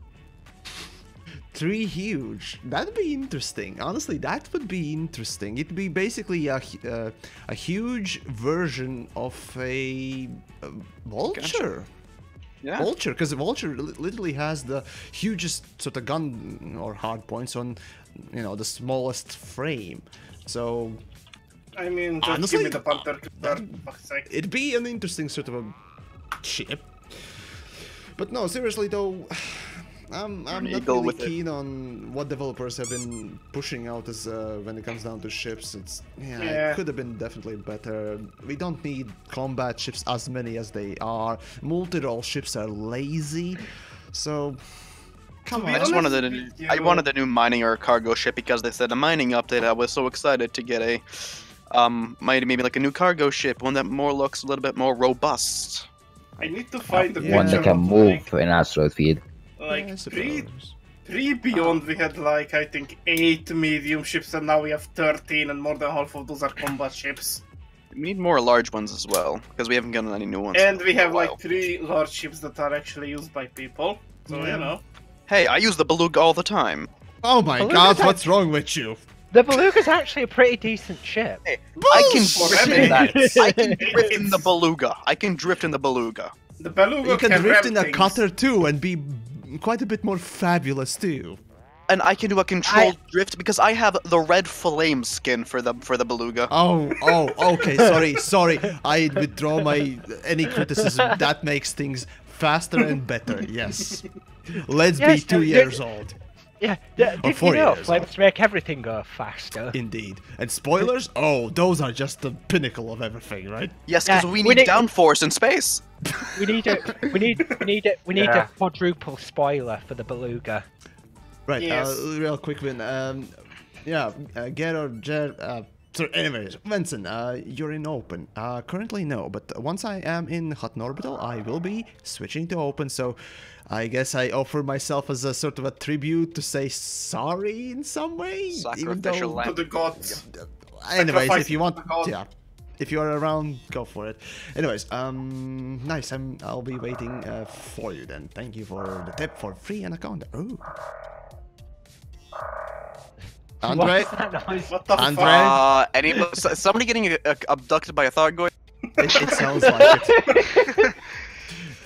3 huge. That'd be interesting. Honestly, that would be interesting. It'd be basically a huge version of a vulture. Gotcha. Yeah. Vulture, because the vulture literally has the hugest sort of gun or hard points on, you know, the smallest frame. So, I mean, just honestly, give me the Panther. It'd be an interesting sort of a ship. But no, seriously though, I'm not really keen on what developers have been pushing out as when it comes down to ships. It's it could have been definitely better. We don't need combat ships as many as they are. Multi-role ships are lazy, so come on. I just wanted the new mining or cargo ship because they said a mining update. I was so excited to get a maybe like a new cargo ship, one that looks a little bit more robust. I need to find the one that can move in asteroid field. Like 3 Beyond, we had like I think 8 medium ships, and now we have 13, and more than half of those are combat ships. We need more large ones as well, because we haven't gotten any new ones. And we have like 3 large ships that are actually used by people, so you know. Hey, I use the Beluga all the time. Oh my god, what's wrong with you? The Beluga's actually a pretty decent ship. Hey, I can drift in that. I can drift in the Beluga. I can drift in the Beluga. The Beluga you can drift in a things. cutter too and be quite a bit more fabulous too. and I can do a controlled drift because I have the red flame skin for the beluga. Oh, okay. Sorry. I withdraw any criticism. That makes things faster and better. Yes. Let's be 2 years old. Yeah, or 4 years. Let's make everything go faster. Indeed. And spoilers? Oh, those are just the pinnacle of everything, right? Yes, because we need downforce in space. We need a quadruple spoiler for the beluga. Right. Yes. Real quick, Vin. Get or Jer. So, anyways, Vincent, you're in open. Currently, no, but once I am in hot orbital, I will be switching to open. So, I guess I offer myself as a sort of a tribute to say sorry in some way. Sacrificial lamb. To the gods. Anyways, if you want, yeah, if you are around, go for it. Anyways, nice. I'll be waiting for you then. Thank you for the tip for free ANACONDA. Ooh. Andre? What the fuck? Somebody getting abducted by a Thargoid? It sounds like it. It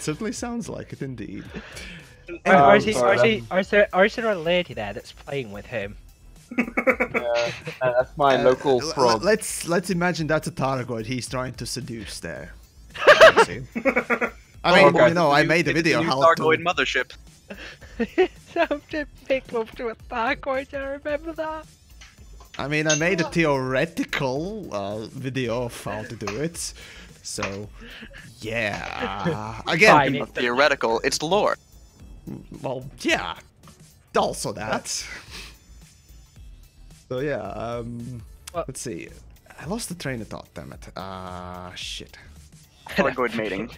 certainly sounds like it, indeed. Or is there a lady there that's playing with him? Yeah, that's my local frog. Let's imagine that's a Thargoid he's trying to seduce there. I mean, you know, I made a video how Thargoid mothership. Something picked up to a Thargoid, I remember that. I mean, I made a theoretical video of how to do it. So, yeah. Again, not theoretical, it's lore. Well, yeah. Also that. So yeah, let's see. I lost the train of thought, damn it. Shit. Thargoid mating.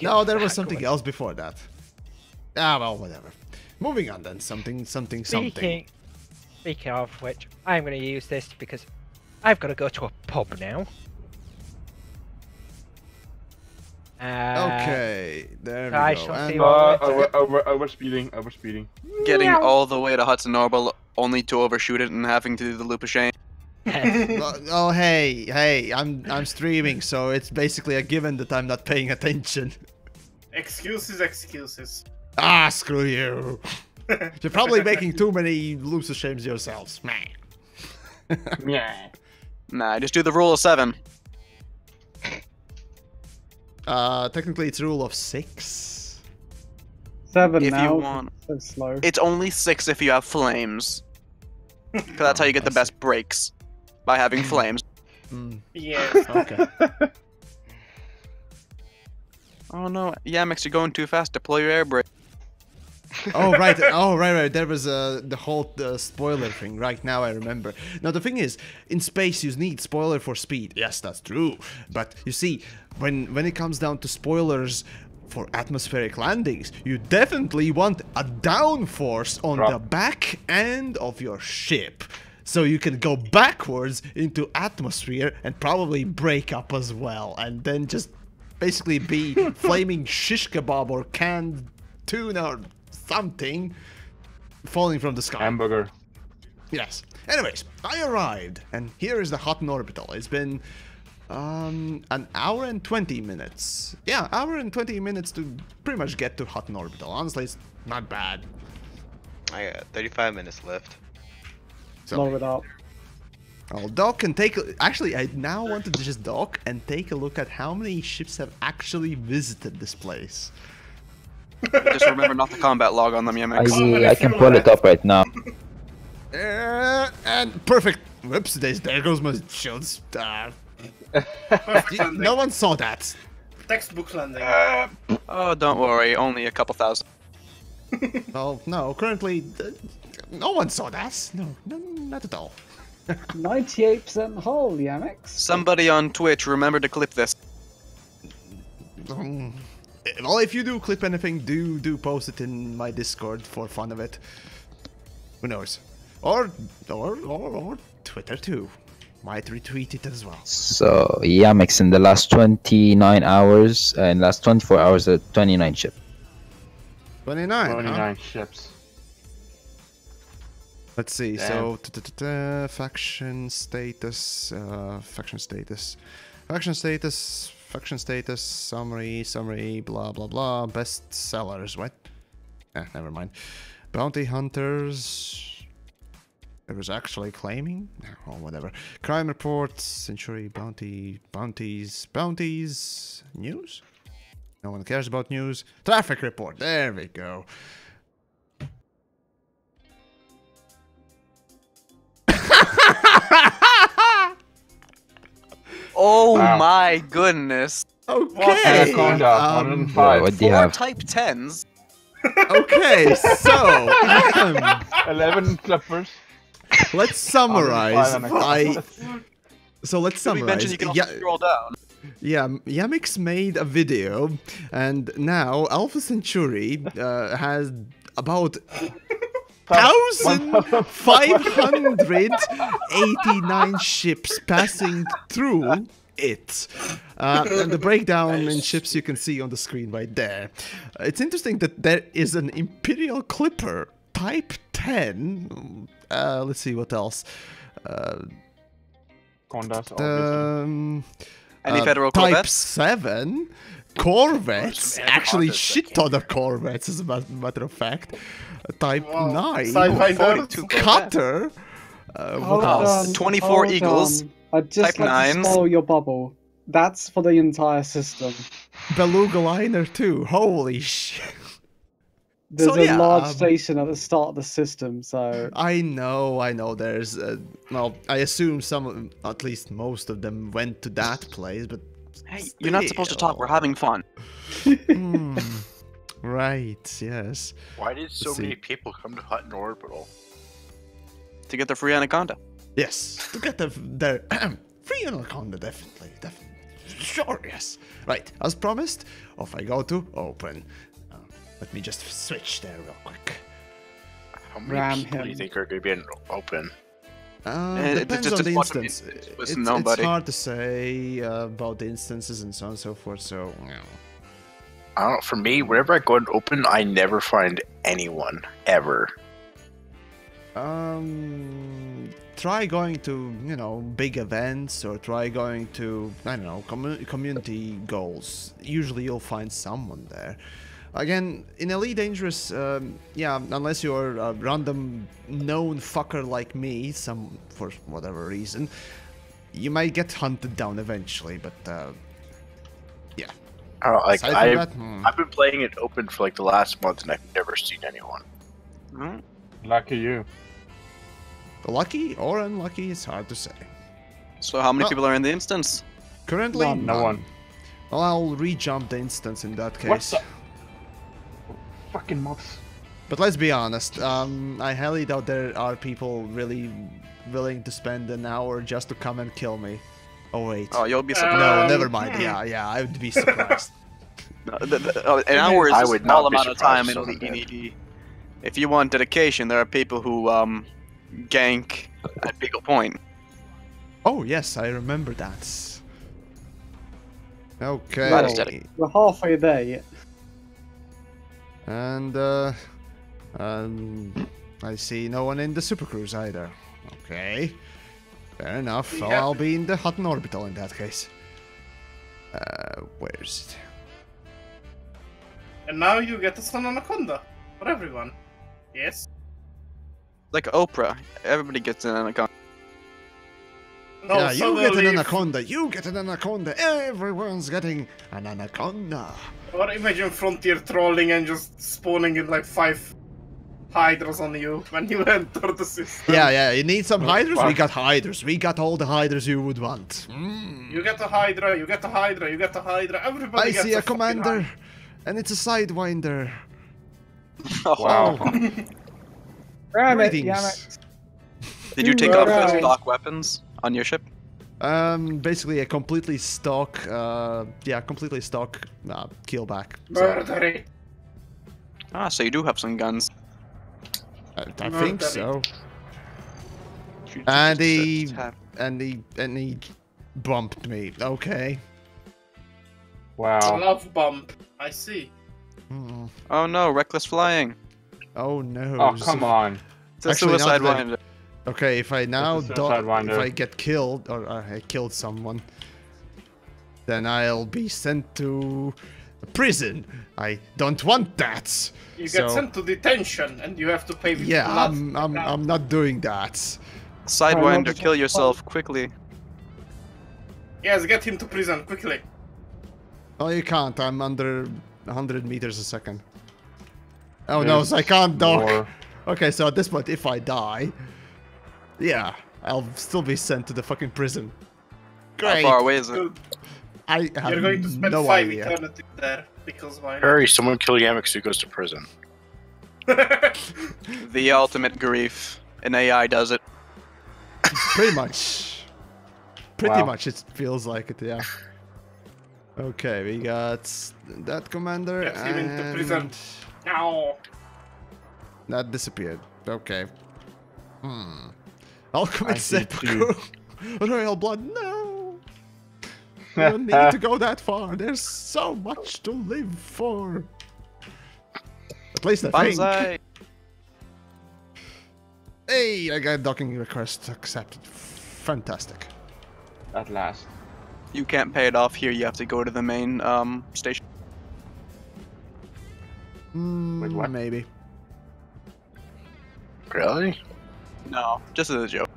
No, there was something else before that. Well, whatever. Moving on then, something. Speaking of which, I'm going to use this because I've got to go to a pub now. Okay, there we go. Overspeeding. Getting all the way to Hudson Orbital only to overshoot it and having to do the loop of shame. Oh, hey, I'm streaming, so it's basically a given that I'm not paying attention. Excuses. Ah, screw you. You're probably making too many loops of shames yourselves. Yeah. Nah, just do the rule of 7. Technically it's rule of 6. 7 if now. You want. So slow. It's only 6 if you have flames. Cause that's how you get the best breaks. By having flames. Yeah. Okay. Oh no, Yamiks, you're going too fast. Deploy your air brake. Oh right. There was the whole spoiler thing. Right now I remember. Now the thing is, in space you need spoiler for speed. Yes, that's true. But you see, when it comes down to spoilers for atmospheric landings, you definitely want a downforce on the back end of your ship. So you can go backwards into atmosphere and probably break up as well. And then just basically be flaming shish kebab or canned tuna or something falling from the sky. Hamburger. Yes. Anyways, I arrived, and here is the Hutton Orbital. It's been an hour and 20 minutes. Yeah, hour and 20 minutes to pretty much get to Hutton Orbital. Honestly, it's not bad. I got 35 minutes left. So, load it up. I'll dock and take... Actually, I now wanted to just dock and take a look at how many ships have actually visited this place. Just remember not to combat log on them, Yamiks. I can pull it up right now. And perfect. Whoops, there goes my shields. No one saw that. Textbook landing. Oh, don't worry, only a couple thousand. Oh, no, currently, no one saw that. No, not at all. 98% hull, Yamiks. Somebody on Twitch, remember to clip this. Well, if you do clip anything, do post it in my Discord for fun of it. Who knows? Or Twitter too. Might retweet it as well. So Yamiks in the last 29 hours, in last 24 hours, 29 ship. 29 ships. Let's see. Damn. So faction status, summary, blah blah blah, best sellers. What? Never mind. Bounty hunters. It was actually claiming? Oh, whatever. Crime reports, Century, bounties. News? No one cares about news. Traffic report, there we go. Oh my goodness. Okay. Anaconda, 105. What do you 4 have? type 10s. Okay, so 11 clippers. let's summarize. So let's Did we mention summarize. you can also scroll down? Yeah, YamiKs made a video, and now Alpha Centauri has about 1,589 ships passing through it. And the breakdown in ships you can see on the screen right there. It's interesting that there is an Imperial Clipper Type 10. Let's see what else. Condas, obviously. Any federal Type corvettes? 7 corvettes, actually shit ton of corvettes as a matter of fact. Type 9 42 cutter. What else? 24 Eagles. I'd just Type like to 9s. spoil your bubble. That's for the entire system. Beluga liner too. Holy shit. There's So, a yeah, large station at the start of the system, so... I know. There's, well, I assume at least most of them went to that place, but... Hey, you're not supposed to talk. We're having fun. Right, yes. Why did so many people come to Hutton Orbital? To get the free Anaconda. Yes, to get the free Anaconda, definitely. Sure, yes. Right, as promised, off I go to open. Let me just switch there real quick. How many people do you think are going to be in open? Depends on the instance. It's nobody. hard to say about the instances and so on and so forth, so... I don't know, for me, whenever I go and open, I never find anyone, ever. Try going to, big events, or try going to, I don't know, community goals. Usually you'll find someone there. Again, in Elite Dangerous, yeah, unless you're a random known fucker like me, for whatever reason, you might get hunted down eventually, but, yeah. I don't know, like, Aside from that, I've been playing it open for like the last month and I've never seen anyone. Lucky you. Lucky or unlucky, it's hard to say. So how many people are in the instance? Currently, No one. Well, I'll re-jump the instance in that case. What the? Fucking mobs. But let's be honest, I highly doubt there are people really willing to spend an hour just to come and kill me. Oh wait. Oh, you'll be surprised. No, never mind. Yeah, I would be surprised. An hour is I a would small not be amount of time in surprised if someone EDD. If you want dedication, there are people who gank at Beagle Point. Oh yes, I remember that. Okay. That is dedication. We're halfway there yet. And I see no one in the Super Cruise either. Okay. Fair enough. So Yeah. I'll be in the Hutton Orbital in that case. Where is it? And now you get an Anaconda for everyone. Yes? Like Oprah, everybody gets an Anaconda. No, yeah, you get an suddenly- Anaconda. You get an Anaconda. Everyone's getting an Anaconda. Or imagine Frontier trolling and just spawning in like 5 Hydras on you when you enter the system. Yeah, you need some Hydras? We got Hydras. We got all the Hydras you would want. You get a Hydra, you get a Hydra, you get a Hydra, everybody I gets see a fucking commander, Hydra. and it's a Sidewinder. Wow. Ram it, Greetings. YamiKs. Did you take off Right. the stock weapons on your ship? Basically a completely stock, killback. So, Murdery. Ah, so you do have some guns. I think so. And he bumped me. Okay. Wow. Love bump. I see. Oh no, reckless flying. Oh no. Oh, come on. It's a Actually, now suicide that I- winder. Okay, if I now It's a suicide winder. if I get killed or I killed someone, then I'll be sent to prison. I don't want that. You get sent to detention, and you have to pay with Yeah, blood. I'm not doing that. Sidewinder, kill yourself quickly. Yes, get him to prison quickly. Oh, you can't. I'm under 100 meters a second. Oh no, so I can't dock. Okay, so at this point, if I die, yeah, I'll still be sent to the fucking prison. Great. How far away is it? I have You're going to spend no 5 idea. eternity there, because why not? Hurry, someone kill Yamix who goes to prison. The ultimate grief. An AI does it. Pretty much. Pretty Wow. much, it feels like it, yeah. Okay, we got that commander Get him into and prison. Now. that disappeared. Okay. I'll commit I see seppuku. Royal blood, no! You don't need to go that far. There's so much to live for. At least I think. Banzai. Hey, I got docking request accepted. Fantastic. At last. You can't pay it off here. You have to go to the main station. Wait, what? Maybe. Really? No, just as a joke.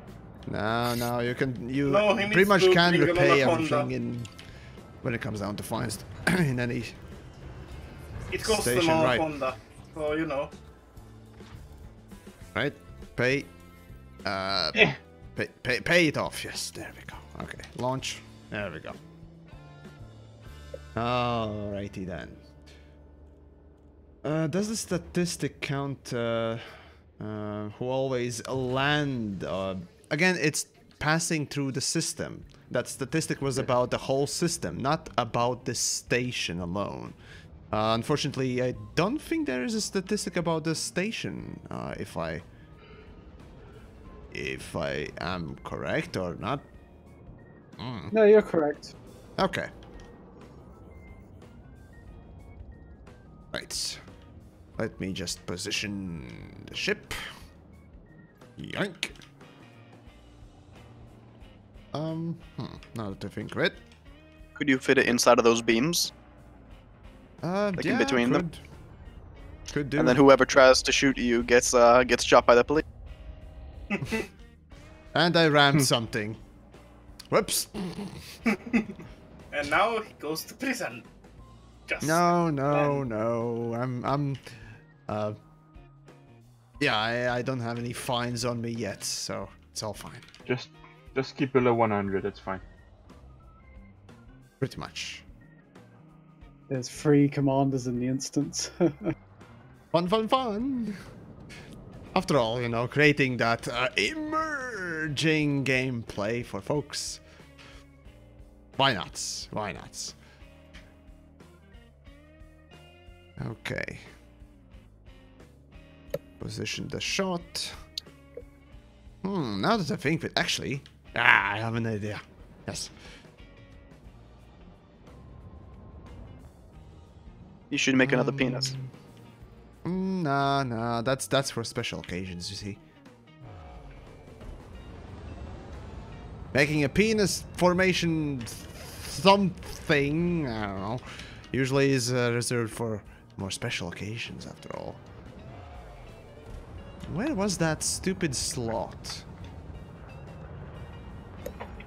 No, you can. You No, he pretty needs much to can bring an repay ANACONDA. everything in when it comes down to fines in any It costs them station, right? ANACONDA, so you know. Right? Pay. Pay it off. Yes, there we go. Okay, launch. There we go. Alrighty then. Does the statistic count who always land? Again, it's passing through the system. That statistic was about the whole system, not about the station alone. Unfortunately, I don't think there is a statistic about the station, if I am correct or not. No, you're correct. Okay. Right. Let me just position the ship. Yank. Now that I think of it. Could you fit it inside of those beams? Like in between them? Could do. And then whoever tries to shoot you gets shot by the police. And I rammed something. Whoops. And now he goes to prison. Just No. Yeah, I don't have any fines on me yet, so it's all fine. Just keep below 100. It's fine. Pretty much. There's 3 commanders in the instance. Fun. After all, you know, creating that emerging gameplay for folks. Why not? Why not? Okay. Position the shot. Now that I think of it, actually... I have an idea. Yes. You should make another penis. Nah, that's for special occasions, you see. Making a penis formation something, I don't know, usually is reserved for more special occasions after all. Where was that stupid slot?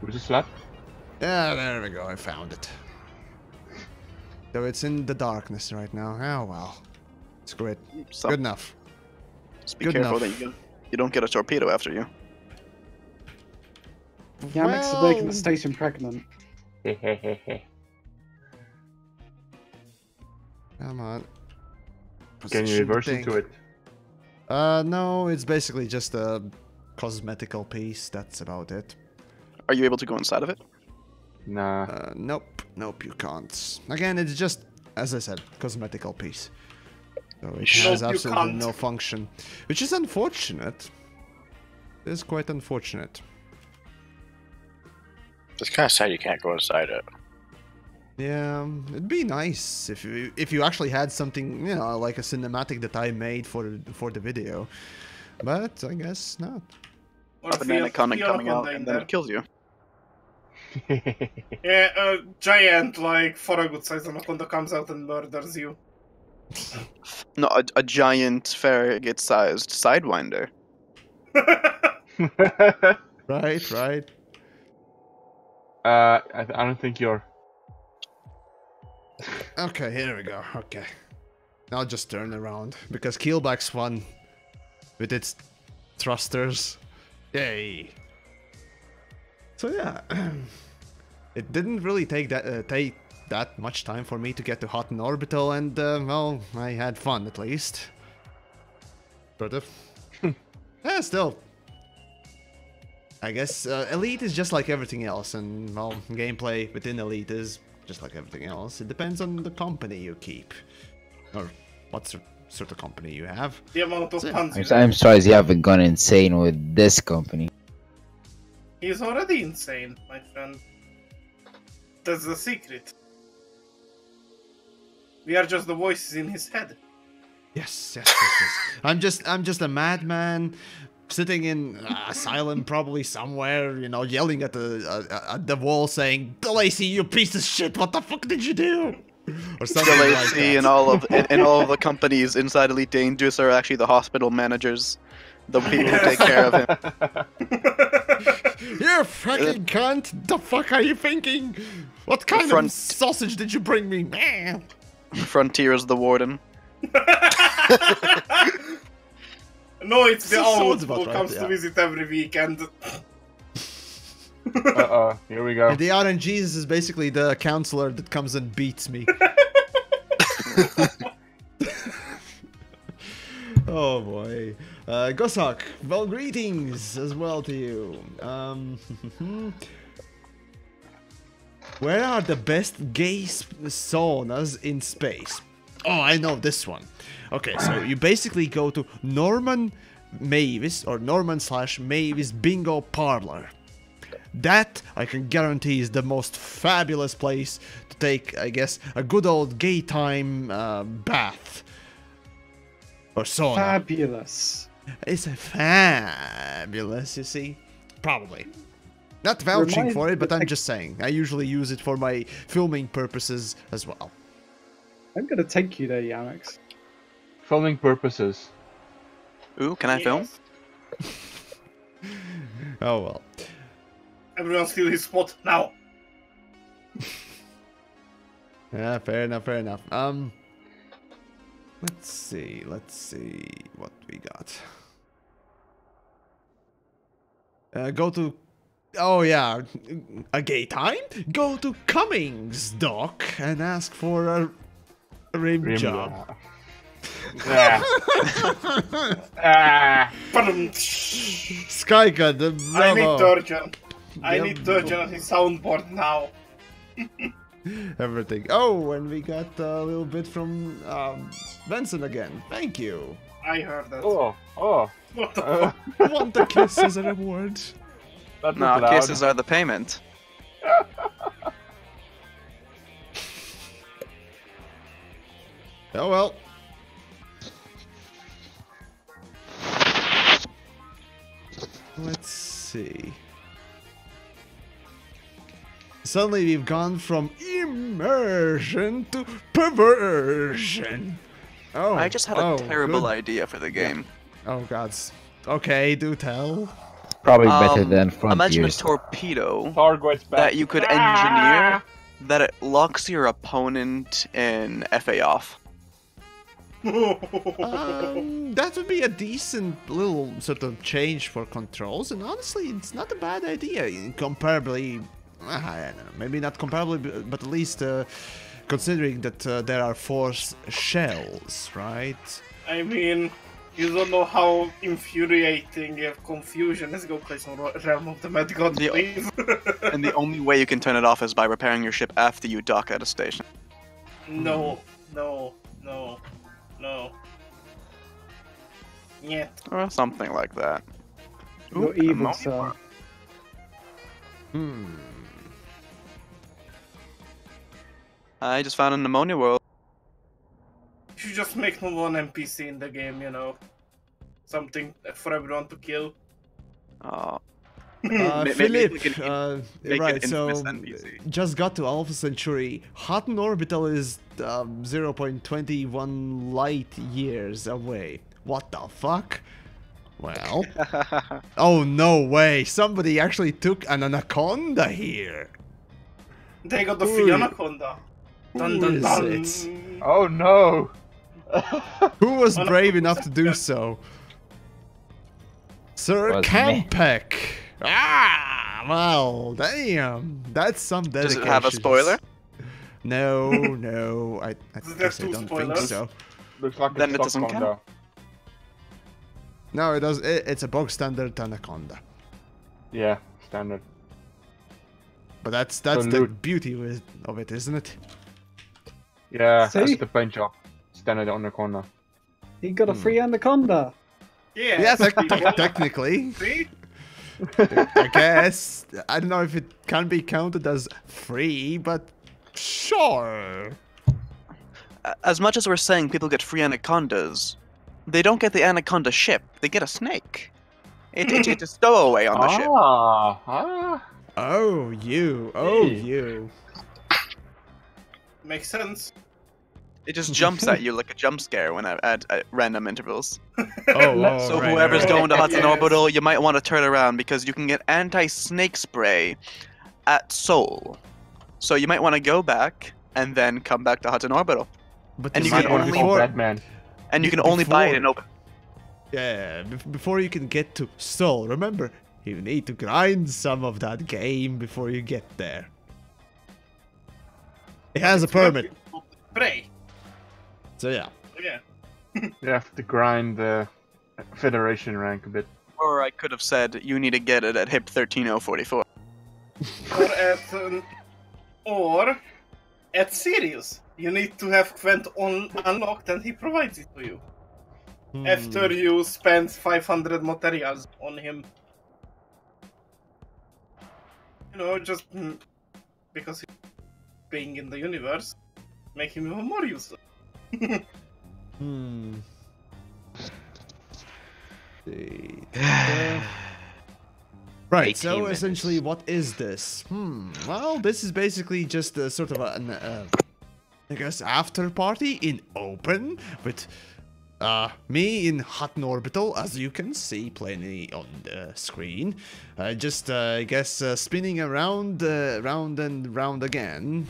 Where's the slot? Yeah, there we go, I found it. Though it's in the darkness right now. Oh well. Screw it. Good enough. Just be careful that you don't get a torpedo after you. Yamix is making the station pregnant. Come on. Can you reverse into it? No, it's basically just a cosmetical piece. That's about it. Are you able to go inside of it? Nah. Nope, you can't. Again, it's just, as I said, cosmetical piece. So it has absolutely no function. Which is unfortunate. It is quite unfortunate. It's kind of sad you can't go inside it. Yeah, it'd be nice if you actually had something, you know, like a cinematic that I made for the video. But I guess not. Or an anaconda coming out and then it kills you. Yeah, a giant, like, for a good size anaconda comes out and murders you. No, a giant farragut-sized sidewinder. Right, right. I don't think you're. Okay, here we go. Okay. I'll just turn around because Keelback's won with its thrusters. Yay. So yeah, it didn't really take that much time for me to get to Hot and Orbital, and well, I had fun at least. But yeah, still. I guess Elite is just like everything else, and well, gameplay within Elite is just like everything else. It depends on the company you keep, or what sort of company you have. The amount of puns. I'm surprised you haven't gone insane with this company. He's already insane, my friend. That's the secret. We are just the voices in his head. Yes. I'm just a madman sitting in asylum, probably somewhere, you know, yelling at the wall, saying, "DeLacy, you piece of shit! What the fuck did you do?" Or something like that. DeLacy and all of the companies inside Elite Dangerous are actually the hospital managers, the people who take care of him. You fucking cunt! The fuck are you thinking? What kind of sausage did you bring me? Frontier is the warden. No, it's the old about who right, comes yeah. to visit every weekend. Here we go. The RNGesus is basically the counselor that comes and beats me. Oh boy. Gosak, well, greetings as well to you. Where are the best gay saunas in space? Oh, I know this one. Okay, so you basically go to Norman Mavis or Norman/Mavis Bingo Parlor. That, I can guarantee, is the most fabulous place to take, I guess, a good old gay time bath. Or sauna. Fabulous. It's a fabulous, you see. Probably. Not vouching for it, but I'm just saying. I usually use it for my filming purposes as well. I'm gonna take you there, Yamiks. Filming purposes. Ooh, can I film? Oh well. Everyone steal his spot now. Yeah, fair enough, fair enough. Let's see what we got. Go to... Oh yeah, a gay time? Go to Cummings, Doc, and ask for a rim job. Skyka, the I need bravo. Durgeon. I need Durgeon on his soundboard now. Everything. Oh, and we got a little bit from Benson again. Thank you. I heard that. Oh. What the fuck? Want a kiss as a reward? No, kisses are the payment. Oh well. Let's see. Suddenly we've gone from immersion to perversion. Oh, I just had a terrible idea for the game. Oh gods. Okay, do tell. Probably better than Frontiers. Imagine a torpedo Target's back. that you could engineer that it locks your opponent in FA off. That would be a decent little sort of change for controls, and honestly, it's not a bad idea. Comparably, I don't know, maybe not comparably, but at least considering that there are 4 shells, right? I mean, you don't know how infuriating if confusion is. Go play some Realm of the Mad God, please. And the only way you can turn it off is by repairing your ship after you dock at a station. No. Yeah. Or something like that. You're evil, sir. I just found an ammonia world. You should just make no one NPC in the game, you know. Something for everyone to kill. Maybe we Philip, can make right, an so infamous NPC. just got to Alpha Centauri. Hutton Orbital is 0.21 light years away. What the fuck? Well, oh no way! Somebody actually took an anaconda here. They got the free anaconda. Dun, dun, dun. Is it? Oh no! Who was brave enough to do so? Sir Was me. Campek. Ah, well, damn. That's some dedication. Does it have a spoiler? No, no. I guess I two don't spoilers? think so. Looks like Then a it stock doesn't Honda. No, it does. It's a bog standard anaconda. Yeah, standard. But that's So the loot. beauty of it, isn't it? Yeah, See? that's the paint job. Standard anaconda. He got a free anaconda. Yeah. Yeah, technically. See? I guess. I don't know if it can be counted as free, but sure. As much as we're saying people get free anacondas, they don't get the anaconda ship. They get a snake. It's a stowaway on the ship. Oh, you. Oh, you. Makes sense. It just jumps at you like a jump scare when at random intervals. Oh, So right, whoever's right. going to Hudson Yes. Orbital, you might want to turn around because you can get anti-snake spray at Seoul. So you might want to go back and then come back to Hudson Orbital. But And you you see, can Might only- want to call Batman. And you can only buy it in open. Yeah, before you can get to Seoul, remember, you need to grind some of that game before you get there. It has a permit, Spray. so yeah. Yeah. You have to grind the Federation rank a bit. Or I could have said you need to get it at HIP 13044. Or at Sirius. You need to have Quent unlocked and he provides it to you. After you spend 500 materials on him. You know, just because he's being in the universe, make him even more useful. Right, 18 so minutes. essentially, what is this? Well, this is basically just a sort of an, I guess, after party in open with me in Hutton Orbital, as you can see plainly on the screen. Just, I guess, spinning around, round and round again.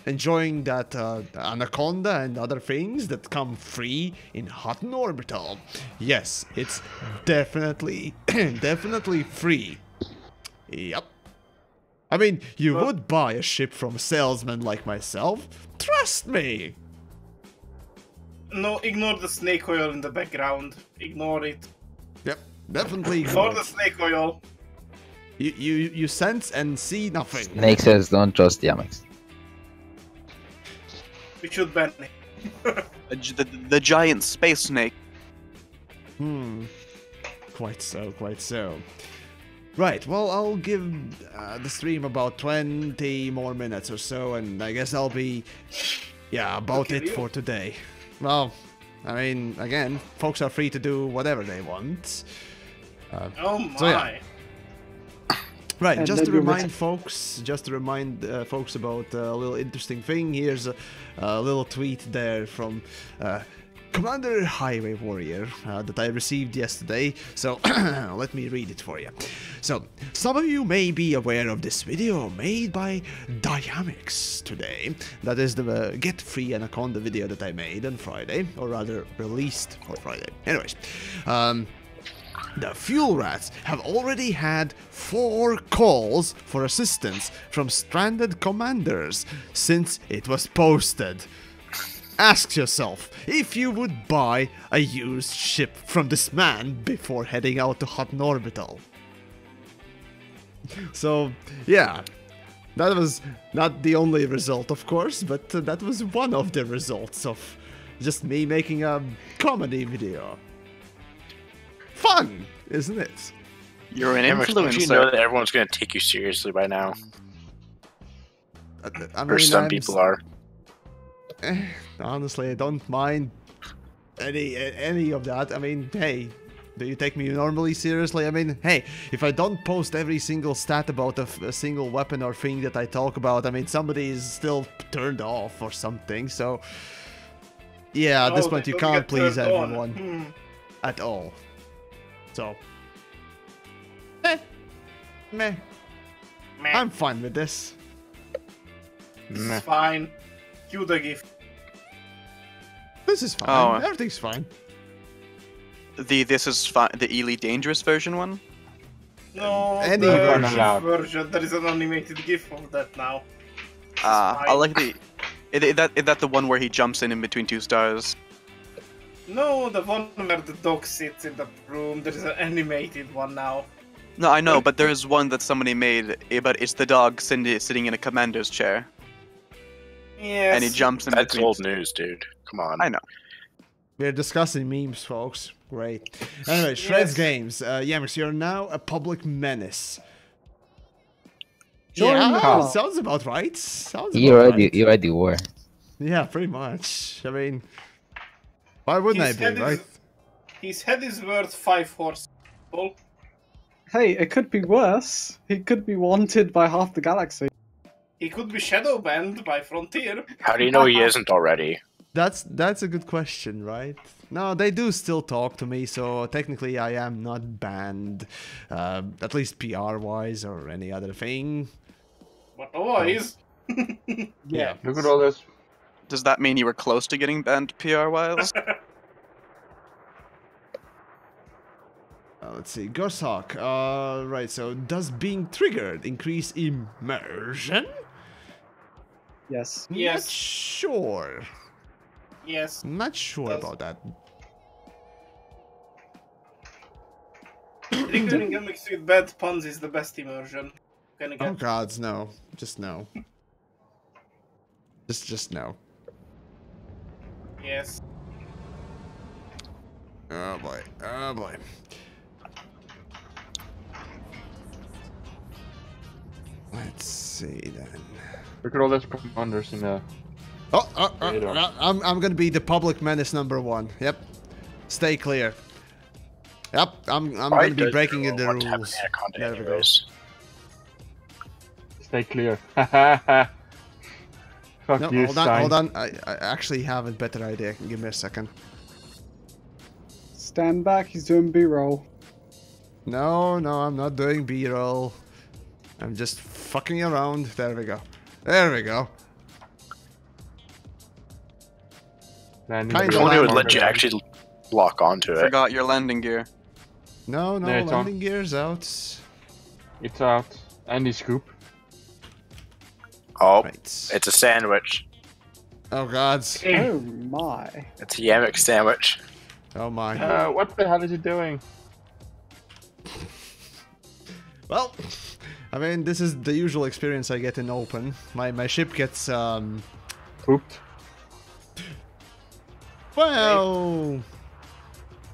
Enjoying that Anaconda and other things that come free in Hutton Orbital. Yes, it's definitely, definitely free. Yep. I mean, you would buy a ship from a salesman like myself. Trust me. No, ignore the snake oil in the background. Ignore it. Yep, definitely. Ignore the snake oil. You sense and see nothing. Snake says don't trust TheYamiks. We should ban it. The giant space snake. Quite so, quite so. Right, well, I'll give the stream about 20 more minutes or so, and I guess I'll be, yeah, about it for today. Well, I mean, again, folks are free to do whatever they want. Oh my. So, yeah. Right, And just then to you remind folks, folks about a little interesting thing. Here's a little tweet there from Commander Highway Warrior that I received yesterday. So let me read it for you. So, some of you may be aware of this video made by TheYamiks today. That is the Get Free Anaconda video that I made on Friday, or rather released for Friday. Anyways, the Fuel Rats have already had 4 calls for assistance from stranded commanders since it was posted. Ask yourself if you would buy a used ship from this man before heading out to Hutton Orbital. So, yeah, that was not the only result, of course, but that was one of the results of just me making a comedy video. Fun, isn't it? You're an Don't you know influencer. that everyone's going to take you seriously by now? I Or some people are. Honestly, I don't mind any of that. I mean, hey, Do you take me normally seriously? I mean, hey, if I don't post every single stat about a single weapon or thing that I talk about, I mean, somebody is still turned off or something, so... Yeah, at this point you can't please everyone. At all. So... Meh. I'm fine with this. This is fine. Cue the gift. This is fine. Everything's fine. This is fine. The Ely Dangerous version one? No, Any the version. There is an animated GIF of that now. I like the... Is that the one where he jumps in between two stars? No, the one where the dog sits in the room. There is an animated one now. No, I know, but there is one that somebody made, but it's the dog sitting in a commander's chair. Yes. And he jumps in That's between... old news, dude. Come on. I know. We're discussing memes, folks. Great. Anyway, Shreds Games. Yamiks, you're now a public menace. Yeah, sounds about right. You already were. Yeah, pretty much. I mean, why wouldn't I be, right? His head is worth 5 horses. Hey, it could be worse. He could be wanted by half the galaxy. He could be shadow banned by Frontier. How do you know he isn't already? That's a good question, right? No, they do still talk to me, so technically I am not banned, at least PR-wise or any other thing. But otherwise, yeah. Look at all this. Does that mean you were close to getting banned PR-wise? Let's see, Goshawk. Right, so does being triggered increase immersion? Yes. Not sure. Yes. Not sure about that. Triggering gimmicks with bad puns is the best immersion. Oh gods, no. Just no. Just no. Yes. Oh boy. Oh boy. Let's see then. Look at all those commanders in the... I'm gonna be the public menace #1. Yep. Stay clear. Yep, I'm gonna be breaking the rules. There we go. Stay clear. Fuck no, you, hold on. I actually have a better idea. Give me a second. Stand back, he's doing B-roll. No, I'm not doing B-roll. I'm just fucking around. There we go. There we go. If only it would let you actually lock onto it. Forgot your landing gear. No, landing gear's out. It's out. Andy scoop. Oh, it's a sandwich. Oh gods. Oh my. It's a Yamiks sandwich. Oh my. What the hell is it doing? Well, I mean, this is the usual experience I get in open. My ship gets pooped. Well,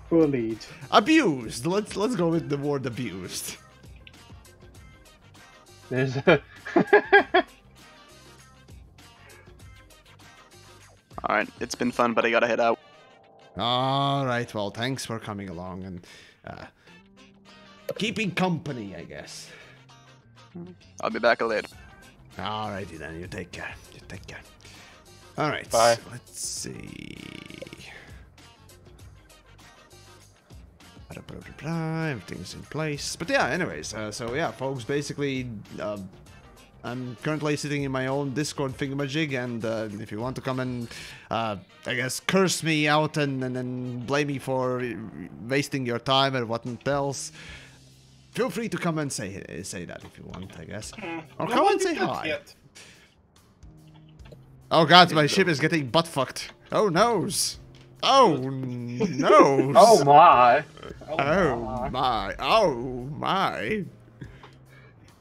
bullied. Abused. Let's go with the word abused. There's Alright, it's been fun, but I gotta head out. Alright, well, thanks for coming along and keeping company, I guess. I'll be back later. Alrighty then, you take care. You take care. Alright, bye. Let's see. Everything's in place. But yeah, anyways, so yeah, folks, basically, I'm currently sitting in my own Discord thingamajig, and if you want to come and, I guess, curse me out and then blame me for wasting your time or whatnot else, feel free to come and say that if you want, I guess. Or come and say hi. Oh god, my ship is getting butt-fucked. Oh noes. Oh no. Oh my. Oh my. Oh my.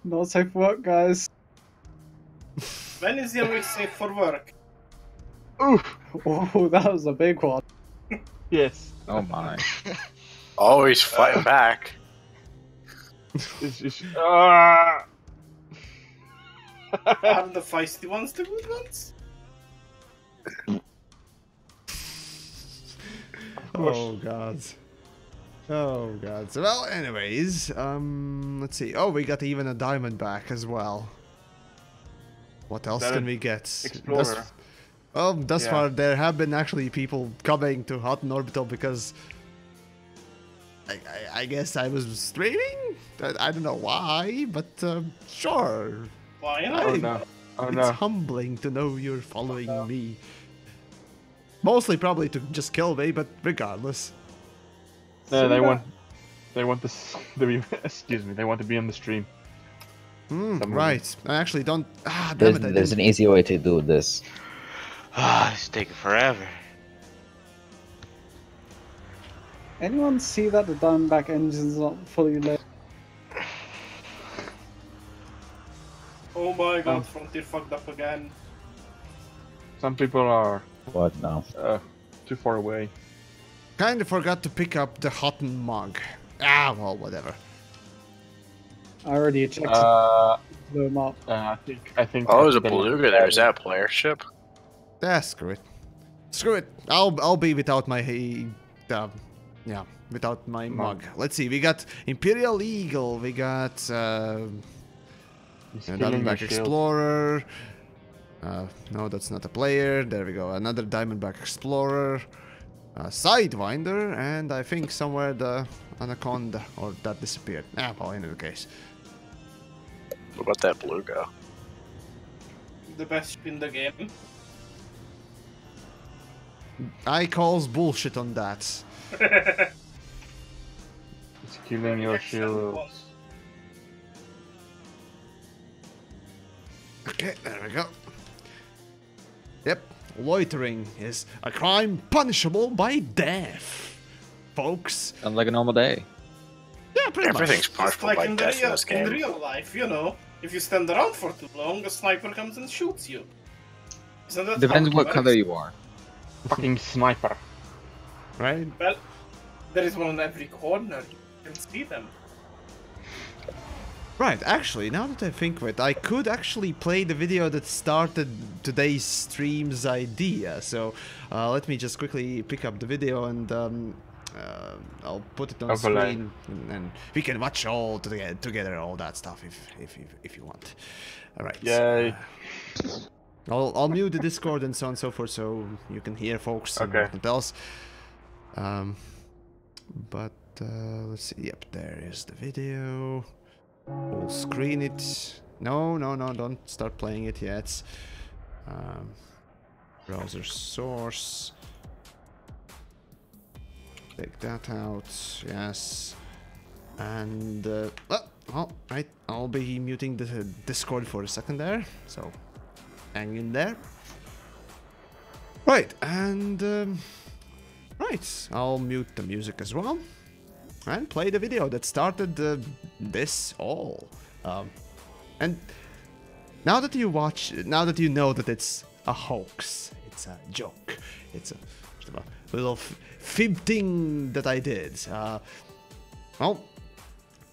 Not safe for work, guys. When is Yamiks safe for work? Oof. Oh, that was a big one. Yes. Oh my. Oh, he's fighting back. Are the feisty ones the good ones? Oh god. Oh god. So, well, anyways, let's see. Oh, we got even a diamond back as well. What else can we get? Explorer. Thus far there have been actually people coming to Hot and Orbital because I guess I was streaming? I don't know why, but sure. Why not? It's humbling to know you're following me. Mostly probably to just kill me, but regardless. They want this to be excuse me, they want to be on the stream. Right. I actually don't damn it, there's an easy way to do this. It's taking forever. Anyone see that the Diamondback engine's not fully lit? Oh my god, Frontier fucked up again. Some people are... What now? Too far away. Kinda forgot to pick up the Hotton mug. Well, whatever. I already checked it. Blew him up. I think. Oh, there's a beluga there. Is that a player ship? Screw it. Screw it. I'll be without my without my mug. Let's see. We got Imperial Eagle. We got Diamondback Explorer. No, that's not a player. There we go. Another Diamondback Explorer. Sidewinder, and I think somewhere the Anaconda, or that disappeared. Well, in any case. What about that beluga? The best ship in the game. I calls bullshit on that. It's killing your shield. Okay, there we go. Yep, loitering is a crime punishable by death, folks. Sounds like a normal day. Yeah, pretty Everything's much. punishable Like by in, death in this game. in real life, you know, if you stand around for too long, a sniper comes and shoots you. Isn't that Depends how it what works? color you are. Fucking sniper. Right? Well, there is one in every corner. You can see them. Right, actually, now that I think of it, I could actually play the video that started today's stream's idea. So, let me just quickly pick up the video and I'll put it on screen, and we can watch all together all that stuff if you want. All right. Yay! I'll mute the Discord and so on and so forth, so you can hear folks and nothing else. But let's see. Yep, there is the video. We'll screen it. No, don't start playing it yet. Browser source. Take that out. Yes. And right. I'll be muting the Discord for a second there. So hang in there. Right, and right. I'll mute the music as well. And play the video that started this all. And now that you know that it's a hoax, it's a joke, it's a little fib thing that I did. Well,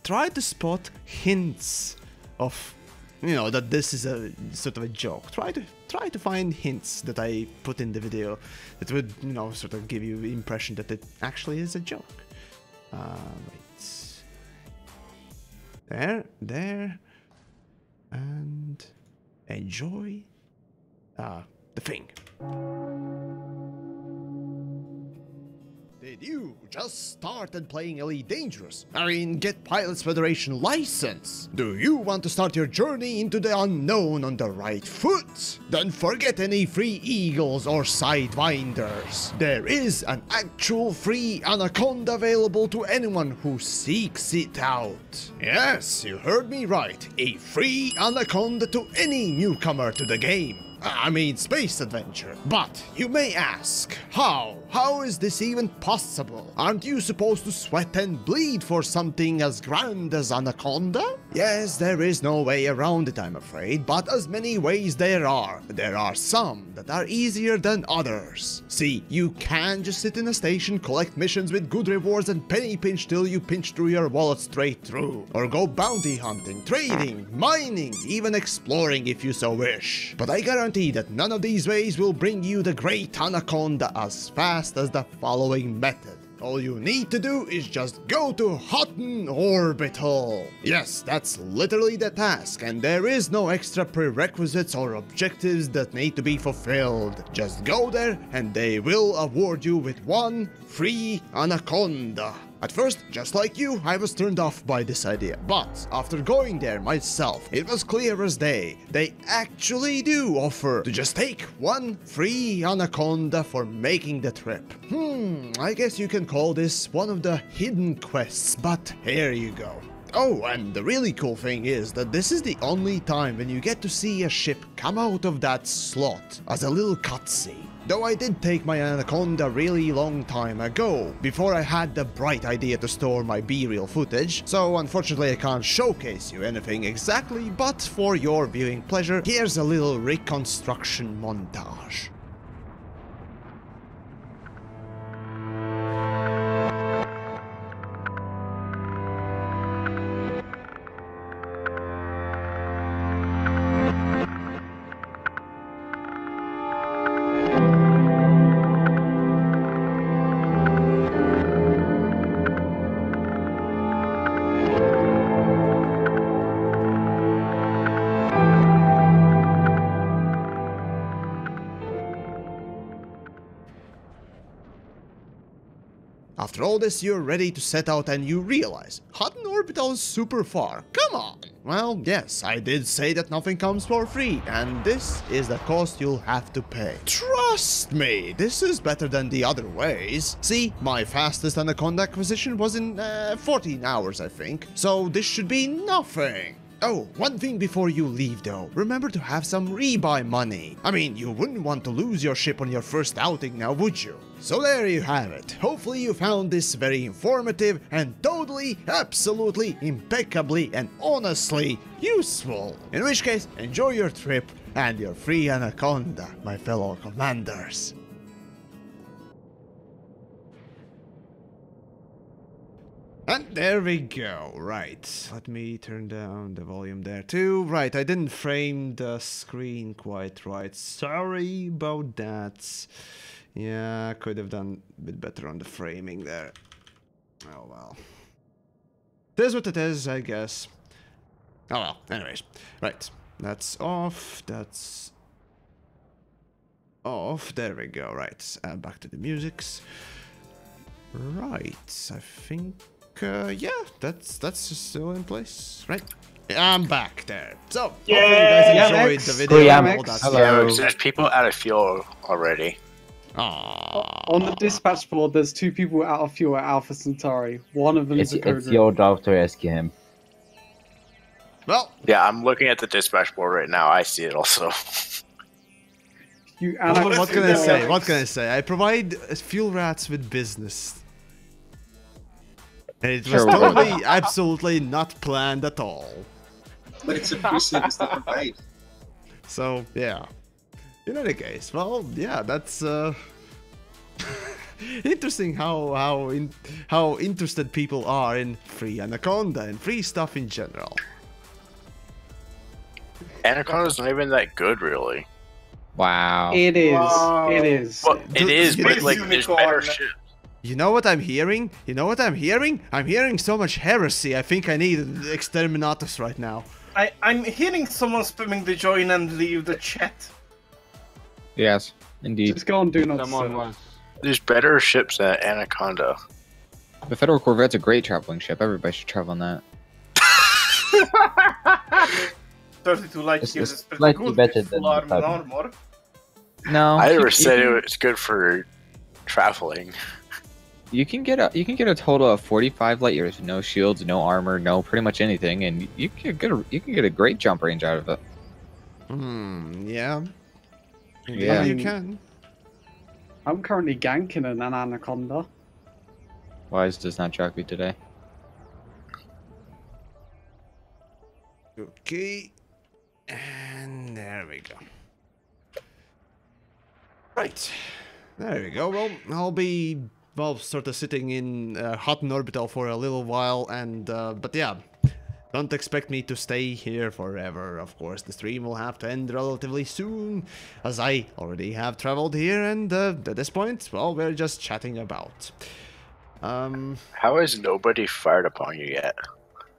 try to spot hints of, that this is a sort of a joke. Try to find hints that I put in the video that would, sort of give you the impression that it actually is a joke. Wait. There, and enjoy the thing. Did you just started playing Elite Dangerous? Get Pilots Federation license? Do you want to start your journey into the unknown on the right foot? Then forget any free Eagles or Sidewinders. There is an actual free Anaconda available to anyone who seeks it out. Yes, you heard me right. A free Anaconda to any newcomer to the game. Space adventure. But you may ask, how? How is this even possible? Aren't you supposed to sweat and bleed for something as grand as Anaconda? Yes, there is no way around it, I'm afraid, but as many ways there are. There are some that are easier than others. See, you can just sit in a station, collect missions with good rewards and penny pinch till you pinch through your wallet straight through. Or go bounty hunting, trading, mining, even exploring if you so wish. But I guarantee that none of these ways will bring you the great Anaconda as fast as the following method. all you need to do is just go to Hutton Orbital. Yes, that's literally the task, and there is no extra prerequisites or objectives that need to be fulfilled. Just go there and they will award you with one free Anaconda. At first, just like you, I was turned off by this idea, but after going there myself, it was clear as day. They actually do offer to just take one free Anaconda for making the trip. I guess you can call this one of the hidden quests, but here you go. Oh, and the really cool thing is that this is the only time when you get to see a ship come out of that slot as a little cutscene. Though I did take my Anaconda really long time ago, before I had the bright idea to store my B-reel footage, so unfortunately I can't showcase you anything exactly, but for your viewing pleasure, here's a little reconstruction montage. After all this, you're ready to set out and you realize Hutton Orbital is super far. Come on! Well, yes, I did say that nothing comes for free, and this is the cost you'll have to pay. Trust me, this is better than the other ways. See, my fastest Anaconda acquisition was in 14 hours, I think, so this should be nothing. Oh, one thing before you leave though, remember to have some rebuy money. I mean, you wouldn't want to lose your ship on your first outing now, would you? So there you have it. Hopefully you found this very informative and totally, absolutely, impeccably and honestly useful. In which case, enjoy your trip and your free Anaconda, my fellow commanders. And there we go, right, let me turn down the volume there too. Right, I didn't frame the screen quite right, sorry about that. Yeah, could have done a bit better on the framing there. Oh well. It is what it is, I guess. Oh well, anyways. Right, that's off, that's off, there we go, right. Back to the musics. Right, I think... yeah, that's still in place, right? I'm back there. So, hopefully you guys enjoyed the video and all that stuff. There's people out of fuel already. On the dispatch board, there's 2 people out of fuel at Alpha Centauri. One of them is a code. It's your job to rescue him. Well, yeah, I'm looking at the dispatch board right now. I see it also. What can I say? What can I say? I provide fuel rats with business. And it was totally, absolutely not planned at all. But it's a free service to provide. So, yeah. In any case, well, yeah, that's interesting how interested people are in free Anaconda and free stuff in general. Anaconda's not even that good, really. Wow. It is. Wow. It is. Well, it is, but like, there's better shit. You know what I'm hearing? You know what I'm hearing? I'm hearing so much heresy. I think I need exterminatus right now. I'm hearing someone spamming the join and leave the chat. Yes, indeed. Just go and do not. There's better ships at Anaconda. The Federal Corvette's a great traveling ship. Everybody should travel on that. 32 light years is pretty slightly good better with than full the armor. No, I never said it's good for traveling. You can get a total of 45 light years, no shields, no armor, no pretty much anything, and you can get a great jump range out of it. Yeah. Yeah, you can. I'm currently ganking an Anaconda. Wise does not track me today. Okay. And there we go. Right. There we go. Well, I'll be, well, sort of sitting in Hutton Orbital for a little while, and, but yeah. Don't expect me to stay here forever, of course. The stream will have to end relatively soon, as I already have traveled here, and at this point, well, we're just chatting about. How has nobody fired upon you yet?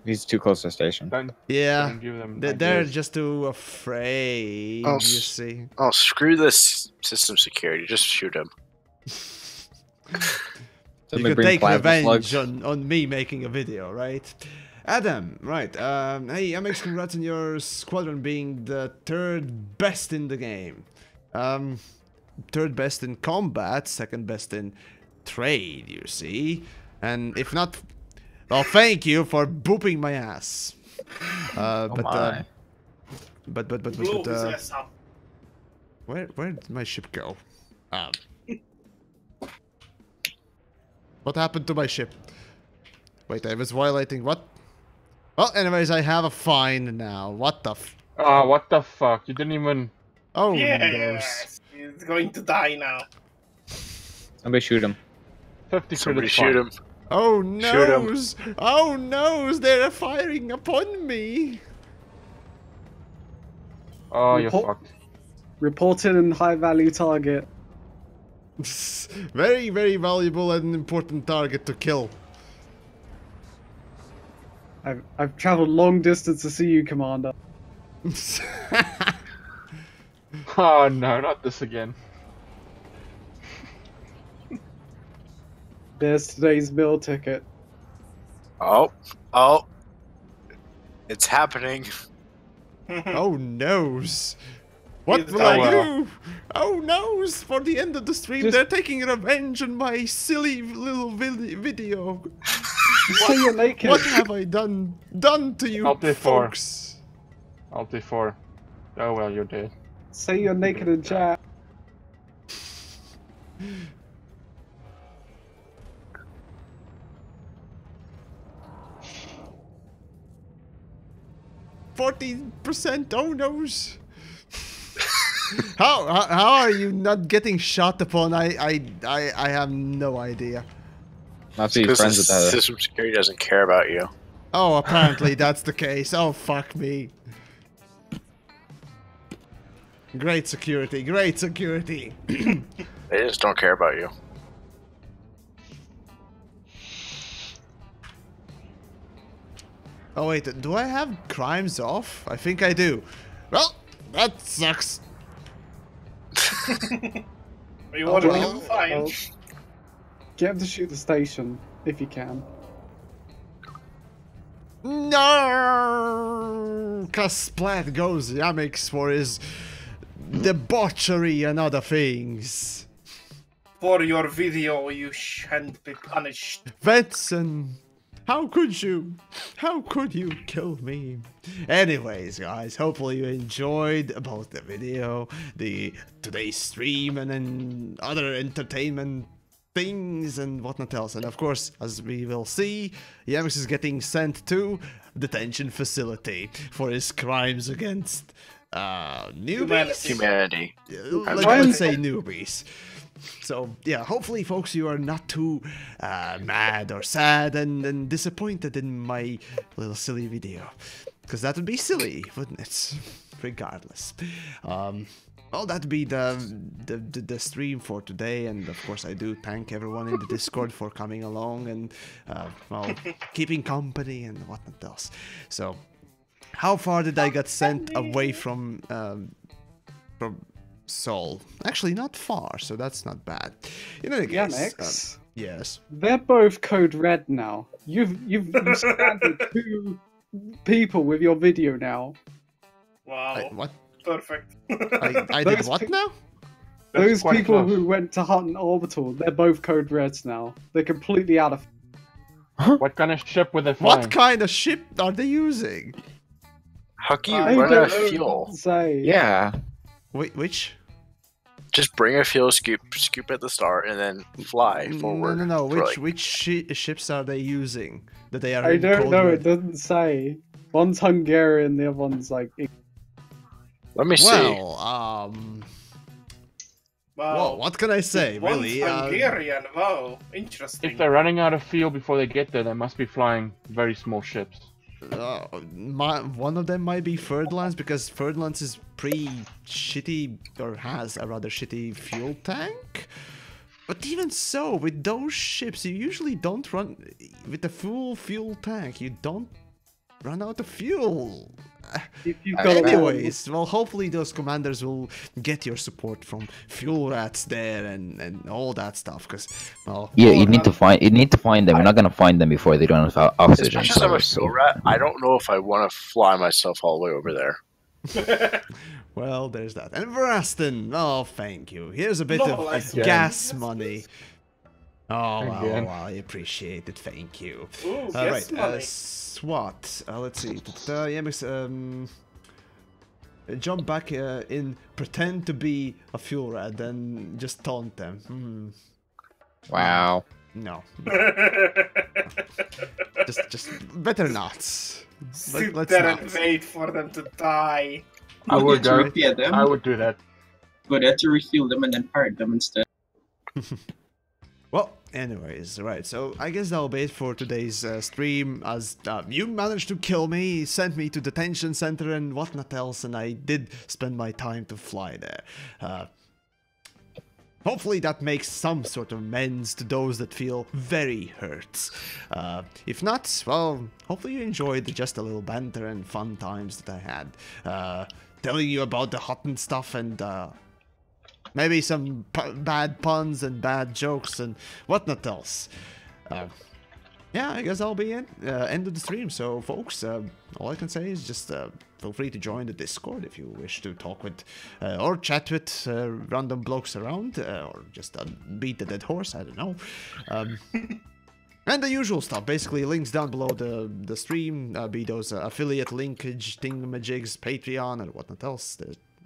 He's too close to the station. Yeah, Don't give them they're ideas. just too afraid, Oh, you see. Oh, screw this system security. Just shoot him. You could take revenge on me making a video, right? Adam, right. Hey, ANACONDA, congrats on your squadron being the 3rd best in the game. 3rd best in combat, 2nd best in trade, you see. And if not, well, thank you for booping my ass. Where did my ship go? What happened to my ship? Wait, I was violating what? Well, anyways, I have a fine now. What the f... Oh, what the fuck? You didn't even... Oh, yes, he's going to die now. Somebody shoot him. 50 Somebody shoot him. Oh Shoot him. no! Oh no! They're firing upon me! Oh, you're fucked. Reported in high value target. Very, very valuable and important target to kill. I've traveled long distance to see you, Commander. Oh no, not this again. There's today's meal ticket. Oh, it's happening. Oh noes! What will I do? Oh noes! For the end of the stream, they're taking revenge on my silly little video. Say you're naked. What have I done to you folks? Alt 4. Oh well, you're dead. Say you're naked in chat. %? Oh noes! How are you not getting shot upon? I have no idea. Not being friends with that. System security doesn't care about you. Oh, apparently that's the case. Oh, fuck me. Great security, great security. They just don't care about you. Oh wait, do I have crimes off? I think I do. Well, that sucks. You want to fine. Get him to shoot the station, if you can. No! Splat goes TheYamiks for his debauchery and other things. For your video, you shan't be punished. Vetson, how could you? How could you kill me? Anyways, guys, hopefully you enjoyed both the video, today's stream, and then other entertainment things and whatnot else. And of course, as we will see, TheYamiks is getting sent to detention facility for his crimes against newbies? Humanity. Let's say newbies. So yeah, hopefully folks, you are not too mad or sad and disappointed in my little silly video, because that would be silly, wouldn't it? Regardless. Well, that'd be the stream for today, and of course I do thank everyone in the Discord for coming along and well, keeping company and whatnot else. So, how far did I get sent away from Seoul? Actually, not far, so that's not bad. In any case, TheYamiks? yes. They're both code red now. You've stranded 2 people with your video now. Wow. What? Perfect. I did what now? Those people who went to Hutton Orbital, they're both code reds now. They're completely out of... What kind of ship were they flying? What kind of ship are they using? How can you run out of fuel? Say. Yeah. Wait, which? Just bring a fuel scoop at the start, and then fly forward. No. Which ships are they using? That they are. I don't know. Red? It doesn't say. One's Hungarian, the other one's like. Let me see. Well, Whoa, what can I say? One's Really? Hungarian. Wow, interesting. If they're running out of fuel before they get there, they must be flying very small ships. One of them might be Ferdlands, because Ferdlands is pretty shitty, or has a rather shitty fuel tank. But even so, with those ships, you usually don't run with the full fuel tank. You don't run out of fuel. Anyways, well, hopefully those commanders will get your support from fuel rats there and all that stuff. Because, well, yeah, you need to find them. You're not gonna find them before they don't have oxygen. As much as I'm a fuel rat, I don't know if I want to fly myself all the way over there. Well, there's that. And Veraston, oh, thank you. Here's a bit of gas money. Oh, well, I appreciate it. Thank you. Ooh, right, SWAT. Let's see. TheYamiks, jump back in, pretend to be a fuel rat, then just taunt them. Wow. No. just better not. Sit Let's there not. and wait for them to die. I would to repair them. I would do that. Go there to refuel them and then pirate them instead. Well, anyways, right, so I guess that'll be it for today's stream, as you managed to kill me, sent me to detention center and whatnot else, and I did spend my time to fly there. Hopefully that makes some sort of amends to those that feel very hurt. If not, well, hopefully you enjoyed just a little banter and fun times that I had. Telling you about the hot and stuff and maybe some bad puns and bad jokes and whatnot else. Yeah, I guess I'll be end of the stream. So, folks, all I can say is just feel free to join the Discord if you wish to talk with or chat with random blokes around or just beat the dead horse. I don't know. And the usual stuff, basically links down below the stream, be those affiliate linkage thingamajigs, Patreon, or whatnot else.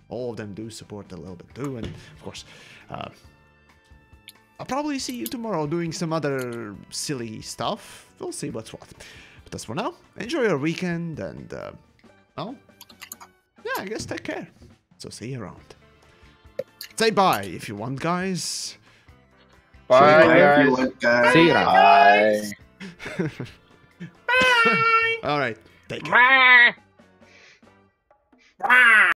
All of them do support a little bit too, and of course, I'll probably see you tomorrow doing some other silly stuff. We'll see what's what. But as for now, enjoy your weekend, and well, yeah, I guess take care. So see you around. Say bye if you want, guys. Bye, guys. See you around. Bye. All right, take care. Bye.